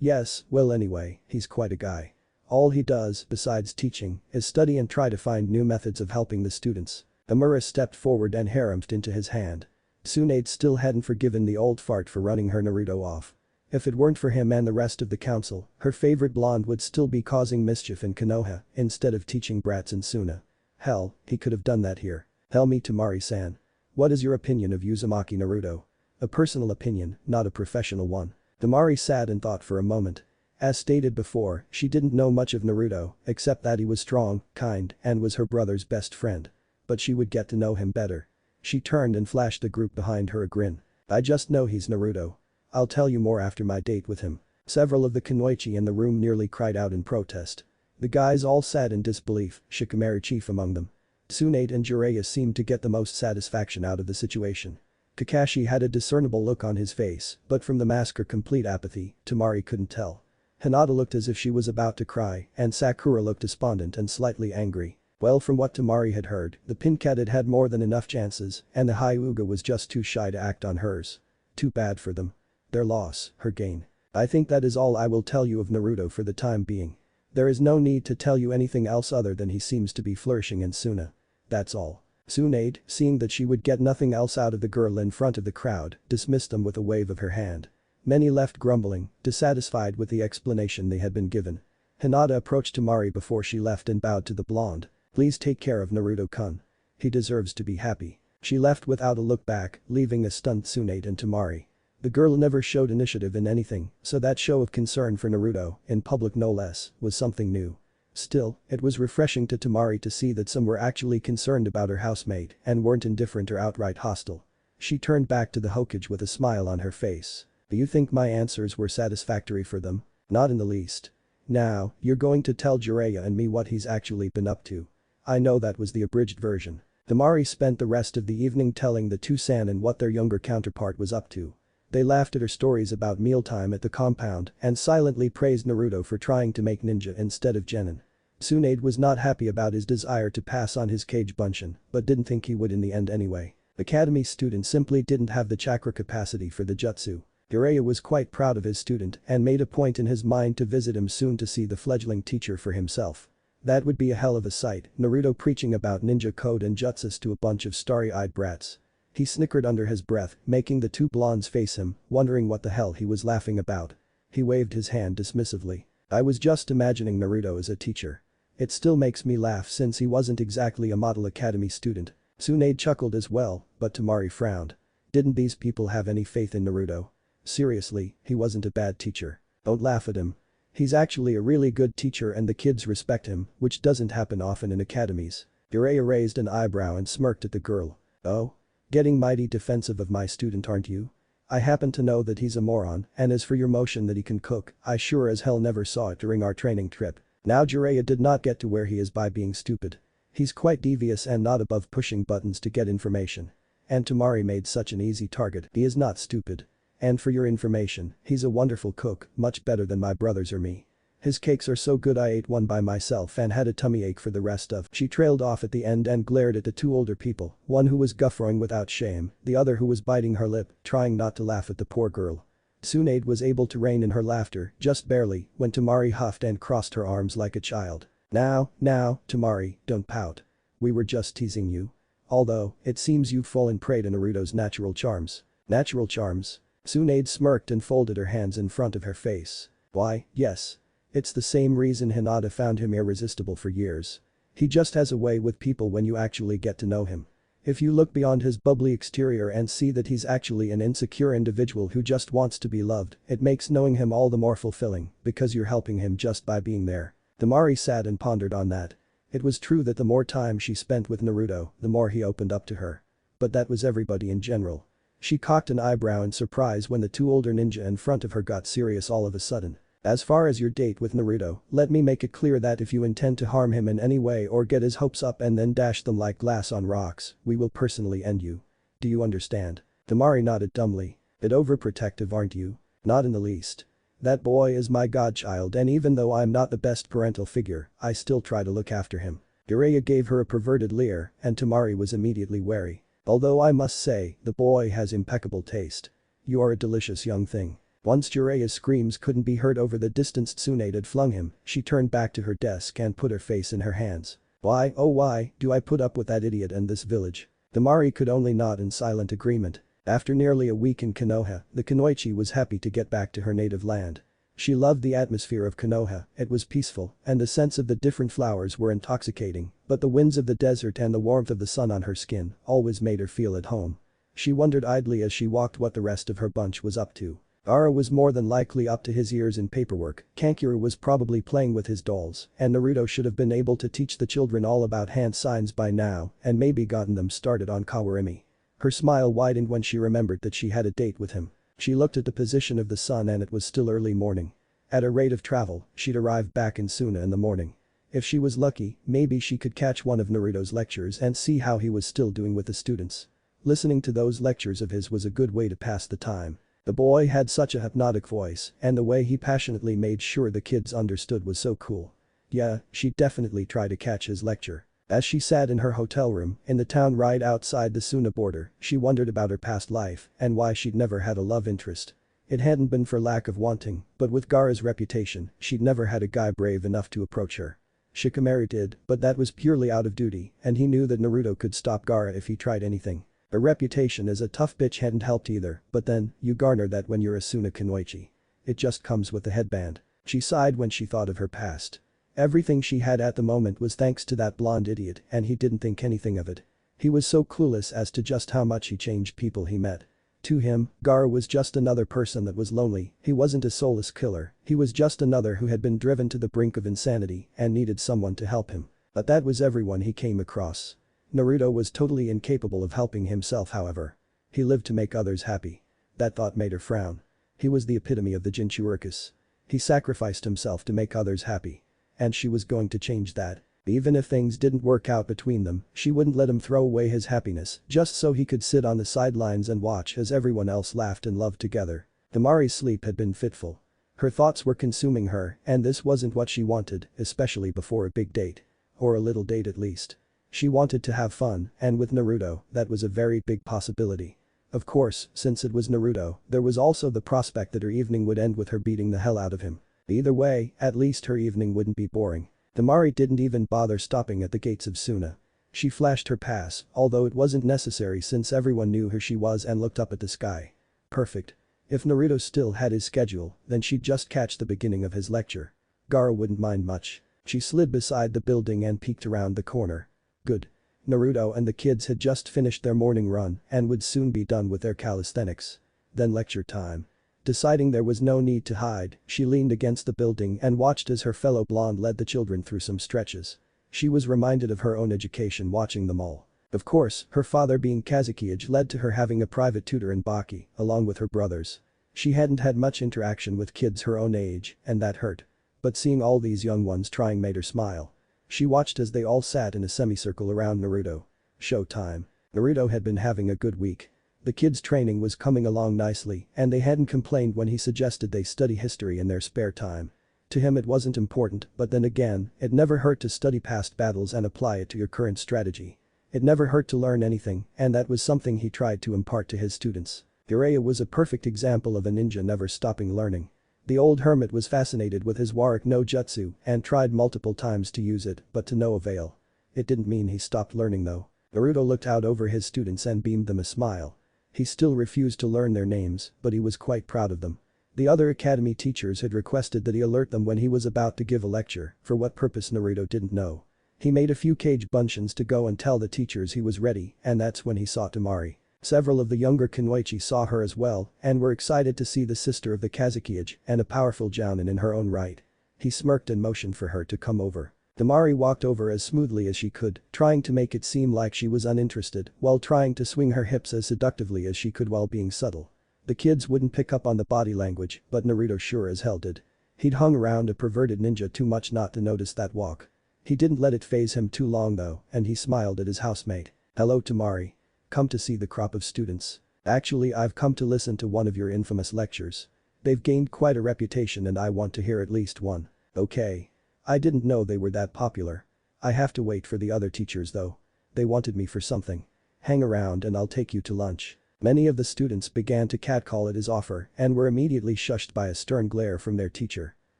Yes, well anyway, he's quite a guy. All he does, besides teaching, is study and try to find new methods of helping the students. Amura stepped forward and harumphed into his hand. Tsunade still hadn't forgiven the old fart for running her Naruto off. If it weren't for him and the rest of the council, her favorite blonde would still be causing mischief in Konoha instead of teaching brats in Suna. Hell, he could have done that here. Tell me, Temari-san. What is your opinion of Uzumaki Naruto? A personal opinion, not a professional one. Temari sat and thought for a moment. As stated before, she didn't know much of Naruto, except that he was strong, kind, and was her brother's best friend. But she would get to know him better. She turned and flashed the group behind her a grin. I just know he's Naruto. I'll tell you more after my date with him. Several of the kunoichi in the room nearly cried out in protest. The guys all sat in disbelief, Shikamaru chief among them. Tsunade and Jiraiya seemed to get the most satisfaction out of the situation. Kakashi had a discernible look on his face, but from the mask or complete apathy, Temari couldn't tell. Hinata looked as if she was about to cry, and Sakura looked despondent and slightly angry. Well, from what Temari had heard, the pink cat had had more than enough chances, and the Hyuga was just too shy to act on hers. Too bad for them. Their loss, her gain. I think that is all I will tell you of Naruto for the time being. There is no need to tell you anything else other than he seems to be flourishing in Suna. That's all. Tsunade, seeing that she would get nothing else out of the girl in front of the crowd, dismissed them with a wave of her hand. Many left grumbling, dissatisfied with the explanation they had been given. Hinata approached Temari before she left and bowed to the blonde. Please take care of Naruto-kun. He deserves to be happy. She left without a look back, leaving a stunned Tsunade and Temari. The girl never showed initiative in anything, so that show of concern for Naruto, in public no less, was something new. Still, it was refreshing to Temari to see that some were actually concerned about her housemate and weren't indifferent or outright hostile. She turned back to the Hokage with a smile on her face. Do you think my answers were satisfactory for them? Not in the least. Now, you're going to tell Jiraiya and me what he's actually been up to. I know that was the abridged version. Temari spent the rest of the evening telling the two Sannin what their younger counterpart was up to. They laughed at her stories about mealtime at the compound and silently praised Naruto for trying to make ninja instead of genin. Tsunade was not happy about his desire to pass on his Kage Bunshin, but didn't think he would in the end anyway. Academy students simply didn't have the chakra capacity for the jutsu. Jiraiya was quite proud of his student and made a point in his mind to visit him soon to see the fledgling teacher for himself. That would be a hell of a sight, Naruto preaching about ninja code and jutsus to a bunch of starry-eyed brats. He snickered under his breath, making the two blondes face him, wondering what the hell he was laughing about. He waved his hand dismissively. I was just imagining Naruto as a teacher. It still makes me laugh since he wasn't exactly a model academy student. Tsunade chuckled as well, but Temari frowned. Didn't these people have any faith in Naruto? Seriously, he wasn't a bad teacher. Don't laugh at him. He's actually a really good teacher and the kids respect him, which doesn't happen often in academies. Jiraiya raised an eyebrow and smirked at the girl. Oh? Getting mighty defensive of my student, aren't you? I happen to know that he's a moron, and as for your motion that he can cook, I sure as hell never saw it during our training trip. Now Jiraiya did not get to where he is by being stupid. He's quite devious and not above pushing buttons to get information. And Temari made such an easy target. He is not stupid. And for your information, he's a wonderful cook, much better than my brothers or me. His cakes are so good I ate one by myself and had a tummy ache for the rest of. She trailed off at the end and glared at the two older people, one who was guffawing without shame, the other who was biting her lip, trying not to laugh at the poor girl. Tsunade was able to rein in her laughter, just barely, when Temari huffed and crossed her arms like a child. Now, Temari, don't pout. We were just teasing you. Although, it seems you've fallen prey to Naruto's natural charms. Natural charms? Tsunade smirked and folded her hands in front of her face. Why, yes. It's the same reason Hinata found him irresistible for years. He just has a way with people when you actually get to know him. If you look beyond his bubbly exterior and see that he's actually an insecure individual who just wants to be loved, it makes knowing him all the more fulfilling because you're helping him just by being there. Temari sat and pondered on that. It was true that the more time she spent with Naruto, the more he opened up to her. But that was everybody in general. She cocked an eyebrow in surprise when the two older ninja in front of her got serious all of a sudden. As far as your date with Naruto, let me make it clear that if you intend to harm him in any way or get his hopes up and then dash them like glass on rocks, we will personally end you. Do you understand? Temari nodded dumbly. Bit overprotective, aren't you? Not in the least. That boy is my godchild and even though I'm not the best parental figure, I still try to look after him. Jiraiya gave her a perverted leer and Temari was immediately wary. Although I must say, the boy has impeccable taste. You are a delicious young thing. Once Jiraiya's screams couldn't be heard over the distance Tsunade had flung him, she turned back to her desk and put her face in her hands. Why, oh why, do I put up with that idiot and this village? Temari could only nod in silent agreement. After nearly a week in Konoha, the Kunoichi was happy to get back to her native land. She loved the atmosphere of Konoha, it was peaceful, and the scents of the different flowers were intoxicating, but the winds of the desert and the warmth of the sun on her skin always made her feel at home. She wondered idly as she walked what the rest of her bunch was up to. Gaara was more than likely up to his ears in paperwork, Kankuro was probably playing with his dolls, and Naruto should have been able to teach the children all about hand signs by now and maybe gotten them started on Kawarimi. Her smile widened when she remembered that she had a date with him. She looked at the position of the sun and it was still early morning. At her rate of travel, she'd arrive back in Suna in the morning. If she was lucky, maybe she could catch one of Naruto's lectures and see how he was still doing with the students. Listening to those lectures of his was a good way to pass the time. The boy had such a hypnotic voice, and the way he passionately made sure the kids understood was so cool. Yeah, she'd definitely try to catch his lecture. As she sat in her hotel room, in the town right outside the Suna border, she wondered about her past life and why she'd never had a love interest. It hadn't been for lack of wanting, but with Gaara's reputation, she'd never had a guy brave enough to approach her. Shikamaru did, but that was purely out of duty, and he knew that Naruto could stop Gaara if he tried anything. A reputation as a tough bitch hadn't helped either, but then, you garner that when you're a Suna Kunoichi. It just comes with the headband. She sighed when she thought of her past. Everything she had at the moment was thanks to that blonde idiot and he didn't think anything of it. He was so clueless as to just how much he changed people he met. To him, Gaara was just another person that was lonely, he wasn't a soulless killer, he was just another who had been driven to the brink of insanity and needed someone to help him. But that was everyone he came across. Naruto was totally incapable of helping himself however. He lived to make others happy. That thought made her frown. He was the epitome of the Jinchuricus. He sacrificed himself to make others happy. And she was going to change that. Even if things didn't work out between them, she wouldn't let him throw away his happiness just so he could sit on the sidelines and watch as everyone else laughed and loved together. Temari's sleep had been fitful. Her thoughts were consuming her and this wasn't what she wanted, especially before a big date. Or a little date at least. She wanted to have fun, and with Naruto, that was a very big possibility. Of course, since it was Naruto, there was also the prospect that her evening would end with her beating the hell out of him. Either way, at least her evening wouldn't be boring. Temari didn't even bother stopping at the gates of Suna. She flashed her pass, although it wasn't necessary since everyone knew who she was and looked up at the sky. Perfect. If Naruto still had his schedule, then she'd just catch the beginning of his lecture. Gaara wouldn't mind much. She slid beside the building and peeked around the corner. Good. Naruto and the kids had just finished their morning run and would soon be done with their calisthenics. Then lecture time. Deciding there was no need to hide, she leaned against the building and watched as her fellow blonde led the children through some stretches. She was reminded of her own education watching them all. Of course, her father being Kazekage led to her having a private tutor in Baki, along with her brothers. She hadn't had much interaction with kids her own age, and that hurt. But seeing all these young ones trying made her smile. She watched as they all sat in a semicircle around Naruto. Showtime. Naruto had been having a good week. The kids' training was coming along nicely and they hadn't complained when he suggested they study history in their spare time. To him it wasn't important, but then again, it never hurt to study past battles and apply it to your current strategy. It never hurt to learn anything, and that was something he tried to impart to his students. Jiraiya was a perfect example of a ninja never stopping learning. The old hermit was fascinated with his Warak no Jutsu and tried multiple times to use it, but to no avail. It didn't mean he stopped learning though. Naruto looked out over his students and beamed them a smile. He still refused to learn their names, but he was quite proud of them. The other academy teachers had requested that he alert them when he was about to give a lecture, for what purpose Naruto didn't know. He made a few cage bunshin to go and tell the teachers he was ready, and that's when he saw Temari. Several of the younger Kunoichi saw her as well and were excited to see the sister of the Kazekage and a powerful jounin in her own right. He smirked and motioned for her to come over. Temari walked over as smoothly as she could, trying to make it seem like she was uninterested while trying to swing her hips as seductively as she could while being subtle. The kids wouldn't pick up on the body language, but Naruto sure as hell did. He'd hung around a perverted ninja too much not to notice that walk. He didn't let it faze him too long though, and he smiled at his housemate. "Hello Temari. Come to see the crop of students. Actually I've come to listen to one of your infamous lectures. They've gained quite a reputation and I want to hear at least one." "Okay. I didn't know they were that popular. I have to wait for the other teachers though. They wanted me for something. Hang around and I'll take you to lunch." Many of the students began to catcall at his offer and were immediately shushed by a stern glare from their teacher.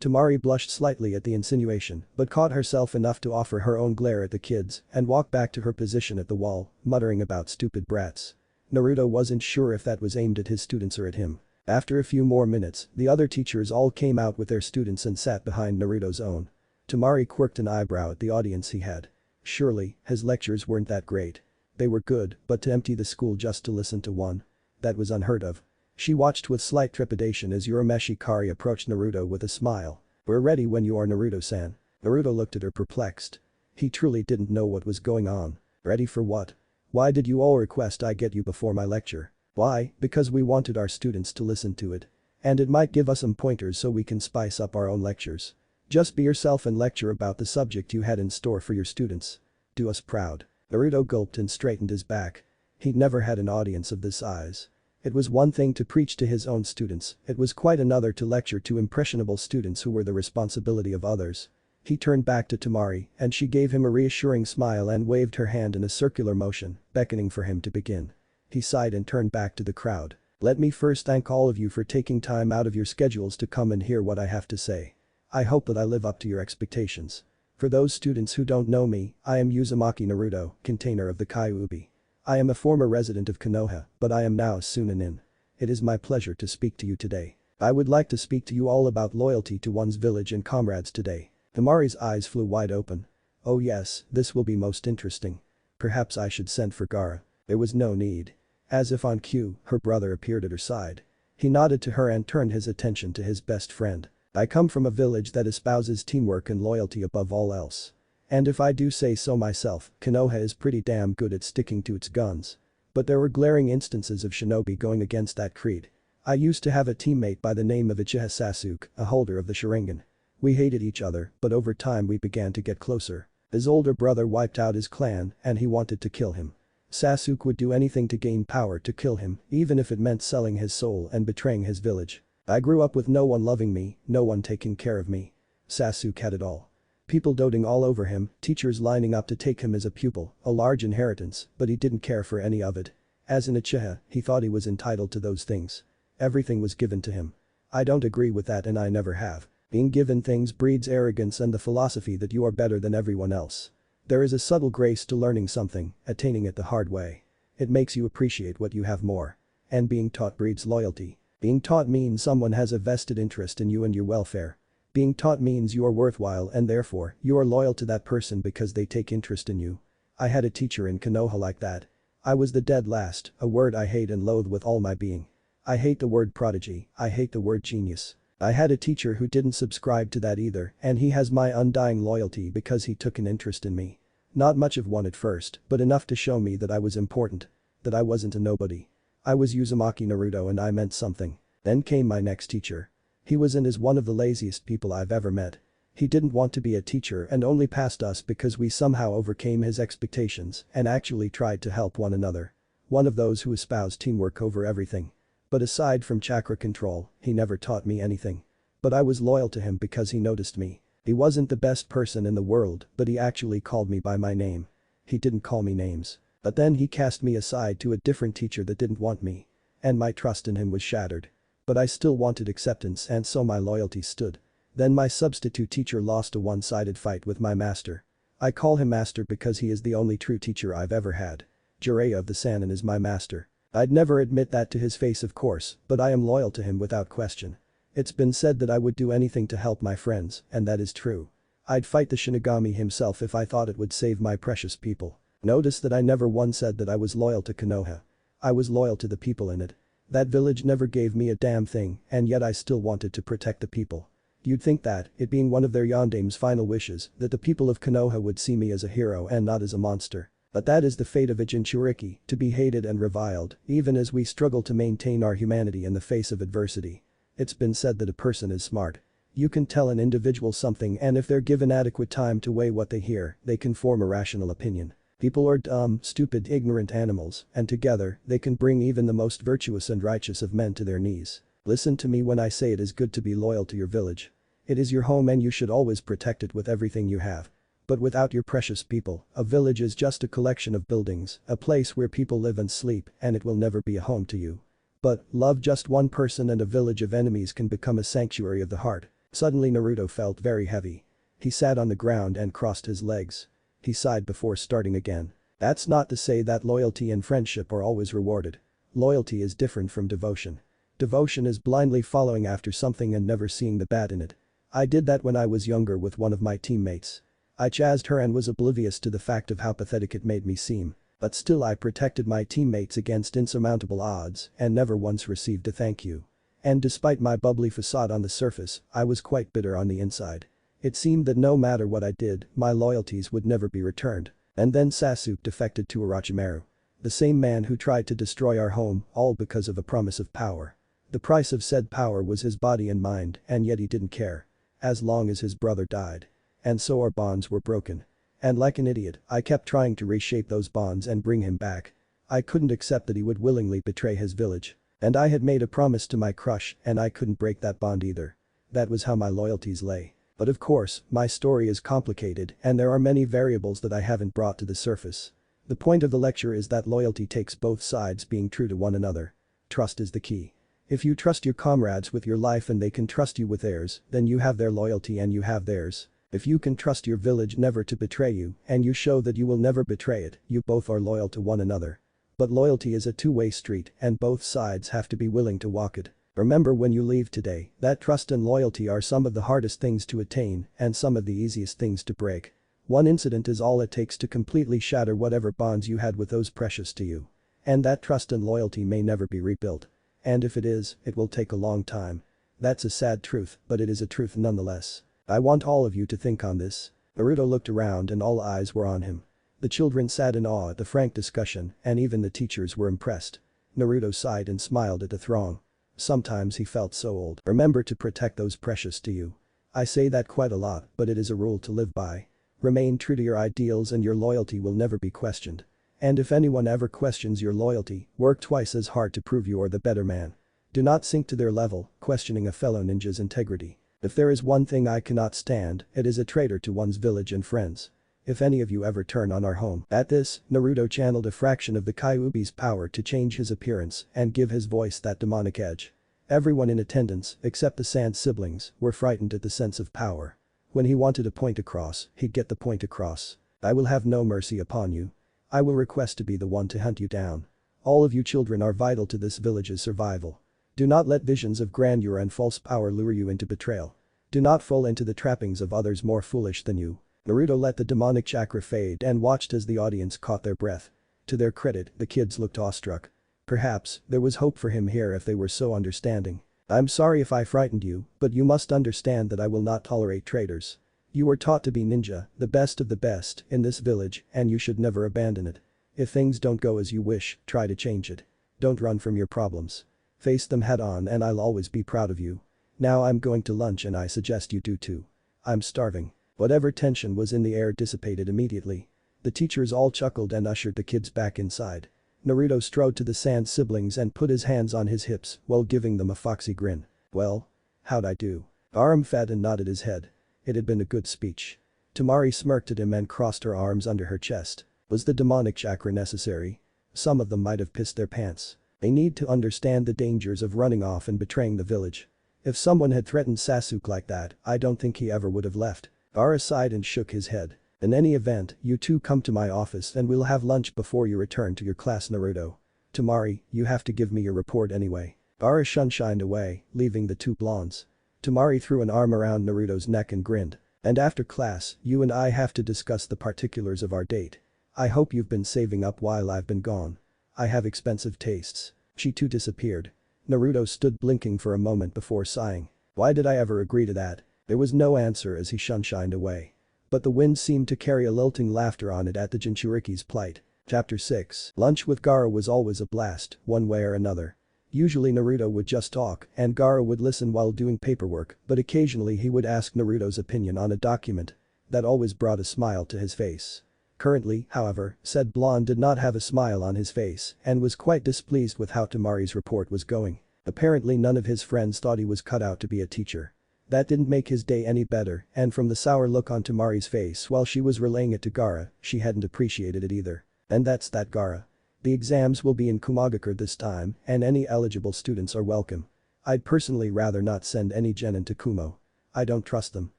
Temari blushed slightly at the insinuation but caught herself enough to offer her own glare at the kids and walk back to her position at the wall, muttering about stupid brats. Naruto wasn't sure if that was aimed at his students or at him. After a few more minutes, the other teachers all came out with their students and sat behind Naruto's own. Temari quirked an eyebrow at the audience he had. Surely, his lectures weren't that great. They were good, but to empty the school just to listen to one? That was unheard of. She watched with slight trepidation as Urameshi Kari approached Naruto with a smile. "We're ready when you are, Naruto-san." Naruto looked at her perplexed. He truly didn't know what was going on. "Ready for what? Why did you all request I get you before my lecture?" "Why, because we wanted our students to listen to it. And it might give us some pointers so we can spice up our own lectures. Just be yourself and lecture about the subject you had in store for your students. Do us proud." Naruto gulped and straightened his back. He'd never had an audience of this size. It was one thing to preach to his own students, it was quite another to lecture to impressionable students who were the responsibility of others. He turned back to Temari and she gave him a reassuring smile and waved her hand in a circular motion, beckoning for him to begin. He sighed and turned back to the crowd. "Let me first thank all of you for taking time out of your schedules to come and hear what I have to say. I hope that I live up to your expectations. For those students who don't know me, I am Uzumaki Naruto, container of the Kyuubi. I am a former resident of Konoha, but I am now a Sunanin. It is my pleasure to speak to you today. I would like to speak to you all about loyalty to one's village and comrades today." Temari's eyes flew wide open. "Oh yes, this will be most interesting. Perhaps I should send for Gaara." There was no need. As if on cue, her brother appeared at her side. He nodded to her and turned his attention to his best friend. "I come from a village that espouses teamwork and loyalty above all else. And if I do say so myself, Konoha is pretty damn good at sticking to its guns. But there were glaring instances of shinobi going against that creed. I used to have a teammate by the name of Uchiha Sasuke, a holder of the Sharingan. We hated each other, but over time we began to get closer. His older brother wiped out his clan and he wanted to kill him. Sasuke would do anything to gain power to kill him, even if it meant selling his soul and betraying his village. I grew up with no one loving me, no one taking care of me. Sasuke had it all. People doting all over him, teachers lining up to take him as a pupil, a large inheritance, but he didn't care for any of it. As an Uchiha, he thought he was entitled to those things. Everything was given to him. I don't agree with that and I never have. Being given things breeds arrogance and the philosophy that you are better than everyone else. There is a subtle grace to learning something, attaining it the hard way. It makes you appreciate what you have more. And being taught breeds loyalty. Being taught means someone has a vested interest in you and your welfare. Being taught means you are worthwhile and therefore, you are loyal to that person because they take interest in you. I had a teacher in Konoha like that. I was the dead last, a word I hate and loathe with all my being. I hate the word prodigy, I hate the word genius. I had a teacher who didn't subscribe to that either and he has my undying loyalty because he took an interest in me. Not much of one at first, but enough to show me that I was important. That I wasn't a nobody. I was Uzumaki Naruto and I meant something. Then came my next teacher. He was and is one of the laziest people I've ever met. He didn't want to be a teacher and only passed us because we somehow overcame his expectations and actually tried to help one another. One of those who espoused teamwork over everything. But aside from chakra control, he never taught me anything. But I was loyal to him because he noticed me. He wasn't the best person in the world, but he actually called me by my name. He didn't call me names. But then he cast me aside to a different teacher that didn't want me. And my trust in him was shattered. But I still wanted acceptance and so my loyalty stood. Then my substitute teacher lost a one-sided fight with my master. I call him master because he is the only true teacher I've ever had. Jiraiya of the Sannin is my master. I'd never admit that to his face of course, but I am loyal to him without question. It's been said that I would do anything to help my friends, and that is true. I'd fight the Shinigami himself if I thought it would save my precious people. Notice that I never once said that I was loyal to Konoha. I was loyal to the people in it. That village never gave me a damn thing, and yet I still wanted to protect the people. You'd think that, it being one of their Yondame's final wishes, that the people of Konoha would see me as a hero and not as a monster. But that is the fate of a Jinchuriki, to be hated and reviled, even as we struggle to maintain our humanity in the face of adversity. It's been said that a person is smart. You can tell an individual something, and if they're given adequate time to weigh what they hear, they can form a rational opinion. People are dumb, stupid, ignorant animals, and together, they can bring even the most virtuous and righteous of men to their knees. Listen to me when I say it is good to be loyal to your village. It is your home and you should always protect it with everything you have. But without your precious people, a village is just a collection of buildings, a place where people live and sleep, and it will never be a home to you. But, love just one person and a village of enemies can become a sanctuary of the heart. Suddenly Naruto felt very heavy. He sat on the ground and crossed his legs. He sighed before starting again. That's not to say that loyalty and friendship are always rewarded. Loyalty is different from devotion. Devotion is blindly following after something and never seeing the bad in it. I did that when I was younger with one of my teammates. I chased her and was oblivious to the fact of how pathetic it made me seem. But still I protected my teammates against insurmountable odds and never once received a thank you. And despite my bubbly facade on the surface, I was quite bitter on the inside. It seemed that no matter what I did, my loyalties would never be returned. And then Sasuke defected to Orochimaru. The same man who tried to destroy our home, all because of a promise of power. The price of said power was his body and mind, and yet he didn't care. As long as his brother died. And so our bonds were broken. And like an idiot, I kept trying to reshape those bonds and bring him back. I couldn't accept that he would willingly betray his village. And I had made a promise to my crush and I couldn't break that bond either. That was how my loyalties lay. But of course, my story is complicated and there are many variables that I haven't brought to the surface. The point of the lecture is that loyalty takes both sides being true to one another. Trust is the key. If you trust your comrades with your life and they can trust you with theirs, then you have their loyalty and you have theirs. If you can trust your village never to betray you and you show that you will never betray it, you both are loyal to one another. But loyalty is a two-way street and both sides have to be willing to walk it. Remember when you leave today that trust and loyalty are some of the hardest things to attain and some of the easiest things to break. One incident is all it takes to completely shatter whatever bonds you had with those precious to you. And that trust and loyalty may never be rebuilt. And if it is, it will take a long time. That's a sad truth, but it is a truth nonetheless. I want all of you to think on this. Naruto looked around and all eyes were on him. The children sat in awe at the frank discussion and even the teachers were impressed. Naruto sighed and smiled at the throng. Sometimes he felt so old. Remember to protect those precious to you. I say that quite a lot, but it is a rule to live by. Remain true to your ideals and your loyalty will never be questioned. And if anyone ever questions your loyalty, work twice as hard to prove you are the better man. Do not sink to their level, questioning a fellow ninja's integrity. If there is one thing I cannot stand, it is a traitor to one's village and friends. If any of you ever turn on our home. At this, Naruto channeled a fraction of the Kyuubi's power to change his appearance and give his voice that demonic edge. Everyone in attendance, except the Sand siblings, were frightened at the sense of power. When he wanted a point across, he'd get the point across. I will have no mercy upon you. I will request to be the one to hunt you down. All of you children are vital to this village's survival. Do not let visions of grandeur and false power lure you into betrayal. Do not fall into the trappings of others more foolish than you. Naruto let the demonic chakra fade and watched as the audience caught their breath. To their credit, the kids looked awestruck. Perhaps, there was hope for him here if they were so understanding. I'm sorry if I frightened you, but you must understand that I will not tolerate traitors. You were taught to be ninja, the best of the best, in this village, and you should never abandon it. If things don't go as you wish, try to change it. Don't run from your problems. Face them head on and I'll always be proud of you. Now I'm going to lunch and I suggest you do too. I'm starving. Whatever tension was in the air dissipated immediately. The teachers all chuckled and ushered the kids back inside. Naruto strode to the Sand siblings and put his hands on his hips while giving them a foxy grin. Well? How'd I do? Aram fed and nodded his head. It had been a good speech. Temari smirked at him and crossed her arms under her chest. Was the demonic chakra necessary? Some of them might have pissed their pants. They need to understand the dangers of running off and betraying the village. If someone had threatened Sasuke like that, I don't think he ever would have left. Ara sighed and shook his head. In any event, you two come to my office and we'll have lunch before you return to your class Naruto. Temari, you have to give me your report anyway. Gaara shined away, leaving the two blondes. Temari threw an arm around Naruto's neck and grinned. And after class, you and I have to discuss the particulars of our date. I hope you've been saving up while I've been gone. I have expensive tastes. She too disappeared. Naruto stood blinking for a moment before sighing. Why did I ever agree to that? There was no answer as he shined away. But the wind seemed to carry a lilting laughter on it at the Jinchuriki's plight. Chapter 6. Lunch with Gaara was always a blast, one way or another. Usually Naruto would just talk and Gaara would listen while doing paperwork, but occasionally he would ask Naruto's opinion on a document. That always brought a smile to his face. Currently, however, said blonde did not have a smile on his face and was quite displeased with how Temari's report was going. Apparently none of his friends thought he was cut out to be a teacher. That didn't make his day any better, and from the sour look on Temari's face while she was relaying it to Gaara, she hadn't appreciated it either. And that's that Gaara. The exams will be in Kumagakure this time, and any eligible students are welcome. I'd personally rather not send any genin to Kumo. I don't trust them.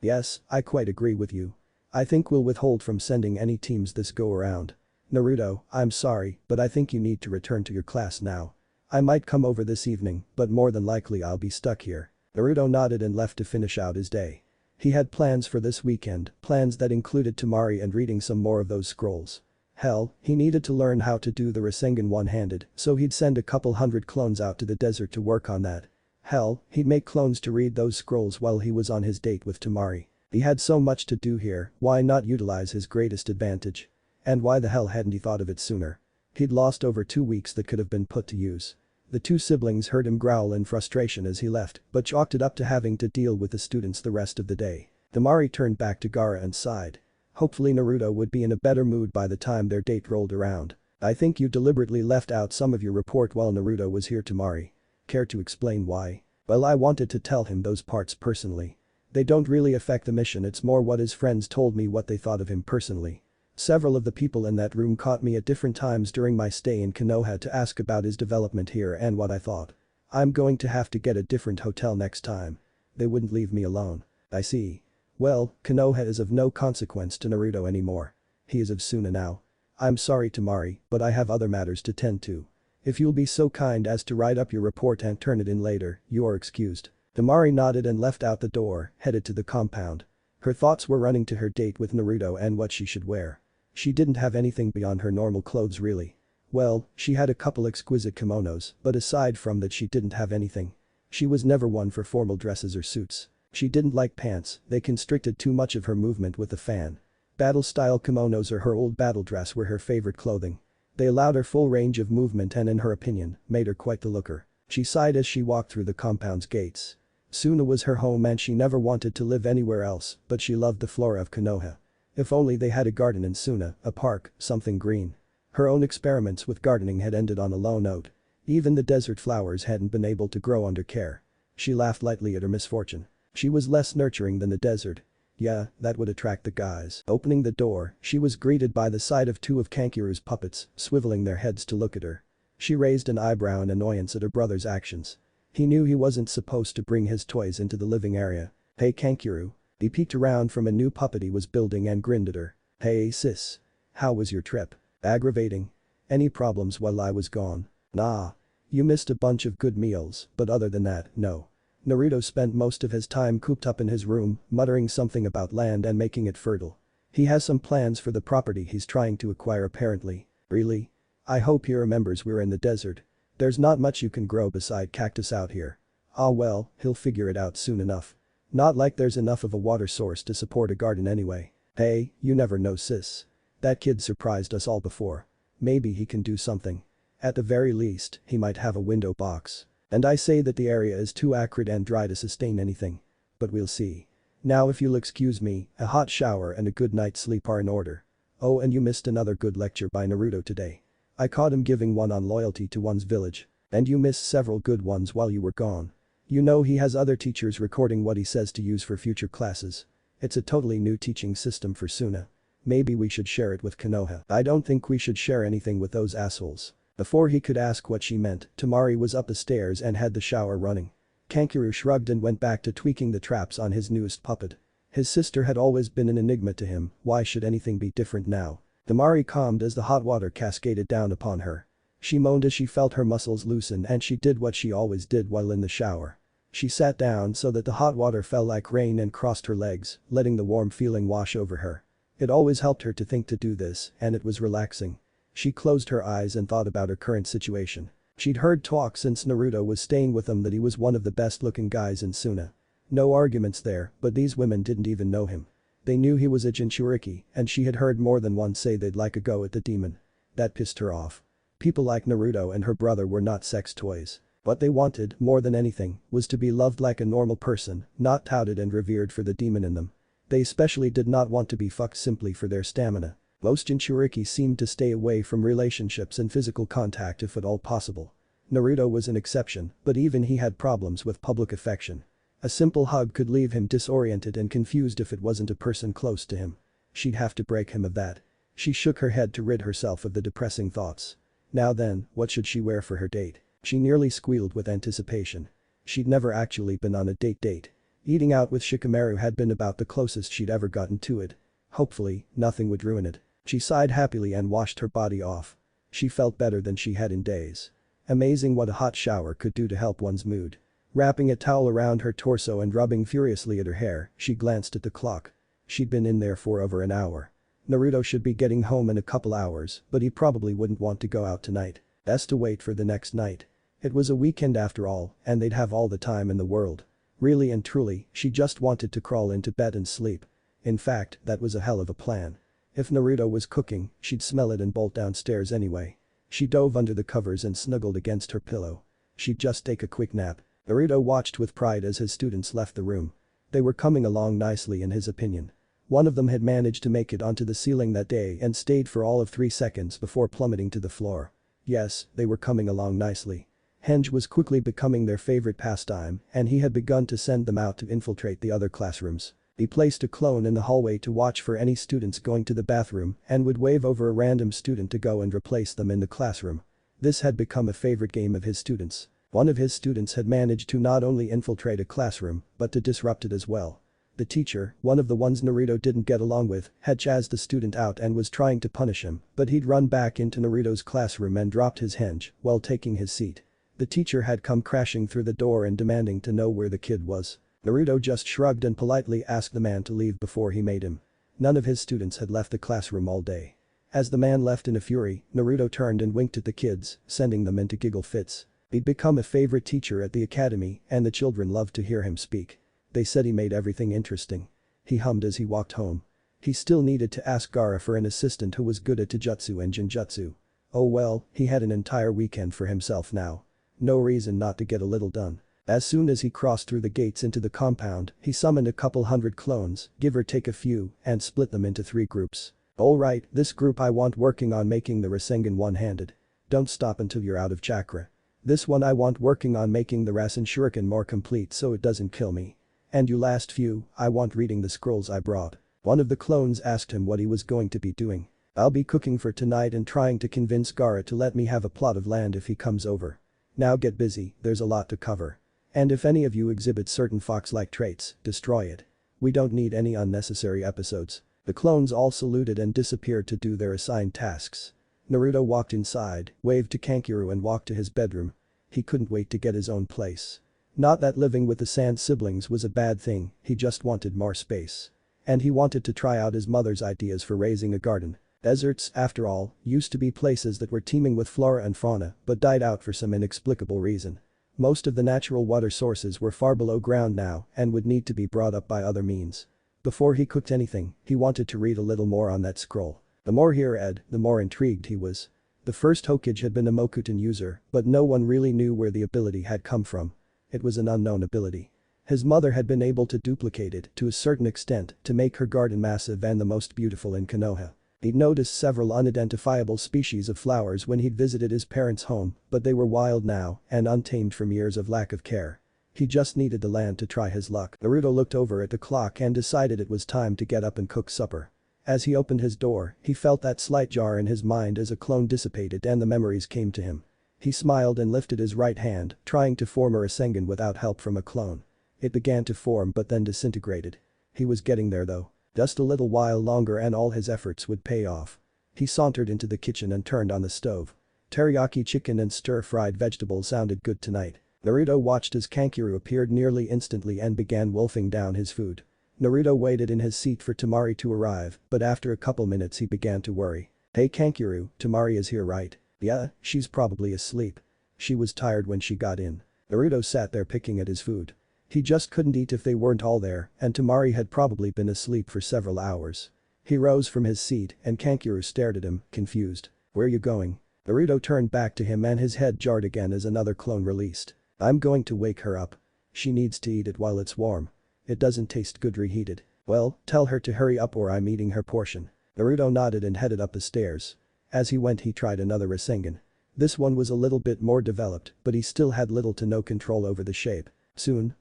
Yes, I quite agree with you. I think we'll withhold from sending any teams this go around. Naruto, I'm sorry, but I think you need to return to your class now. I might come over this evening, but more than likely I'll be stuck here. Naruto nodded and left to finish out his day. He had plans for this weekend, plans that included Temari and reading some more of those scrolls. Hell, he needed to learn how to do the Rasengan one-handed, so he'd send a couple hundred clones out to the desert to work on that. Hell, he'd make clones to read those scrolls while he was on his date with Temari. He had so much to do here, why not utilize his greatest advantage? And why the hell hadn't he thought of it sooner? He'd lost over 2 weeks that could have been put to use. The two siblings heard him growl in frustration as he left, but chalked it up to having to deal with the students the rest of the day. Temari turned back to Gaara and sighed. Hopefully Naruto would be in a better mood by the time their date rolled around. I think you deliberately left out some of your report while Naruto was here Temari. Care to explain why? Well, I wanted to tell him those parts personally. They don't really affect the mission, it's more what his friends told me what they thought of him personally. Several of the people in that room caught me at different times during my stay in Konoha to ask about his development here and what I thought. I'm going to have to get a different hotel next time. They wouldn't leave me alone. I see. Well, Konoha is of no consequence to Naruto anymore. He is of Suna now. I'm sorry Temari, but I have other matters to tend to. If you'll be so kind as to write up your report and turn it in later, you are excused. Temari nodded and left out the door, headed to the compound. Her thoughts were running to her date with Naruto and what she should wear. She didn't have anything beyond her normal clothes really. Well, she had a couple exquisite kimonos, but aside from that she didn't have anything. She was never one for formal dresses or suits. She didn't like pants, they constricted too much of her movement with the fan. Battle-style kimonos or her old battle dress were her favorite clothing. They allowed her full range of movement and in her opinion, made her quite the looker. She sighed as she walked through the compound's gates. Suna was her home and she never wanted to live anywhere else, but she loved the flora of Konoha. If only they had a garden in Suna, a park, something green. Her own experiments with gardening had ended on a low note. Even the desert flowers hadn't been able to grow under care. She laughed lightly at her misfortune. She was less nurturing than the desert. Yeah, that would attract the guys. Opening the door, she was greeted by the sight of two of Kankuru's puppets, swiveling their heads to look at her. She raised an eyebrow in annoyance at her brother's actions. He knew he wasn't supposed to bring his toys into the living area. Hey Kankuru. He peeked around from a new puppet he was building and grinned at her. Hey sis. How was your trip? Aggravating. Any problems while I was gone? Nah. You missed a bunch of good meals, but other than that, no. Naruto spent most of his time cooped up in his room, muttering something about land and making it fertile. He has some plans for the property he's trying to acquire apparently. Really? I hope he remembers we're in the desert. There's not much you can grow beside cactus out here. Ah well, he'll figure it out soon enough. Not like there's enough of a water source to support a garden anyway. Hey, you never know sis. That kid surprised us all before. Maybe he can do something. At the very least, he might have a window box. And I say that the area is too acrid and dry to sustain anything. But we'll see. Now if you'll excuse me, a hot shower and a good night's sleep are in order. Oh, and you missed another good lecture by Naruto today. I caught him giving one on loyalty to one's village. And you missed several good ones while you were gone. You know he has other teachers recording what he says to use for future classes. It's a totally new teaching system for Suna. Maybe we should share it with Konoha. I don't think we should share anything with those assholes. Before he could ask what she meant, Temari was up the stairs and had the shower running. Kankuru shrugged and went back to tweaking the traps on his newest puppet. His sister had always been an enigma to him, why should anything be different now? Temari calmed as the hot water cascaded down upon her. She moaned as she felt her muscles loosen and she did what she always did while in the shower. She sat down so that the hot water fell like rain and crossed her legs, letting the warm feeling wash over her. It always helped her to think to do this, and it was relaxing. She closed her eyes and thought about her current situation. She'd heard talk since Naruto was staying with them that he was one of the best-looking guys in Suna. No arguments there, but these women didn't even know him. They knew he was a Jinchuriki, and she had heard more than once say they'd like a go at the demon. That pissed her off. People like Naruto and her brother were not sex toys. What they wanted, more than anything, was to be loved like a normal person, not touted and revered for the demon in them. They especially did not want to be fucked simply for their stamina. Most Jinchuriki seemed to stay away from relationships and physical contact if at all possible. Naruto was an exception, but even he had problems with public affection. A simple hug could leave him disoriented and confused if it wasn't a person close to him. She'd have to break him of that. She shook her head to rid herself of the depressing thoughts. Now then, what should she wear for her date? She nearly squealed with anticipation. She'd never actually been on a date. Eating out with Shikamaru had been about the closest she'd ever gotten to it. Hopefully, nothing would ruin it. She sighed happily and washed her body off. She felt better than she had in days. Amazing what a hot shower could do to help one's mood. Wrapping a towel around her torso and rubbing furiously at her hair, she glanced at the clock. She'd been in there for over an hour. Naruto should be getting home in a couple hours, but he probably wouldn't want to go out tonight. Best to wait for the next night. It was a weekend after all, and they'd have all the time in the world. Really and truly, she just wanted to crawl into bed and sleep. In fact, that was a hell of a plan. If Naruto was cooking, she'd smell it and bolt downstairs anyway. She dove under the covers and snuggled against her pillow. She'd just take a quick nap. Naruto watched with pride as his students left the room. They were coming along nicely in his opinion. One of them had managed to make it onto the ceiling that day and stayed for all of 3 seconds before plummeting to the floor. Yes, they were coming along nicely. Henge was quickly becoming their favorite pastime and he had begun to send them out to infiltrate the other classrooms. He placed a clone in the hallway to watch for any students going to the bathroom and would wave over a random student to go and replace them in the classroom. This had become a favorite game of his students. One of his students had managed to not only infiltrate a classroom, but to disrupt it as well. The teacher, one of the ones Naruto didn't get along with, had chased the student out and was trying to punish him, but he'd run back into Naruto's classroom and dropped his henge while taking his seat. The teacher had come crashing through the door and demanding to know where the kid was. Naruto just shrugged and politely asked the man to leave before he made him. None of his students had left the classroom all day. As the man left in a fury, Naruto turned and winked at the kids, sending them into giggle fits. He'd become a favorite teacher at the academy and the children loved to hear him speak. They said he made everything interesting. He hummed as he walked home. He still needed to ask Gaara for an assistant who was good at taijutsu and jinjutsu. Oh well, he had an entire weekend for himself now. No reason not to get a little done. As soon as he crossed through the gates into the compound, he summoned a couple hundred clones, give or take a few, and split them into 3 groups. Alright, this group I want working on making the Rasengan one-handed. Don't stop until you're out of chakra. This one I want working on making the Rasen Shuriken more complete so it doesn't kill me. And you last few, I want reading the scrolls I brought. One of the clones asked him what he was going to be doing. I'll be cooking for tonight and trying to convince Gaara to let me have a plot of land if he comes over. Now get busy, there's a lot to cover. And if any of you exhibit certain fox-like traits, destroy it. We don't need any unnecessary episodes. The clones all saluted and disappeared to do their assigned tasks. Naruto walked inside, waved to Kankuro and walked to his bedroom. He couldn't wait to get his own place. Not that living with the Sand siblings was a bad thing, he just wanted more space. And he wanted to try out his mother's ideas for raising a garden. Deserts, after all, used to be places that were teeming with flora and fauna but died out for some inexplicable reason. Most of the natural water sources were far below ground now and would need to be brought up by other means. Before he cooked anything, he wanted to read a little more on that scroll. The more he read, the more intrigued he was. The first Hokage had been a Mokuton user, but no one really knew where the ability had come from. It was an unknown ability. His mother had been able to duplicate it to a certain extent to make her garden massive and the most beautiful in Konoha. He'd noticed several unidentifiable species of flowers when he'd visited his parents' home, but they were wild now and untamed from years of lack of care. He just needed the land to try his luck. Naruto looked over at the clock and decided it was time to get up and cook supper. As he opened his door, he felt that slight jar in his mind as a clone dissipated and the memories came to him. He smiled and lifted his right hand, trying to form a Rasengan without help from a clone. It began to form but then disintegrated. He was getting there though. Just a little while longer and all his efforts would pay off. He sauntered into the kitchen and turned on the stove. Teriyaki chicken and stir-fried vegetables sounded good tonight. Naruto watched as Kankuro appeared nearly instantly and began wolfing down his food. Naruto waited in his seat for Temari to arrive, but after a couple minutes he began to worry. "Hey Kankuro, Temari is here right?" "Yeah, she's probably asleep. She was tired when she got in." Naruto sat there picking at his food. He just couldn't eat if they weren't all there, and Temari had probably been asleep for several hours. He rose from his seat and Kankuro stared at him, confused. "Where you going?" Naruto turned back to him and his head jarred again as another clone released. "I'm going to wake her up. She needs to eat it while it's warm. It doesn't taste good reheated." "Well, tell her to hurry up or I'm eating her portion." Naruto nodded and headed up the stairs. As he went he tried another Rasengan. This one was a little bit more developed, but he still had little to no control over the shape. Soon.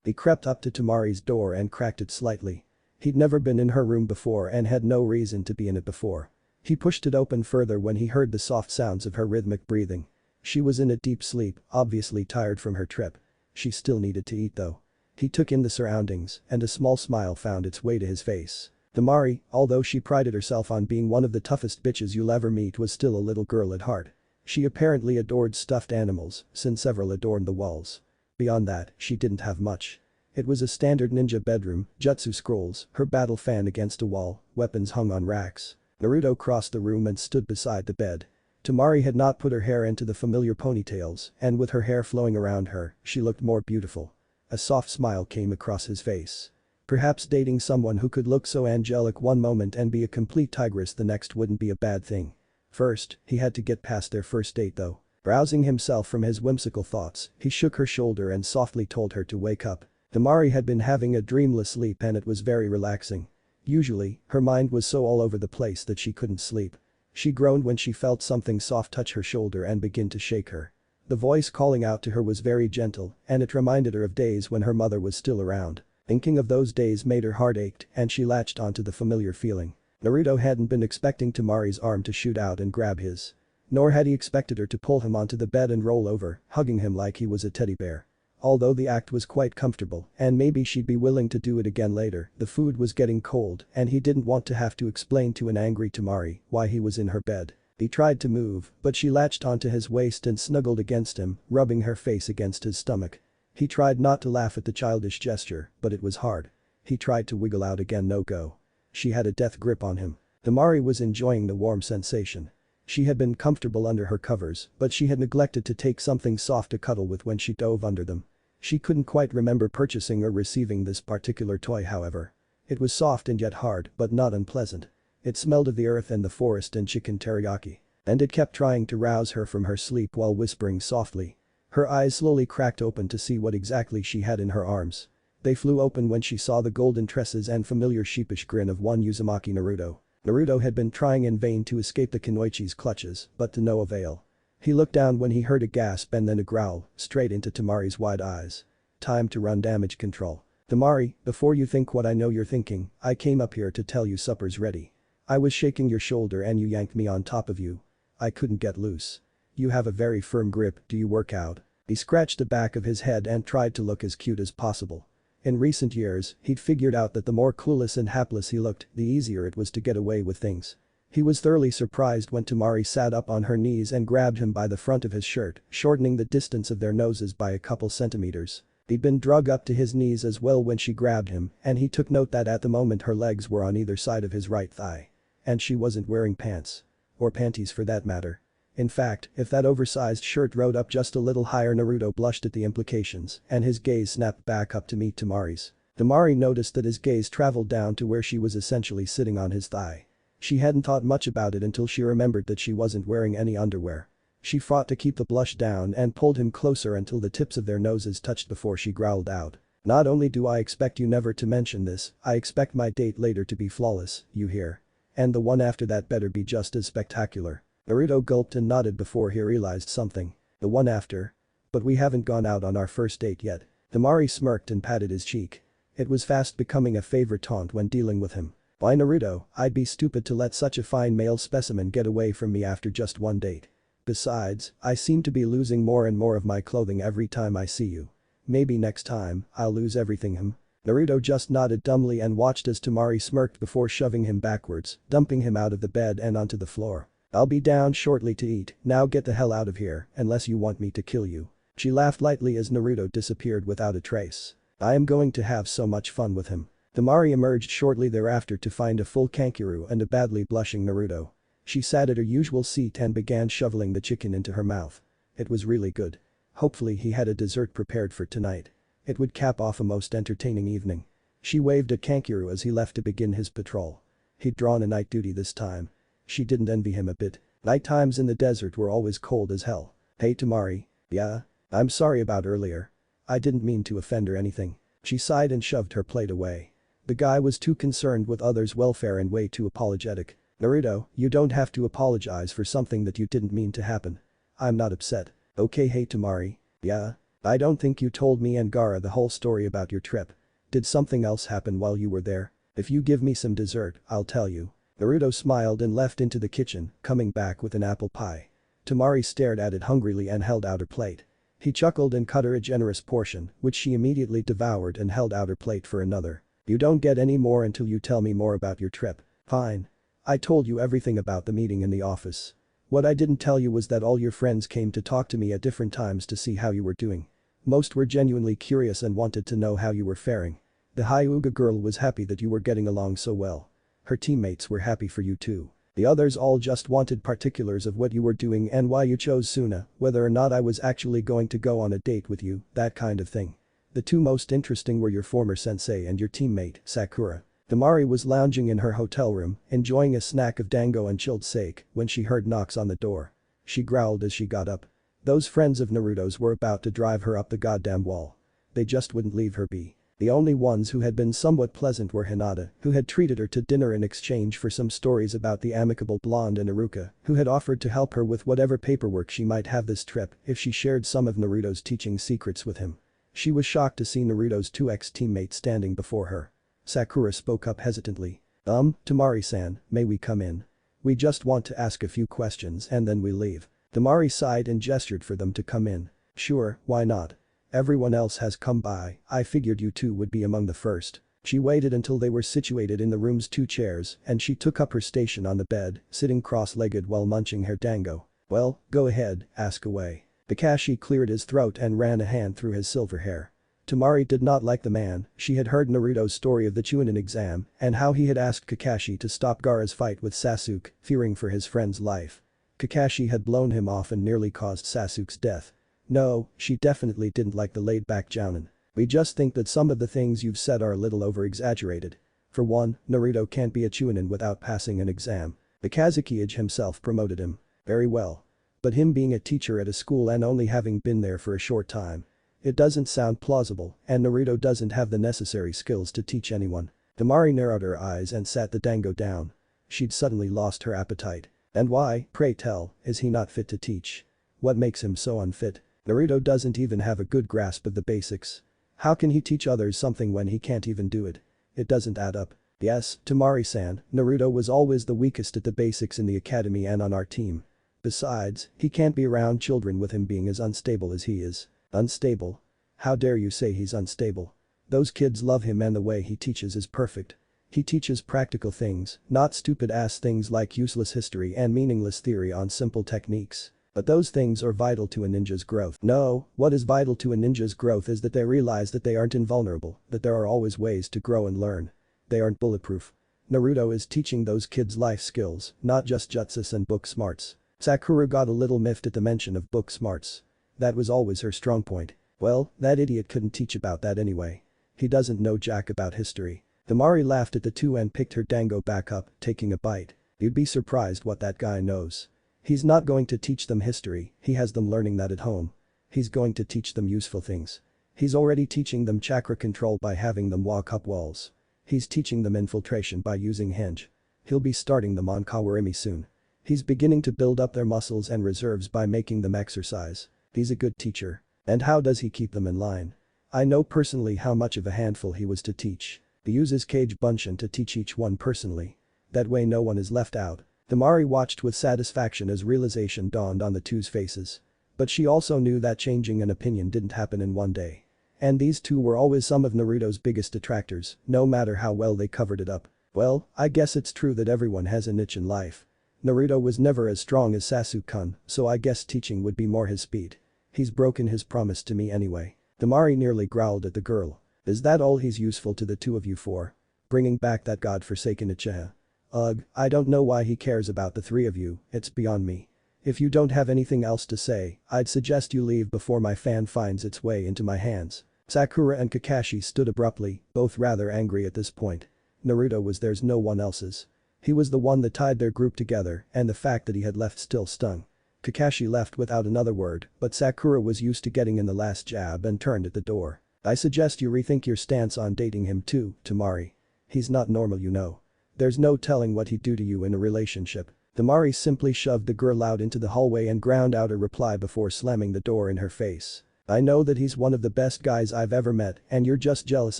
He crept up to Temari's door and cracked it slightly. He'd never been in her room before and had no reason to be in it before. He pushed it open further when he heard the soft sounds of her rhythmic breathing. She was in a deep sleep, obviously tired from her trip. She still needed to eat though. He took in the surroundings and a small smile found its way to his face. Temari, although she prided herself on being one of the toughest bitches you'll ever meet, was still a little girl at heart. She apparently adored stuffed animals, since several adorned the walls. Beyond that, she didn't have much. It was a standard ninja bedroom, jutsu scrolls, her battle fan against a wall, weapons hung on racks. Naruto crossed the room and stood beside the bed. Temari had not put her hair into the familiar ponytails, and with her hair flowing around her, she looked more beautiful. A soft smile came across his face. Perhaps dating someone who could look so angelic one moment and be a complete tigress the next wouldn't be a bad thing. First, he had to get past their first date though. Rousing himself from his whimsical thoughts, he shook her shoulder and softly told her to wake up. Temari had been having a dreamless sleep and it was very relaxing. Usually, her mind was so all over the place that she couldn't sleep. She groaned when she felt something soft touch her shoulder and begin to shake her. The voice calling out to her was very gentle, and it reminded her of days when her mother was still around. Thinking of those days made her heart ached and she latched onto the familiar feeling. Naruto hadn't been expecting Temari's arm to shoot out and grab his. Nor had he expected her to pull him onto the bed and roll over, hugging him like he was a teddy bear. Although the act was quite comfortable and maybe she'd be willing to do it again later, the food was getting cold and he didn't want to have to explain to an angry Temari why he was in her bed. He tried to move, but she latched onto his waist and snuggled against him, rubbing her face against his stomach. He tried not to laugh at the childish gesture, but it was hard. He tried to wiggle out again, no go. She had a death grip on him. Temari was enjoying the warm sensation. She had been comfortable under her covers, but she had neglected to take something soft to cuddle with when she dove under them. She couldn't quite remember purchasing or receiving this particular toy however. It was soft and yet hard, but not unpleasant. It smelled of the earth and the forest and chicken teriyaki. And it kept trying to rouse her from her sleep while whispering softly. Her eyes slowly cracked open to see what exactly she had in her arms. They flew open when she saw the golden tresses and familiar sheepish grin of one Uzumaki Naruto. Naruto had been trying in vain to escape the Kunoichi's clutches, but to no avail. He looked down when he heard a gasp and then a growl, straight into Temari's wide eyes. Time to run damage control. Temari, before you think what I know you're thinking, I came up here to tell you supper's ready. I was shaking your shoulder and you yanked me on top of you. I couldn't get loose. You have a very firm grip, do you work out? He scratched the back of his head and tried to look as cute as possible. In recent years, he'd figured out that the more clueless and hapless he looked, the easier it was to get away with things. He was thoroughly surprised when Temari sat up on her knees and grabbed him by the front of his shirt, shortening the distance of their noses by a couple centimeters. He'd been drug up to his knees as well when she grabbed him, and he took note that at the moment her legs were on either side of his right thigh. And she wasn't wearing pants. Or panties for that matter. In fact, if that oversized shirt rode up just a little higher, Naruto blushed at the implications, and his gaze snapped back up to meet Temari's. Temari noticed that his gaze traveled down to where she was essentially sitting on his thigh. She hadn't thought much about it until she remembered that she wasn't wearing any underwear. She fought to keep the blush down and pulled him closer until the tips of their noses touched before she growled out. Not only do I expect you never to mention this, I expect my date later to be flawless, you hear? And the one after that better be just as spectacular. Naruto gulped and nodded before he realized something. The one after? But we haven't gone out on our first date yet. Temari smirked and patted his cheek. It was fast becoming a favorite taunt when dealing with him. Why Naruto, I'd be stupid to let such a fine male specimen get away from me after just one date. Besides, I seem to be losing more and more of my clothing every time I see you. Maybe next time, I'll lose everything. Naruto just nodded dumbly and watched as Temari smirked before shoving him backwards, dumping him out of the bed and onto the floor. "I'll be down shortly to eat, now get the hell out of here, unless you want me to kill you." She laughed lightly as Naruto disappeared without a trace. "I am going to have so much fun with him." Temari emerged shortly thereafter to find a full Kankuro and a badly blushing Naruto. She sat at her usual seat and began shoveling the chicken into her mouth. It was really good. Hopefully he had a dessert prepared for tonight. It would cap off a most entertaining evening. She waved at Kankuro as he left to begin his patrol. He'd drawn a night duty this time. She didn't envy him a bit. Night times in the desert were always cold as hell. "Hey Temari." "Yeah? I'm sorry about earlier. I didn't mean to offend or anything." She sighed and shoved her plate away. The guy was too concerned with others' welfare and way too apologetic. "Naruto, you don't have to apologize for something that you didn't mean to happen. I'm not upset." "Okay, hey Temari." "Yeah? I don't think you told me and Gaara the whole story about your trip. Did something else happen while you were there? If you give me some dessert, I'll tell you." Naruto smiled and left into the kitchen, coming back with an apple pie. Temari stared at it hungrily and held out her plate. He chuckled and cut her a generous portion, which she immediately devoured and held out her plate for another. "You don't get any more until you tell me more about your trip." "Fine. I told you everything about the meeting in the office. What I didn't tell you was that all your friends came to talk to me at different times to see how you were doing. Most were genuinely curious and wanted to know how you were faring. The Hyuga girl was happy that you were getting along so well. Her teammates were happy for you too. The others all just wanted particulars of what you were doing and why you chose Suna, whether or not I was actually going to go on a date with you, that kind of thing. The two most interesting were your former sensei and your teammate, Sakura." Temari was lounging in her hotel room, enjoying a snack of dango and chilled sake, when she heard knocks on the door. She growled as she got up. Those friends of Naruto's were about to drive her up the goddamn wall. They just wouldn't leave her be. The only ones who had been somewhat pleasant were Hinata, who had treated her to dinner in exchange for some stories about the amicable blonde, and Iruka, who had offered to help her with whatever paperwork she might have this trip if she shared some of Naruto's teaching secrets with him. She was shocked to see Naruto's two ex-teammates standing before her. Sakura spoke up hesitantly. Temari-san, may we come in? We just want to ask a few questions and then we leave." Temari sighed and gestured for them to come in. "Sure, why not? Everyone else has come by, I figured you two would be among the first." She waited until they were situated in the room's two chairs and she took up her station on the bed, sitting cross-legged while munching her dango. "Well, go ahead, ask away." Kakashi cleared his throat and ran a hand through his silver hair. Temari did not like the man. She had heard Naruto's story of the Chunin exam and how he had asked Kakashi to stop Gaara's fight with Sasuke, fearing for his friend's life. Kakashi had blown him off and nearly caused Sasuke's death. No, she definitely didn't like the laid-back Jounin. "We just think that some of the things you've said are a little over-exaggerated. For one, Naruto can't be a Chunin without passing an exam. The Kazekage himself promoted him." "Very well. But him being a teacher at a school and only having been there for a short time. It doesn't sound plausible, and Naruto doesn't have the necessary skills to teach anyone." Temari narrowed her eyes and sat the dango down. She'd suddenly lost her appetite. "And why, pray tell, is he not fit to teach? What makes him so unfit? Naruto doesn't even have a good grasp of the basics. How can he teach others something when he can't even do it? It doesn't add up." "Yes, Temari-san, Naruto was always the weakest at the basics in the academy and on our team. Besides, he can't be around children with him being as unstable as he is." "Unstable? How dare you say he's unstable? Those kids love him and the way he teaches is perfect. He teaches practical things, not stupid-ass things like useless history and meaningless theory on simple techniques. But those things are vital to a ninja's growth." "No, what is vital to a ninja's growth is that they realize that they aren't invulnerable, that there are always ways to grow and learn. They aren't bulletproof. Naruto is teaching those kids life skills, not just jutsus and book smarts." Sakura got a little miffed at the mention of book smarts. That was always her strong point. "Well, that idiot couldn't teach about that anyway. He doesn't know jack about history." Temari laughed at the two and picked her dango back up, taking a bite. "You'd be surprised what that guy knows. He's not going to teach them history, he has them learning that at home. He's going to teach them useful things. He's already teaching them chakra control by having them walk up walls. He's teaching them infiltration by using henge. He'll be starting them on Kawarimi soon. He's beginning to build up their muscles and reserves by making them exercise. He's a good teacher. And how does he keep them in line? I know personally how much of a handful he was to teach. He uses Kage Bunshin to teach each one personally. That way no one is left out." Temari watched with satisfaction as realization dawned on the two's faces. But she also knew that changing an opinion didn't happen in one day. And these two were always some of Naruto's biggest detractors, no matter how well they covered it up. Well, I guess it's true that everyone has a niche in life. Naruto was never as strong as Sasuke-kun, so I guess teaching would be more his speed. He's broken his promise to me anyway. Temari nearly growled at the girl. Is that all he's useful to the two of you for? Bringing back that godforsaken Uchiha? Ugh, I don't know why he cares about the three of you, it's beyond me. If you don't have anything else to say, I'd suggest you leave before my fan finds its way into my hands. Sakura and Kakashi stood abruptly, both rather angry at this point. Naruto was theirs, no one else's. He was the one that tied their group together, and the fact that he had left still stung. Kakashi left without another word, but Sakura was used to getting in the last jab and turned at the door. I suggest you rethink your stance on dating him too, Temari. He's not normal, you know. There's no telling what he'd do to you in a relationship. Temari simply shoved the girl out into the hallway and ground out a reply before slamming the door in her face. I know that he's one of the best guys I've ever met and you're just jealous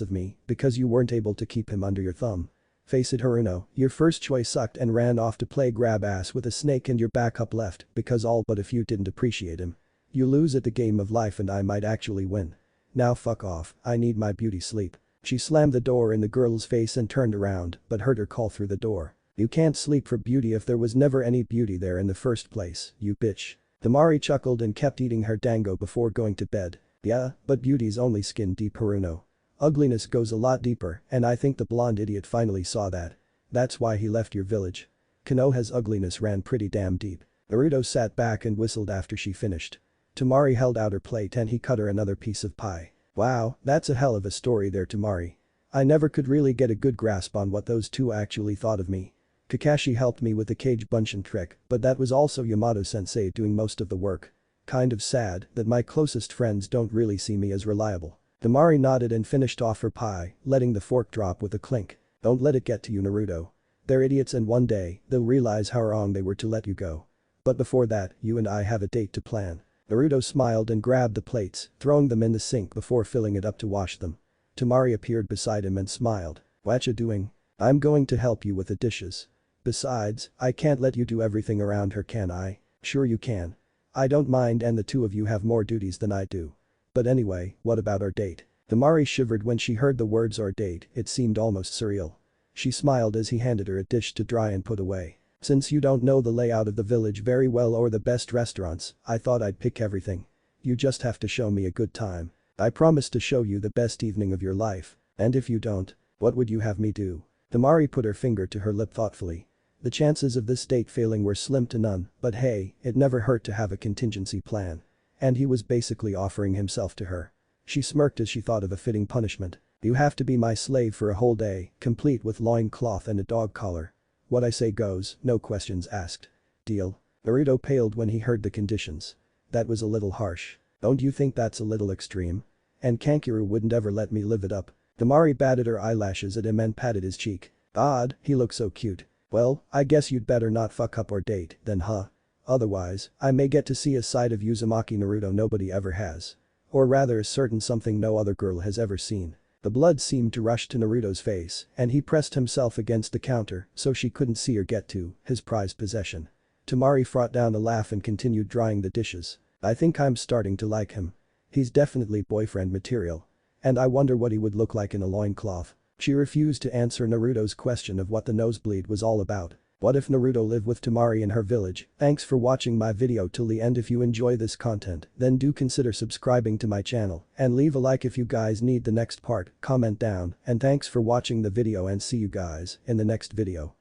of me because you weren't able to keep him under your thumb. Face it, Haruno, your first choice sucked and ran off to play grab ass with a snake and your backup left because all but a few didn't appreciate him. You lose at the game of life and I might actually win. Now fuck off, I need my beauty sleep. She slammed the door in the girl's face and turned around, but heard her call through the door. You can't sleep for beauty if there was never any beauty there in the first place, you bitch. Temari chuckled and kept eating her dango before going to bed. Yeah, but beauty's only skin deep, Haruno. Ugliness goes a lot deeper, and I think the blonde idiot finally saw that. That's why he left your village. Konoha's ugliness ran pretty damn deep. Naruto sat back and whistled after she finished. Temari held out her plate and he cut her another piece of pie. Wow, that's a hell of a story there, Temari. I never could really get a good grasp on what those two actually thought of me. Kakashi helped me with the cage bunshin trick, but that was also Yamato-sensei doing most of the work. Kind of sad that my closest friends don't really see me as reliable. Temari nodded and finished off her pie, letting the fork drop with a clink. Don't let it get to you, Naruto. They're idiots and one day, they'll realize how wrong they were to let you go. But before that, you and I have a date to plan. Naruto smiled and grabbed the plates, throwing them in the sink before filling it up to wash them. Temari appeared beside him and smiled. Whatcha doing? I'm going to help you with the dishes. Besides, I can't let you do everything around her, can I? Sure you can. I don't mind and the two of you have more duties than I do. But anyway, what about our date? Temari shivered when she heard the words our date, it seemed almost surreal. She smiled as he handed her a dish to dry and put away. Since you don't know the layout of the village very well or the best restaurants, I thought I'd pick everything. You just have to show me a good time. I promise to show you the best evening of your life. And if you don't, what would you have me do? Temari put her finger to her lip thoughtfully. The chances of this date failing were slim to none, but hey, it never hurt to have a contingency plan. And he was basically offering himself to her. She smirked as she thought of a fitting punishment. You have to be my slave for a whole day, complete with loincloth and a dog collar. What I say goes, no questions asked. Deal? Naruto paled when he heard the conditions. That was a little harsh. Don't you think that's a little extreme? And Kankuro wouldn't ever let me live it up. Temari batted her eyelashes at him and patted his cheek. Odd, he looks so cute. Well, I guess you'd better not fuck up our date, then huh? Otherwise, I may get to see a side of Uzumaki Naruto nobody ever has. Or rather a certain something no other girl has ever seen. The blood seemed to rush to Naruto's face and he pressed himself against the counter so she couldn't see or get to his prized possession. Temari fought down a laugh and continued drying the dishes. I think I'm starting to like him. He's definitely boyfriend material. And I wonder what he would look like in a loincloth. She refused to answer Naruto's question of what the nosebleed was all about. What if Naruto lived with Temari in her village? Thanks for watching my video till the end. If you enjoy this content, then do consider subscribing to my channel and leave a like if you guys need the next part, comment down, and thanks for watching the video and see you guys in the next video.